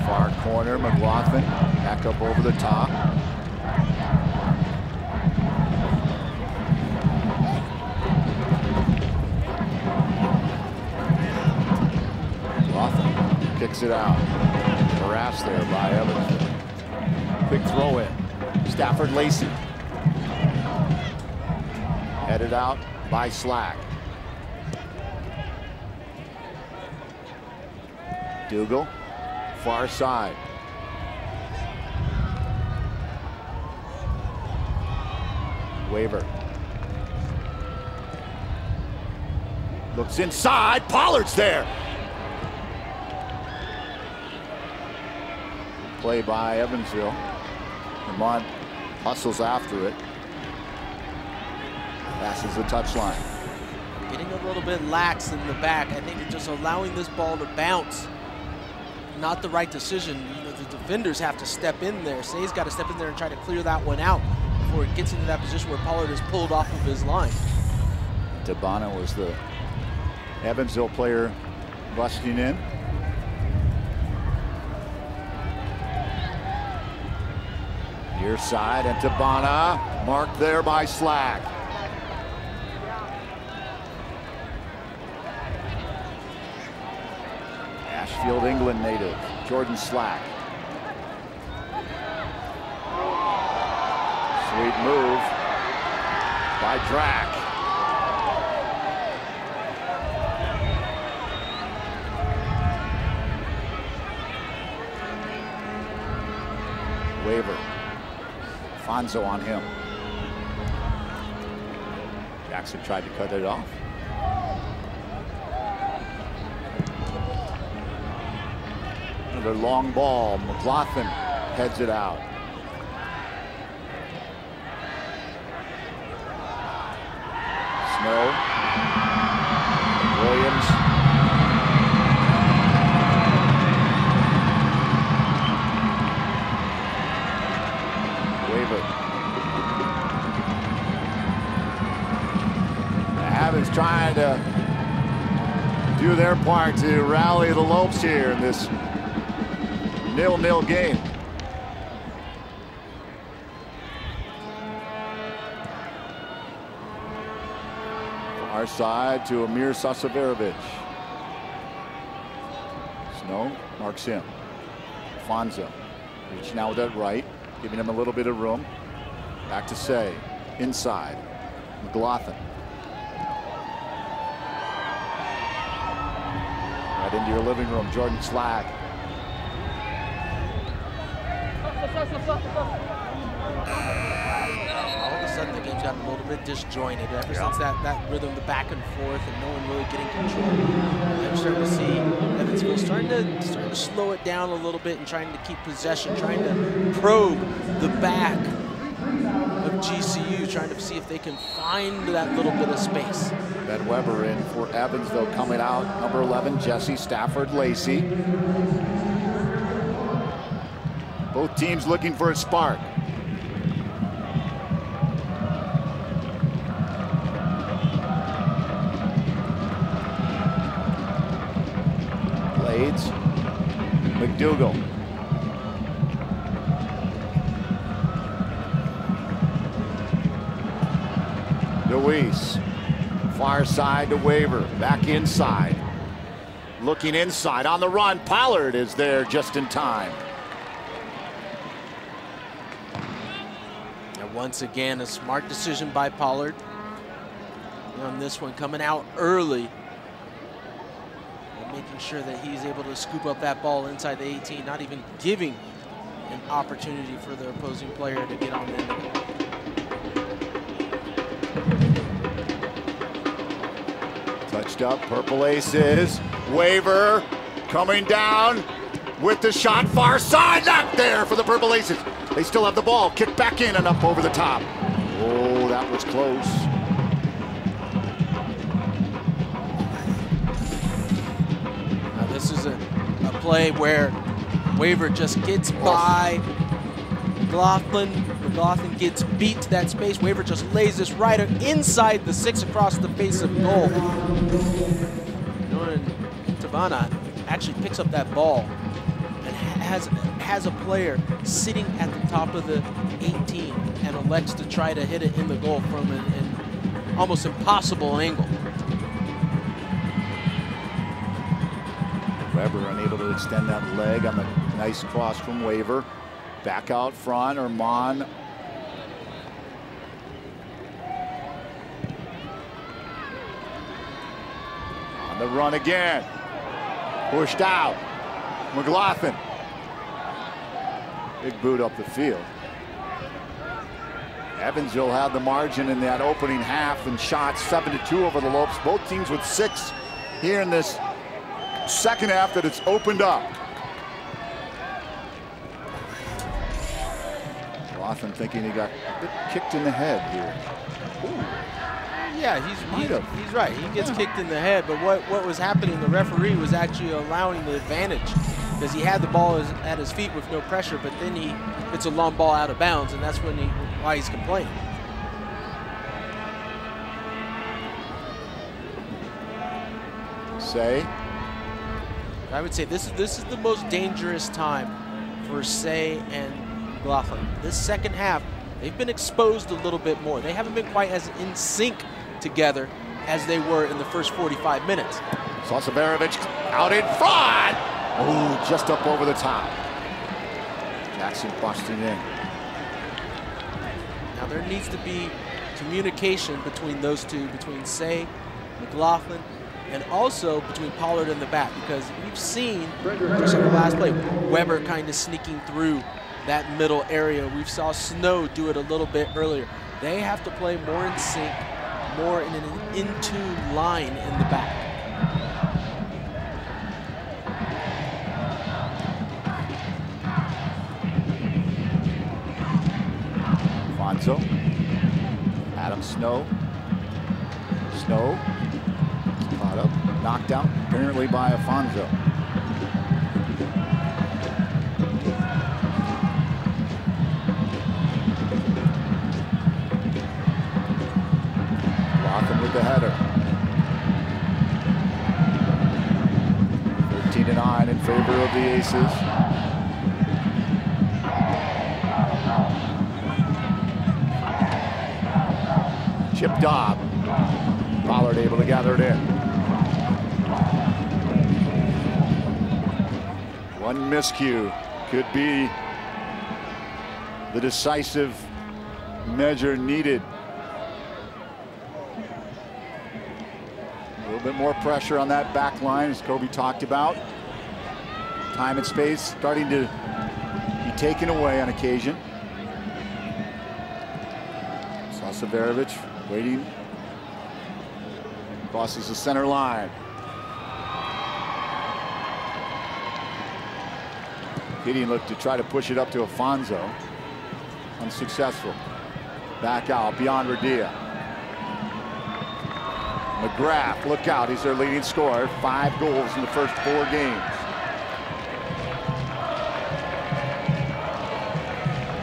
Far corner, McLaughlin back up over the top. McLaughlin kicks it out. Harassed there by Evans. Quick throw in. Stafford Lacey. Headed out by Slack. Dougal. Far side. Waiver. Looks inside. Pollard's there. Play by Evansville. Hyneman hustles after it. Passes the touchline. Getting a little bit lax in the back. I think it's just allowing this ball to bounce. Not the right decision. You know, the defenders have to step in there. Say's got to step in there and try to clear that one out before it gets into that position where Pollard is pulled off of his line. Tabana was the Evansville player busting in. Near side, and Tabana marked there by Slack. Ashfield, England native, Jordan Slack. Sweet move by Drack. Waiver. Alfonso on him. Jackson tried to cut it off. Another long ball. McLaughlin heads it out. Snow. Williams. Weaver. Evans trying to do their part to rally the Lopes here in this 0-0 game. Far side to Amir Sasaverovich. Snow marks him. Fonzo reaching out with that right, giving him a little bit of room. Back to Say. Inside. McLaughlin. Right into your living room. Jordan Slag. All of a sudden, the game's gotten a little bit disjointed ever since that rhythm, the back and forth, and no one really getting control. I'm starting to see Evansville starting to slow it down a little bit and trying to keep possession, trying to probe the back of GCU, trying to see if they can find that little bit of space. Ben Weber in for Evansville coming out. Number 11, Jesse Stafford Lacey. Both teams looking for a spark. Blades. McDougal. Deweese. Far side to Weaver. Back inside. Looking inside on the run. Pollard is there just in time. And once again, a smart decision by Pollard on this one, coming out early and making sure that he's able to scoop up that ball inside the 18, not even giving an opportunity for the opposing player to get on the end of it. Touched up, Purple Aces. Weaver coming down with the shot, far side, not there for the Purple Aces. They still have the ball, kick back in and up over the top. Oh, that was close. Now this is a play where Weaver just gets by McLaughlin. McLaughlin gets beat to that space. Weaver just lays this right inside the 6 across the face of goal. Tavana actually picks up that ball and has a player sitting at the top of the 18 and elects to try to hit it in the goal from an almost impossible angle. Weber unable to extend that leg on the nice cross from Weaver. Back out front, Herman. On the run again. Pushed out. McLaughlin. Big boot up the field. Evansville had the margin in that opening half and shot 7-2 over the Lopes. Both teams with 6 here in this second half that it's opened up. McLaughlin thinking he got a bit kicked in the head here. Ooh. Yeah, he's right. He gets kicked in the head, but what was happening, the referee was actually allowing the advantage because he had the ball at his feet with no pressure, but then it's a long ball out of bounds, and that's why he's complaining. Say. I would say this is the most dangerous time for Say and McLaughlin. This second half, they've been exposed a little bit more. They haven't been quite as in sync together as they were in the first 45 minutes. Sasaverovich out in front. Oh, just up over the top. Jackson busting in. Now there needs to be communication between those two, between Say, McLaughlin, and also between Pollard and the back, because we've seen, just in the last play, Weber kind of sneaking through that middle area. We saw Snow do it a little bit earlier. They have to play more in sync, more in an in-tune line in the back. Alfonso. Adam Snow. Snow. Caught up. Knocked out apparently by Alfonso. With the header. 13-9 in favor of the Aces. Chip Dobb. Pollard able to gather it in. One miscue could be the decisive measure needed. A little bit more pressure on that back line, as Kobe talked about. Time and space starting to be taken away on occasion. Sasaverovich waiting. Crosses the center line. Gideon looked to try to push it up to Alfonso. Unsuccessful. Back out beyond Radia. McGrath, look out, he's their leading scorer. 5 goals in the first 4 games.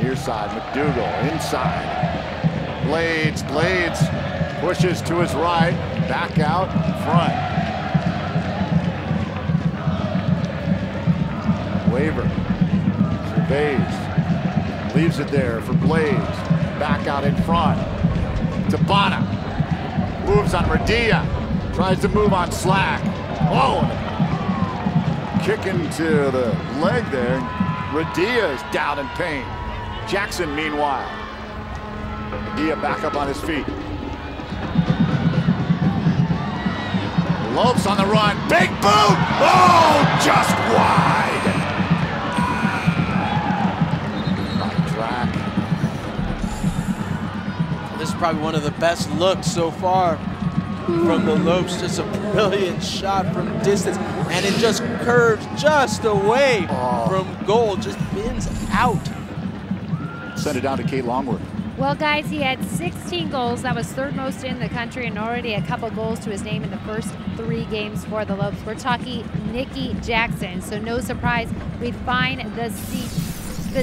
Near side, McDougal, inside. Blades pushes to his right, back out front. Waver surveys, leaves it there for Blades. Back out in front. Tabata moves on Radia, tries to move on Slack. Oh, kick into the leg there. Radia is down in pain. Jackson, meanwhile. Radia back up on his feet. Lopes on the run. Big boot! Oh, just wide. On track. This is probably one of the best looks so far from the Lopes. Just a brilliant shot from distance, and it just curves just away from goal. Just bends out. Send it down to Kate Longworth. Well, guys, he had 16 goals. That was 3rd most in the country, and already a couple goals to his name in the first 3 games for the Lopes. We're talking Nikki Jackson, so no surprise we'd find the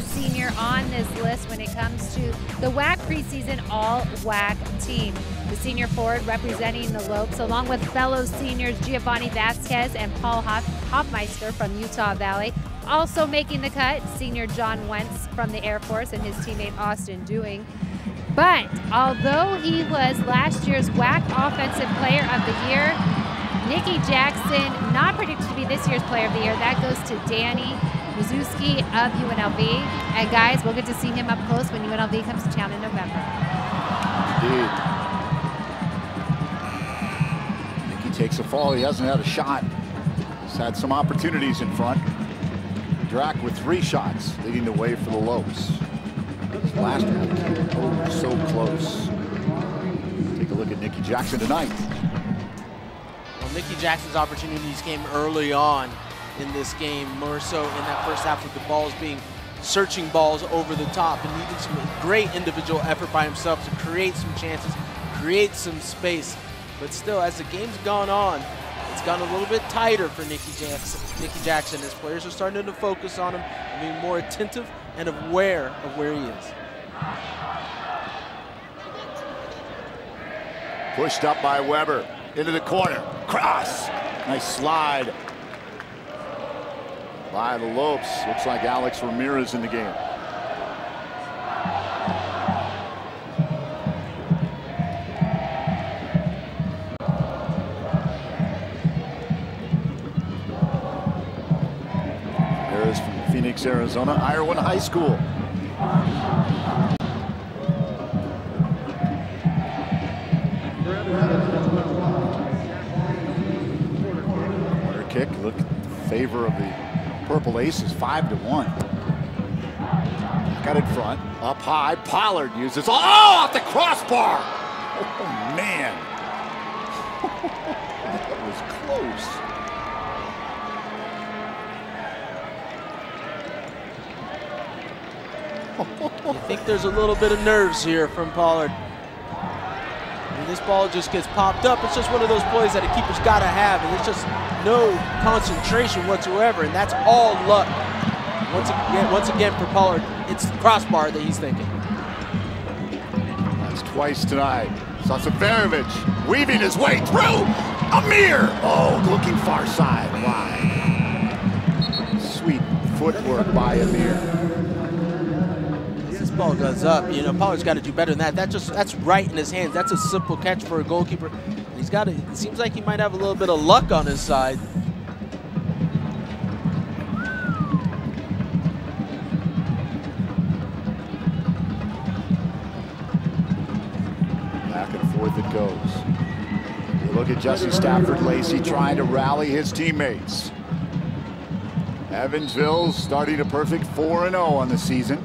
senior on this list when it comes to the WAC preseason all-WAC team. The senior forward representing the Lopes, along with fellow seniors Giovanni Vasquez and Paul Hoffmeister from Utah Valley. Also making the cut, senior John Wentz from the Air Force and his teammate Austin Dewing. But although he was last year's WAC Offensive Player of the Year, Nikki Jackson not predicted to be this year's Player of the Year. That goes to Danny Mizuski of UNLV. And guys, we'll get to see him up close when UNLV comes to town in November. Indeed. Nikki takes a fall. He hasn't had a shot. He's had some opportunities in front. Drac with 3 shots, leading the way for the Lopes. Last one, so close. Take a look at Nikki Jackson tonight. Well, Nikki Jackson's opportunities came early on in this game, more so in that first half with the balls being searching balls over the top, and needed some great individual effort by himself to create some chances, create some space. But still, as the game's gone on, it's gotten a little bit tighter for Nikki Jackson as players are starting to focus on him and being more attentive and aware of where he is. Pushed up by Weber into the corner. Cross. Nice slide by the Lopes. Looks like Alex Ramirez in the game. There's from Phoenix, Arizona, Ireland High School. Corner kick, look in favor of the Purple Aces, 5-1. Got in front, up high, Pollard uses, oh, off the crossbar! Oh, man. That was close. You think there's a little bit of nerves here from Pollard. When this ball just gets popped up, it's just one of those plays that a keeper's got to have, and there's just no concentration whatsoever, and that's all luck. Once again for Pollard, it's the crossbar that he's thinking. That's twice tonight. Sasaverovic weaving his way through. Amir! Oh, looking far side. Wide. Sweet footwork by Amir. This ball goes up. You know, Pollard's got to do better than that. That's right in his hands. That's a simple catch for a goalkeeper. He's got it. It seems like he might have a little bit of luck on his side. Back and forth it goes. You look at Jesse Stafford-Lacey trying to rally his teammates. Evansville starting a perfect 4-0 on the season.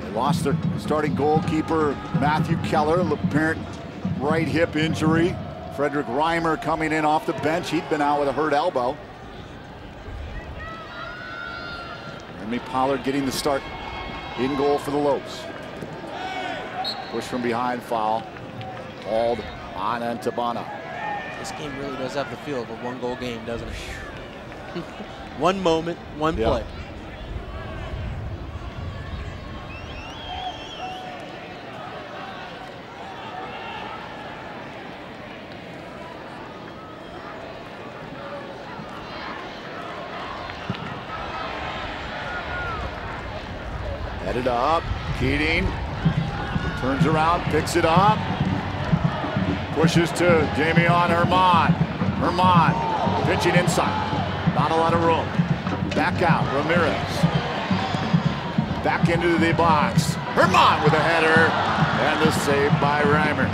They lost their starting goalkeeper, Matthew Keller, apparent right hip injury. Frederick Reimer coming in off the bench. He'd been out with a hurt elbow. Jeremy Pollard getting the start in goal for the Lopes. Push from behind, foul. Called on Antabana. This game really does have the feel of a one-goal game, doesn't it? One moment, one play. Headed up, Keating turns around, picks it up, pushes to Damian Herman. Herman pitching inside, not a lot of room. Back out, Ramirez. Back into the box. Herman with a header, and the save by Reimer.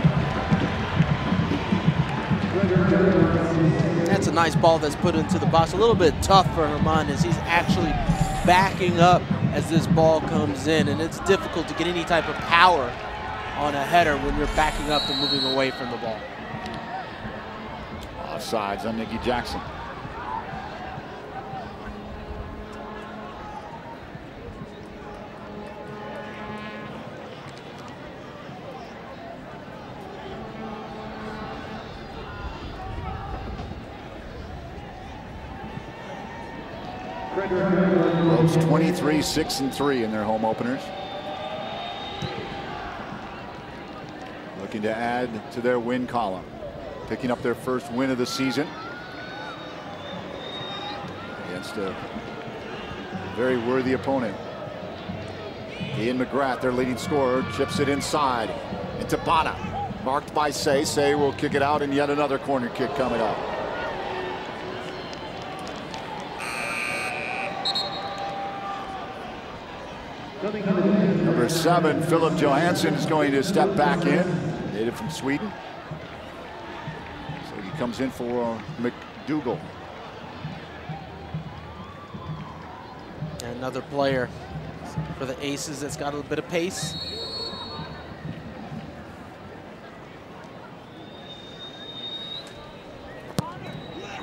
That's a nice ball that's put into the box. A little bit tough for Herman as he's actually backing up as this ball comes in, and it's difficult to get any type of power on a header when you're backing up and moving away from the ball. Offsides on Nicky Jackson. Lopes 23-6-3 in their home openers. Looking to add to their win column. Picking up their first win of the season against a very worthy opponent. Ian McGrath, their leading scorer, chips it inside into Bana. Marked by Say. Say will kick it out, and yet another corner kick coming up. Number 7, Philip Johansson, is going to step back in, native from Sweden. So he comes in for McDougall. Another player for the Aces that's got a little bit of pace.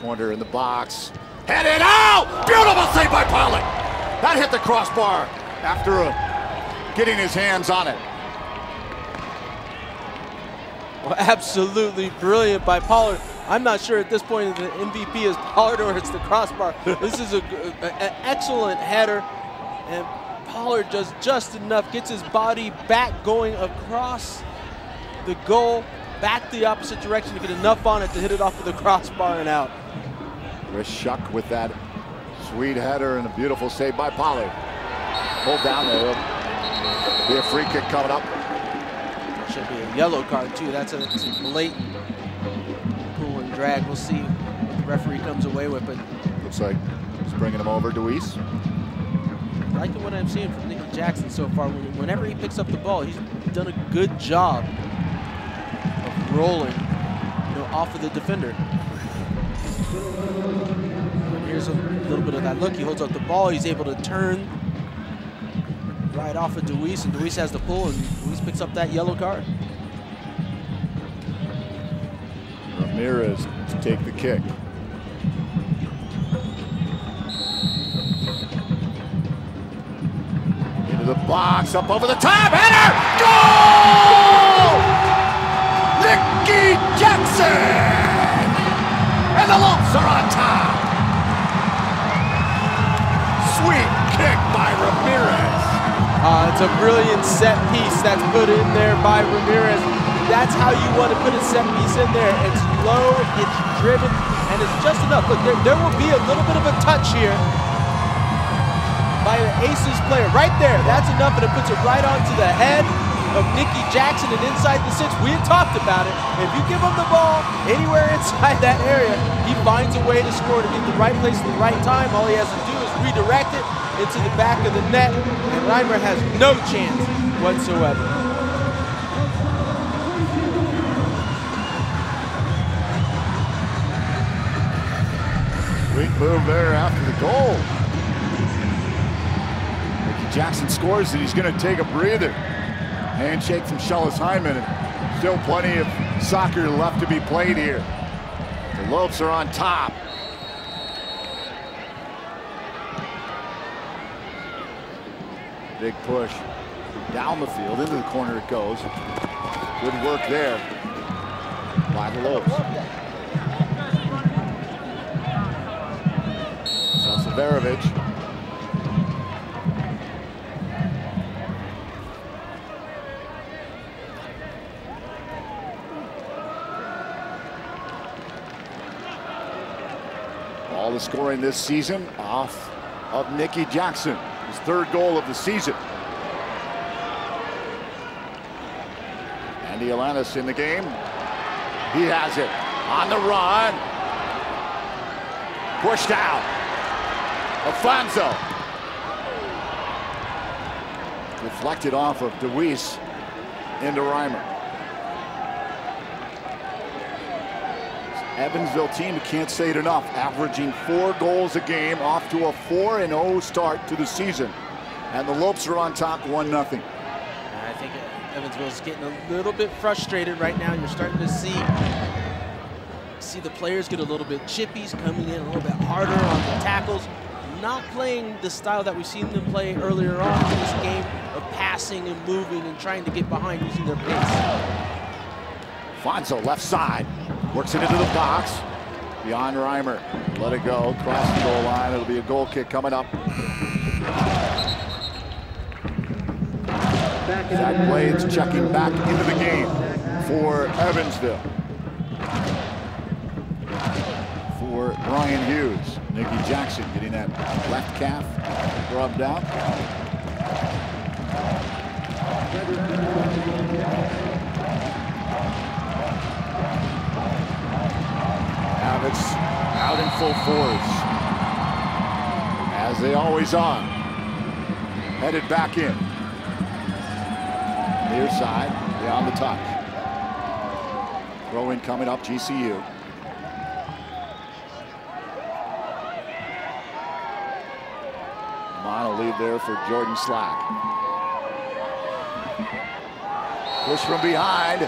Corner in the box. Headed out! Beautiful save by Pollard. That hit the crossbar after getting his hands on it. Well, absolutely brilliant by Pollard. I'm not sure at this point if the MVP is Pollard or it's the crossbar. This is an excellent header, and Pollard does just enough, gets his body back going across the goal, back the opposite direction to get enough on it to hit it off of the crossbar and out. Chris Shuck with that sweet header and a beautiful save by Pollard. Pulled down there. Be a free kick coming up. Should be a yellow card too. That's a blatant pull and drag. We'll see what the referee comes away with. But looks like he's bringing him over, Deweese. Liking what I'm seeing from Nicky Jackson so far. Whenever he picks up the ball, he's done a good job of rolling, off of the defender. And here's a little bit of that look. He holds up the ball. He's able to turn right off of Deweese, and Deweese has the pull, and Deweese picks up that yellow card. Ramirez to take the kick. Into the box, up over the top, header! Goal! Nicky Jackson! And the Lopes are on top! Sweet kick by Ramirez. It's a brilliant set piece that's put in there by Ramirez. That's how you want to put a set piece in there. It's low, it's driven, and it's just enough. Look, there will be a little bit of a touch here by the Aces player. Right there, that's enough, and it puts it right onto the head of Nicky Jackson and inside the 6. We had talked about it. If you give him the ball anywhere inside that area, he finds a way to score, to get the right place at the right time. All he has to do is redirect it into the back of the net, and Reimer has no chance whatsoever. Sweet move there after the goal. Nicky Jackson scores, and he's going to take a breather. Handshake from Hyneman, and still plenty of soccer left to be played here. The Lopes are on top. Big push down the field, into the corner it goes. Good work there by the Lopes. Severovich. All the scoring this season off of Nicky Jackson, his 3rd goal of the season. Andy Alanis in the game. He has it on the run. Pushed out. Alfonso. Deflected off of DeWeese into Reimer. Evansville team, can't say it enough, averaging 4 goals a game, off to a 4-0 start to the season. And the Lopes are on top 1-0. I think Evansville's getting a little bit frustrated right now. You're starting to see the players get a little bit chippy, coming in a little bit harder on the tackles, not playing the style that we've seen them play earlier on in this game of passing and moving and trying to get behind using their pace. Alfonso left side. Works it into the box. Beyond Reimer. Let it go. Cross the goal line. It'll be a goal kick coming up. Zach Blades checking back into the game for Evansville. For Brian Hughes. Nicky Jackson getting that left calf rubbed out. It's out in full force, as they always are. Headed back in. Near side, beyond the touch. Throw in coming up, GCU. Mono lead there for Jordan Slack. Push from behind.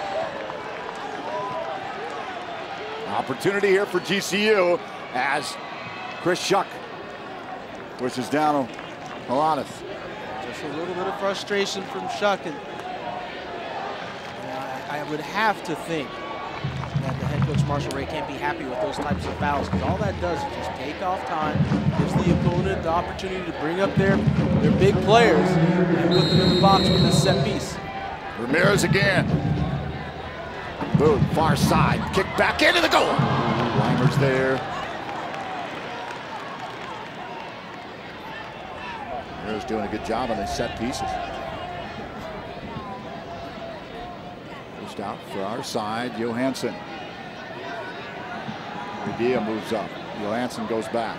Opportunity here for GCU as Chris Shuck pushes down Alanis. Just a little bit of frustration from Shuck, and I would have to think that the head coach Marshall Ray can't be happy with those types of fouls, because all that does is just take off time, gives the opponent the opportunity to bring up their big players and put them in the box with this set piece. Ramirez again. Boot, far side, kick back into the goal. Reimer's there. Ramirez doing a good job on these set pieces. Pushed out for our side, Johansson. Medea moves up. Johansson goes back.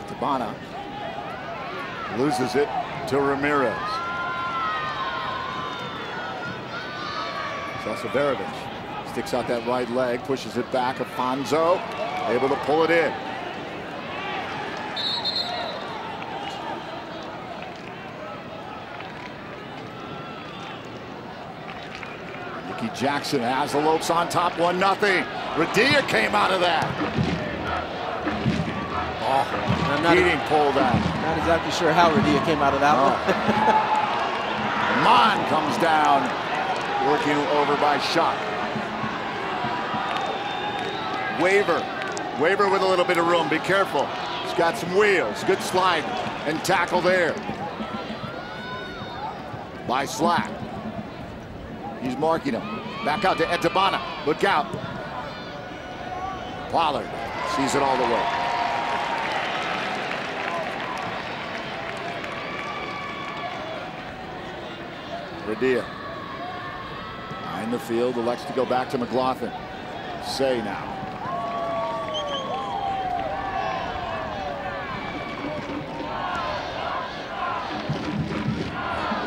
Tabana loses it to Ramirez. Severovich sticks out that right leg, pushes it back. Alfonso able to pull it in. Ricky Jackson has the Lopes on top, 1-0. Radia came out of that. Oh, Keating pulled that. Not exactly sure how Radia came out of that one. Mon comes down, working over by Schuck. Waver with a little bit of room. Be careful. He's got some wheels. Good slide and tackle there by Slack. He's marking him. Back out to Etabana. Look out. Pollard sees it all the way. Radia. Behind the field, elects to go back to McLaughlin. Say now.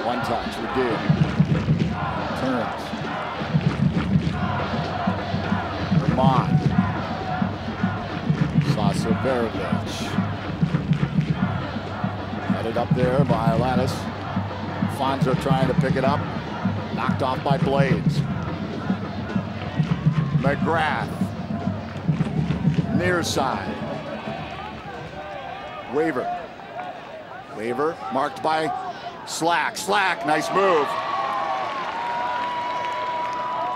One touch, Radia. Turns. Vermont. Sasaverovich. Headed up there by Alanis. Fonzo trying to pick it up. Knocked off by Blades. McGrath. Near side. Waver marked by Slack. Nice move.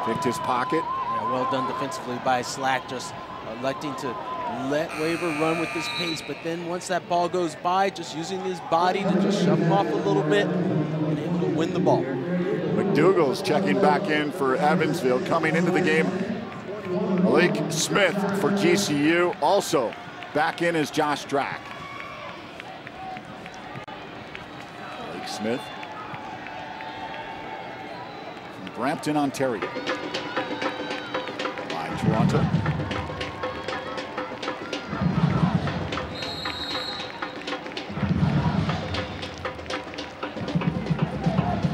Picked his pocket. Yeah, well done defensively by Slack, just electing to let Waver run with his pace, but then once that ball goes by, just using his body to just shove him off a little bit and able to win the ball. McDougal's checking back in for Evansville. Coming into the game, Malik Smith for GCU. Also back in is Josh Drack. Malik Smith from Brampton, Ontario. By Toronto.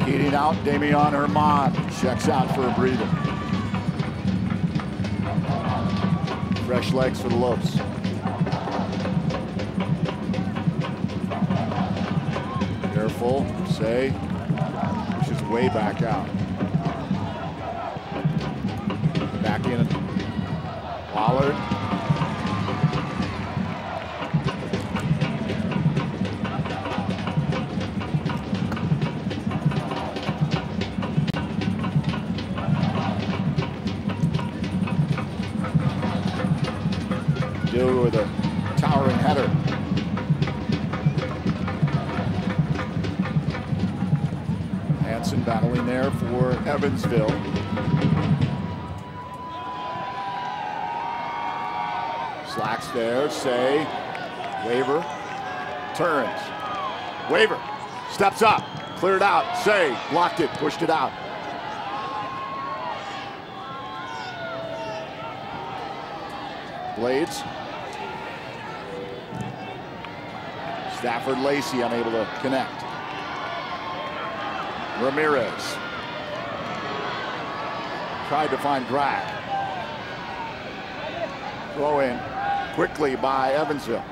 Keating out, Damian Herman checks out for a breather. Fresh legs for the Lopes. Careful, Say pushes way back out. Back in, Pollard. With a towering header. Hansen battling there for Evansville. Slacks there, Say. Waver turns. Waver steps up, cleared out. Say blocked it, pushed it out. Blades. Stafford Lacey unable to connect. Ramirez tried to find Drack. Throw in quickly by Evansville.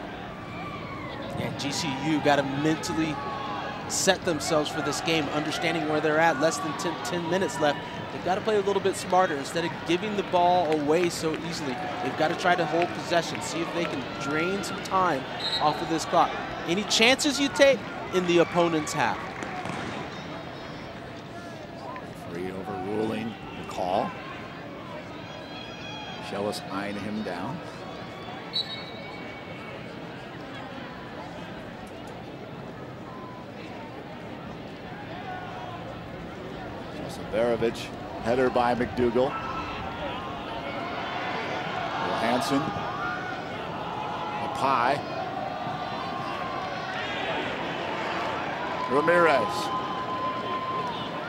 Yeah, GCU got to mentally set themselves for this game, understanding where they're at. Less than 10 minutes left. They've got to play a little bit smarter. Instead of giving the ball away so easily, they've got to try to hold possession, see if they can drain some time off of this clock. Any chances you take in the opponent's half. Referee overruling the call. Shellis eyeing him down. Sasaverovich, header by McDougal. Hansen. Apai.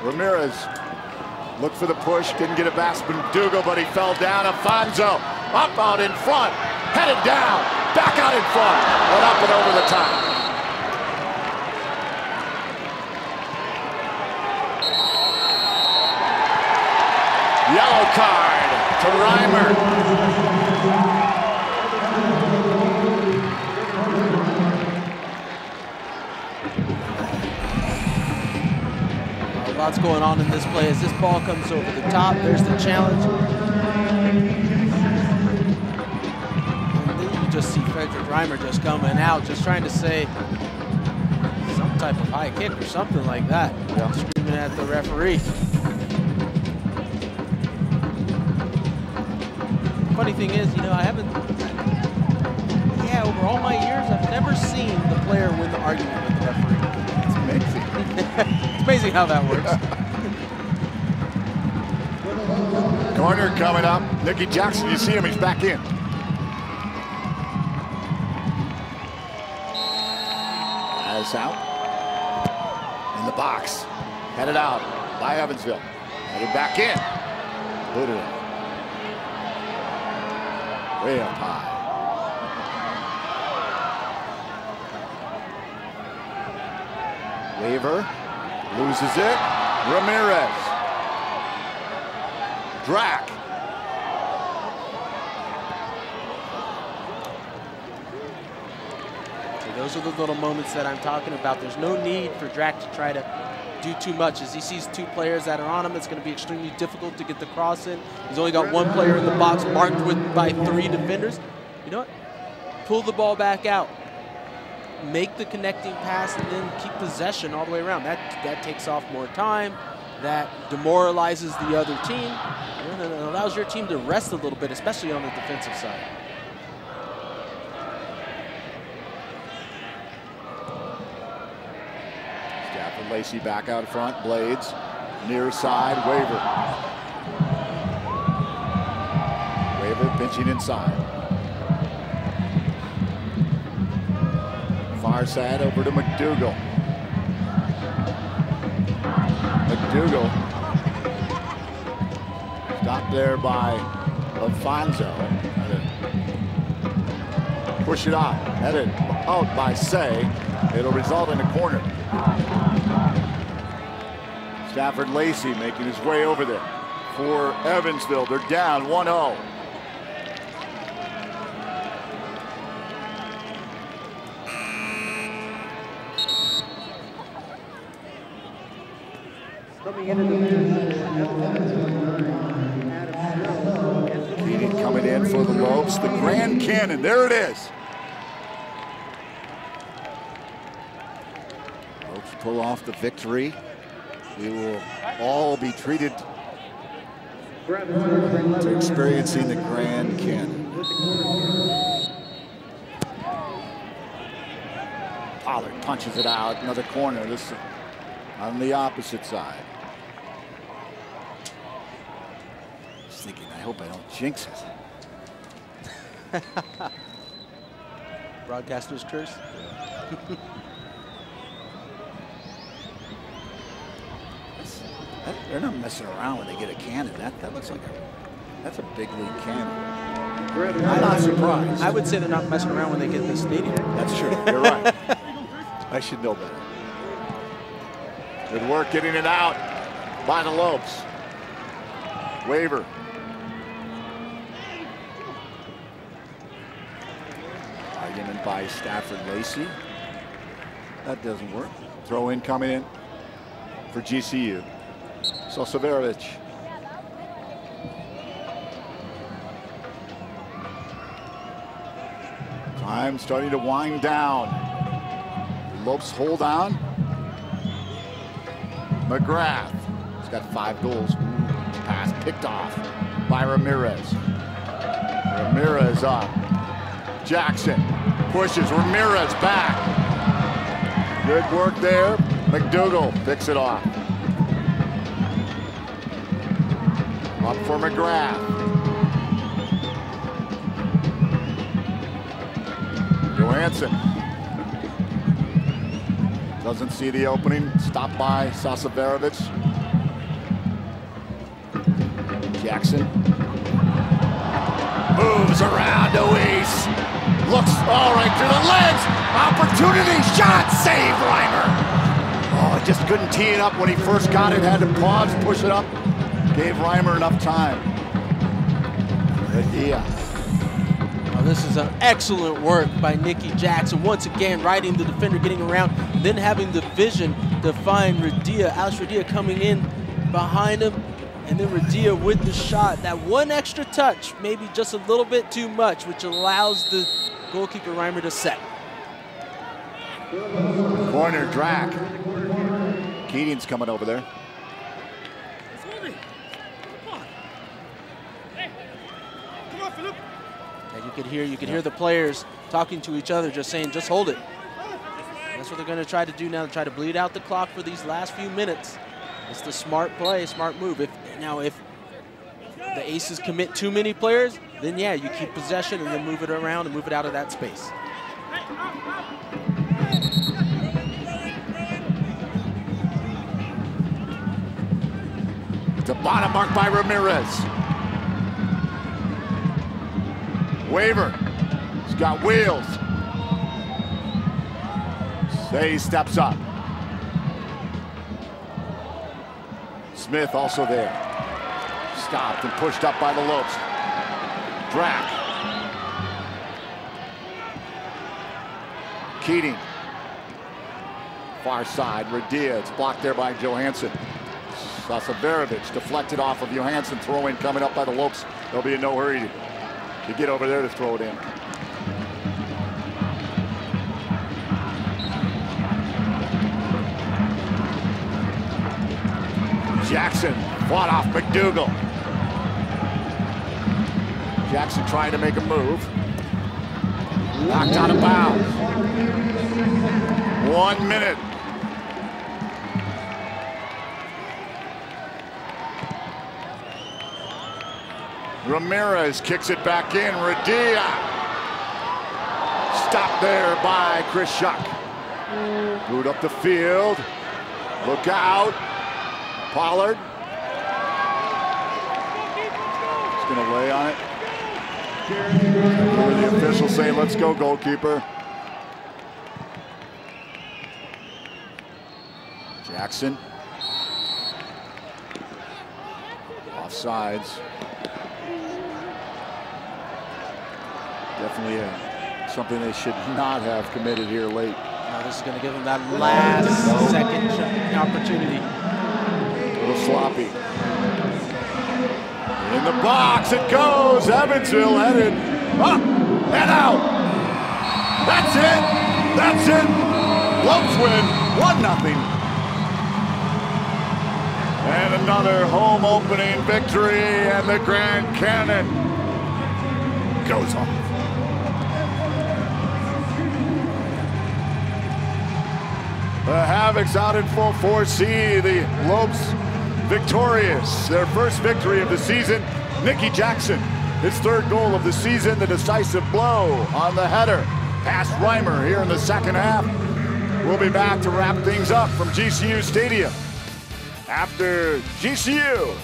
Ramirez looked for the push, didn't get it past McDougal, but he fell down. Afonso up out in front, headed down, back out in front, and up and over the top. Yellow card to Reimer. Lots going on in this play as this ball comes over the top. There's the challenge. And then you just see Frederick Reimer just coming out, just trying to say some type of high kick or something like that. Yeah. Screaming at the referee. Funny thing is, you know, over all my years, I've never seen the player win the argument with the referee. It's amazing. It's amazing how that works. Corner coming up. Nicky Jackson, you see him, he's back in. As out. In the box. Headed out by Evansville. Headed back in. Put it in. Way up high. Waver loses it. Ramirez. Drac. So those are the little moments that I'm talking about. There's no need for Drac to try to do too much. As he sees two players that are on him, it's going to be extremely difficult to get the cross in. He's only got one player in the box marked by 3 defenders. You know what? Pull the ball back out. Make the connecting pass and then keep possession all the way around. That takes off more time. That demoralizes the other team. And it allows your team to rest a little bit, especially on the defensive side. Stafford Lacey back out front. Blades. Near side. Waver. Waver pinching inside. Far side over to McDougal. McDougal stopped there by Alfonso. Push it out. Headed out by Say. It'll result in a corner. Stafford Lacey making his way over there for Evansville. They're down 1-0. Keenan coming in for the Lopes. The Grand Cannon. There it is. Lopes pull off the victory. We will all be treated to experiencing the Grand Cannon. Pollard punches it out. Another corner. This on the opposite side. Just thinking, I hope I don't jinx it. Broadcaster's curse. They're not messing around when they get a cannon. That looks like that's a big league cannon. I'm not surprised. I would say they're not messing around when they get this stadium. That's true. You're right. I should know better. Good work getting it out by the Lopes. Waver. Argument by Stafford Lacey. That doesn't work. Throw in coming in for GCU. Sosaverovich. Time starting to wind down. Lopes hold on. McGrath. He's got 5 goals. Pass picked off by Ramirez. Ramirez up. Jackson pushes Ramirez back. Good work there. McDougal picks it off. Up for McGrath. Johansson. Doesn't see the opening. Stopped by Sosaverovich. Jackson. Moves around Oise. Looks all right through the legs. Opportunity shot. Save Reimer. Oh, just couldn't tee it up when he first got it. Had to pause, push it up. Gave Reimer enough time. Yeah. Well, this is an excellent work by Nicky Jackson. Once again, riding the defender, getting around, then having the vision to find Radia. Alex Radia coming in behind him, and then Radia with the shot. That one extra touch, maybe just a little bit too much, which allows the goalkeeper Reimer to set. Corner track. Keating's coming over there. And you could hear the players talking to each other, just saying, just hold it. That's what they're going to try to do now, to try to bleed out the clock for these last few minutes. It's the smart play, smart move. If the Aces commit too many players, then yeah, you keep possession and then move it around and move it out of that space. It's a bottom mark by Ramirez. Waver. He's got wheels. Say he steps up. Smith also there. Stopped and pushed up by the Lopes. Drack. Keating. Far side, Radia. It's blocked there by Johansson. Sasaverovic deflected off of Johansson. Throw in coming up by the Lopes. They'll be in no hurry to get over there to throw it in. Jackson fought off McDougal. Jackson trying to make a move. Knocked out of bounds. 1 minute. Ramirez kicks it back in. Radia. Stopped there by Chris Schuck. Boot up the field. Look out. Pollard. He's going to lay on it. The officials say, let's go, goalkeeper. Jackson. Offsides. Definitely something they should not have committed here late. Now this is going to give them that last second opportunity. A little sloppy. In the box it goes. Evansville headed up and out. That's it. That's it. Lopes win 1-0. And another home opening victory, and the Grand Cannon goes off. The Havocs out in full force. See the Lopes victorious. Their first victory of the season. Nicky Jackson, his third goal of the season, the decisive blow on the header past Reimer here in the second half. We'll be back to wrap things up from GCU Stadium after GCU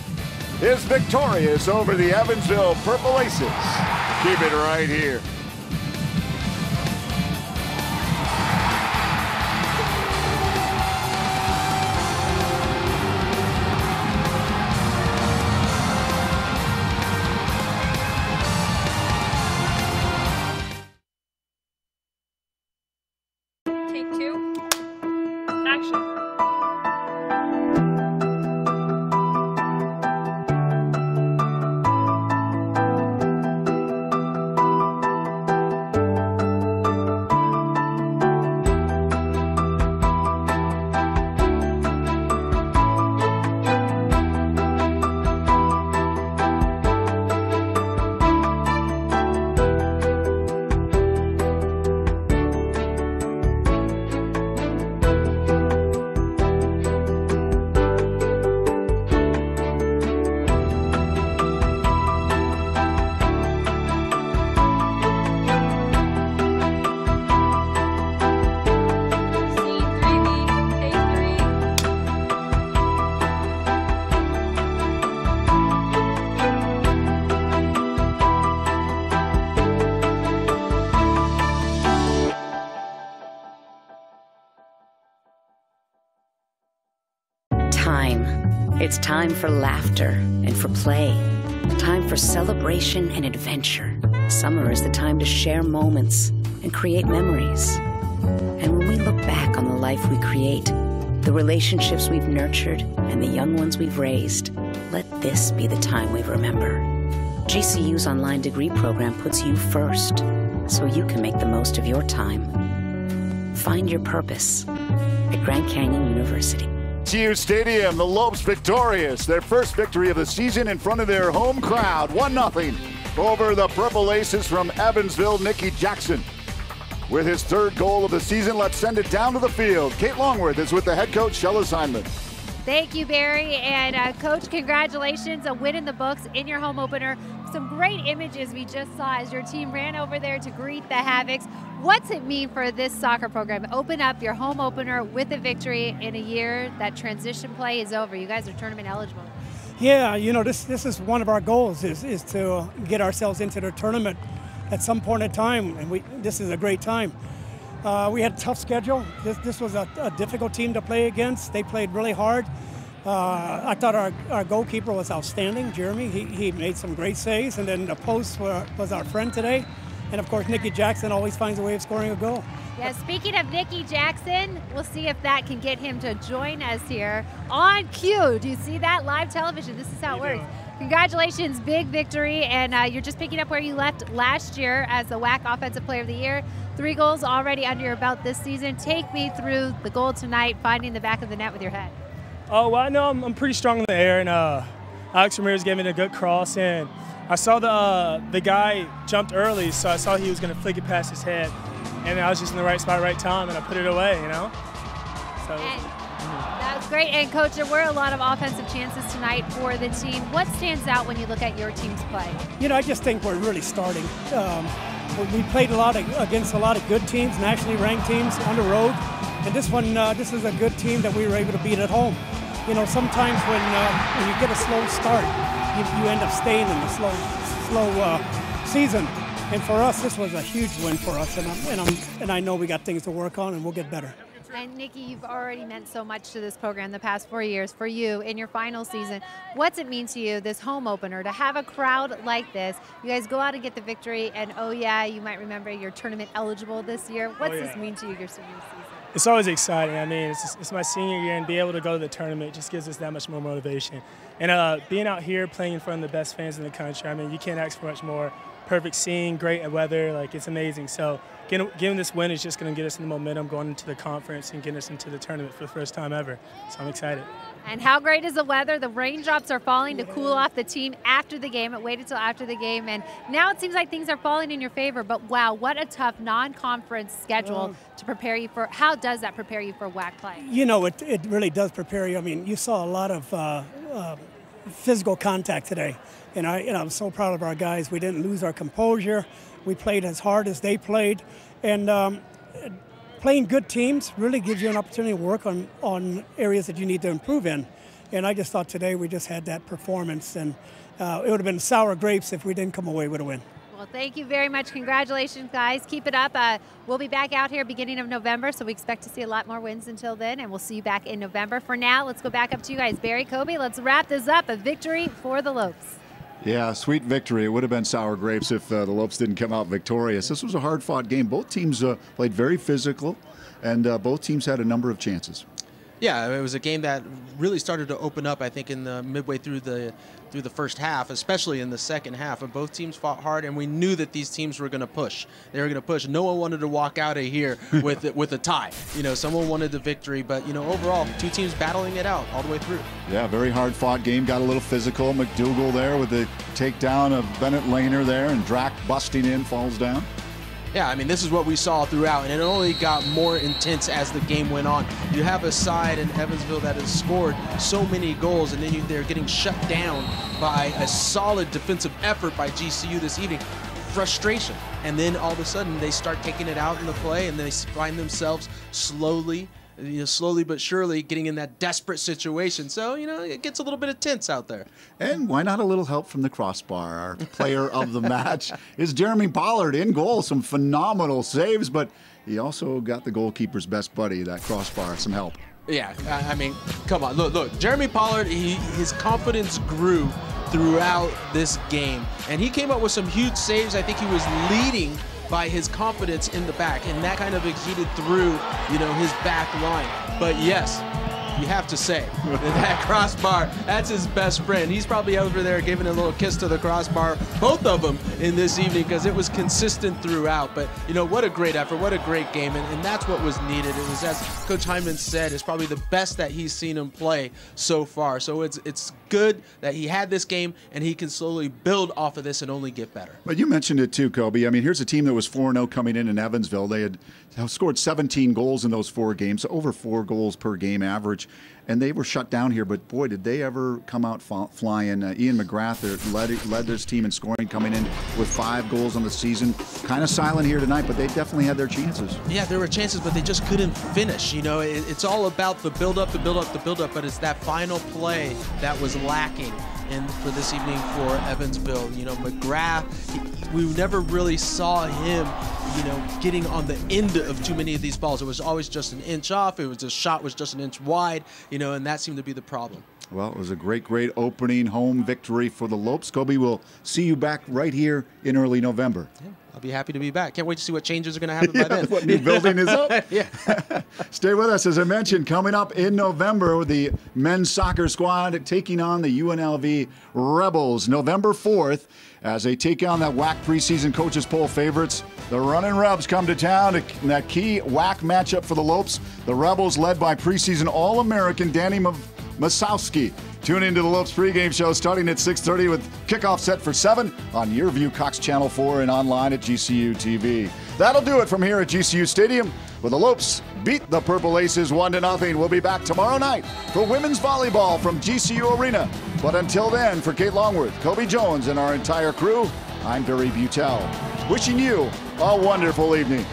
is victorious over the Evansville Purple Aces. Keep it right here. Take two. Action. It's time for laughter and for play. Time for celebration and adventure. Summer is the time to share moments and create memories. And when we look back on the life we create, the relationships we've nurtured, and the young ones we've raised. Let this be the time we remember. GCU's online degree program puts you first, so you can make the most of your time. Find your purpose at Grand Canyon University. GCU Stadium, the Lopes victorious. Their first victory of the season in front of their home crowd. 1-0 over the Purple Aces from Evansville, Nicky Jackson. With his third goal of the season, let's send it down to the field. Kate Longworth is with the head coach, Shellis Hyneman. Thank you, Barry. And Coach, congratulations, a win in the books in your home opener. Some great images we just saw as your team ran over there to greet the Havocs. What's it mean for this soccer program? Open up your home opener with a victory in a year that transition play is over. You guys are tournament eligible. Yeah, you know, this is one of our goals is to get ourselves into the tournament at some point in time, and this is a great time. We had a tough schedule. This was a difficult team to play against. They played really hard. I thought our goalkeeper was outstanding, Jeremy. He made some great saves, and then the post was our friend today. And of course, Nicky Jackson always finds a way of scoring a goal. Yeah, speaking of Nicky Jackson, we'll see if that can get him to join us here on cue. Do you see that? Live television. This is how it works. Congratulations, big victory, and you're just picking up where you left last year as the WAC Offensive Player of the Year. 3 goals already under your belt this season. Take me through the goal tonight, finding the back of the net with your head. Oh, well, I know I'm pretty strong in the air, and Alex Ramirez gave me a good cross, and I saw the guy jumped early, so I saw he was going to flick it past his head, and I was just in the right spot, right time, and I put it away, you know? So. That was great. And, Coach, there were a lot of offensive chances tonight for the team. What stands out when you look at your team's play? You know, I just think we're really starting. We played against a lot of good teams, nationally ranked teams on the road, and this is a good team that we were able to beat at home. You know, sometimes when you get a slow start, you end up staying in the slow season. And for us, this was a huge win for us, and I know we got things to work on, and we'll get better. And Nicky, you've already meant so much to this program the past 4 years. For you, in your final season, what's it mean to you, this home opener, to have a crowd like this? You guys go out and get the victory, and oh yeah, you might remember you're tournament eligible this year. What's this mean to you, your senior season? It's always exciting. I mean, it's my senior year, and be able to go to the tournament just gives us that much more motivation. And being out here playing in front of the best fans in the country, I mean, you can't ask for much more. Perfect scene, great weather, like it's amazing. So getting this win is just going to get us in the momentum going into the conference and getting us into the tournament for the first time ever. So I'm excited. And how great is the weather? The raindrops are falling to cool off the team after the game. It waited until after the game, and now it seems like things are falling in your favor. But wow, what a tough non-conference schedule to prepare you for. How does that prepare you for WAC play? You know, it really does prepare you. I mean, you saw a lot of physical contact today, and I'm so proud of our guys. We didn't lose our composure. We played as hard as they played, and playing good teams really gives you an opportunity to work on areas that you need to improve in. And I just thought today we just had that performance, and it would have been sour grapes if we didn't come away with a win. Well, thank you very much. Congratulations, guys. Keep it up. We'll be back out here beginning of November, so we expect to see a lot more wins until then, and we'll see you back in November. For now, let's go back up to you guys. Barry, Kobe, let's wrap this up. A victory for the Lopes. Yeah, sweet victory. It would have been sour grapes if the Lopes didn't come out victorious. This was a hard-fought game. Both teams played very physical, and both teams had a number of chances. Yeah, it was a game that really started to open up, I think, in the midway through the first half, especially in the second half. And both teams fought hard, and we knew that these teams were going to push. They were going to push. No one wanted to walk out of here with a tie. You know, someone wanted the victory, but you know, overall, two teams battling it out all the way through. Yeah, very hard-fought game. Got a little physical. McDougal there with the takedown of Bennett Lehner there, and Drack busting in, falls down. Yeah, I mean, this is what we saw throughout, and it only got more intense as the game went on. You have a side in Evansville that has scored so many goals, and then they're getting shut down by a solid defensive effort by GCU this evening. Frustration. And then all of a sudden, they start taking it out in the play, and they find themselves slowly but surely getting in that desperate situation. So, you know, it gets a little bit of tense out there. And why not a little help from the crossbar? Our player of the match is Jeremy Pollard in goal. Some phenomenal saves, but he also got the goalkeeper's best buddy, that crossbar, some help. Yeah, I mean, come on. Look, Jeremy Pollard, his confidence grew throughout this game, and he came up with some huge saves. I think he was leading by his confidence in the back, and that kind of exuded through, you know, his back line. But yes, you have to say that crossbar, that's his best friend. He's probably over there giving a little kiss to the crossbar, both of them in this evening, because it was consistent throughout. But, you know, what a great effort, what a great game, and that's what was needed. It was, as Coach Hyneman said, it's probably the best that he's seen him play so far. So it's good that he had this game, and he can slowly build off of this and only get better. But you mentioned it too, Kobe. I mean, here's a team that was 4-0 coming in Evansville. They had scored 17 goals in those 4 games, over 4 goals per game average, and they were shut down here. But boy, did they ever come out flying. Ian McGrath led this team in scoring, coming in with 5 goals on the season. Kind of silent here tonight, but they definitely had their chances. Yeah, there were chances, but they just couldn't finish. You know, it's all about the build-up, but it's that final play that was lacking for this evening for Evansville. You know, McGrath, we never really saw him, you know, getting on the end of too many of these balls. It was always just an inch off. It was a shot was just an inch wide, you know, and that seemed to be the problem. Well, it was a great opening home victory for the Lopes. Kobe, we'll see you back right here in early November. Yeah, I'll be happy to be back. Can't wait to see what changes are going to happen by then. What new building is up? Yeah. Stay with us. As I mentioned, coming up in November, the men's soccer squad taking on the UNLV Rebels November 4th as they take on that WAC preseason coaches poll favorites. The Runnin' Rebs come to town in that key WAC matchup for the Lopes. The Rebels led by preseason All-American Danny Masowski. Tune into the Lopes pregame show starting at 6:30 with kickoff set for 7 on your view Cox Channel 4 and online at GCU TV. That'll do it from here at GCU Stadium, where the Lopes beat the Purple Aces 1-0. We'll be back tomorrow night for women's volleyball from GCU Arena. But until then, for Kate Longworth, Kobe Jones, and our entire crew, I'm Barry Butel, wishing you a wonderful evening.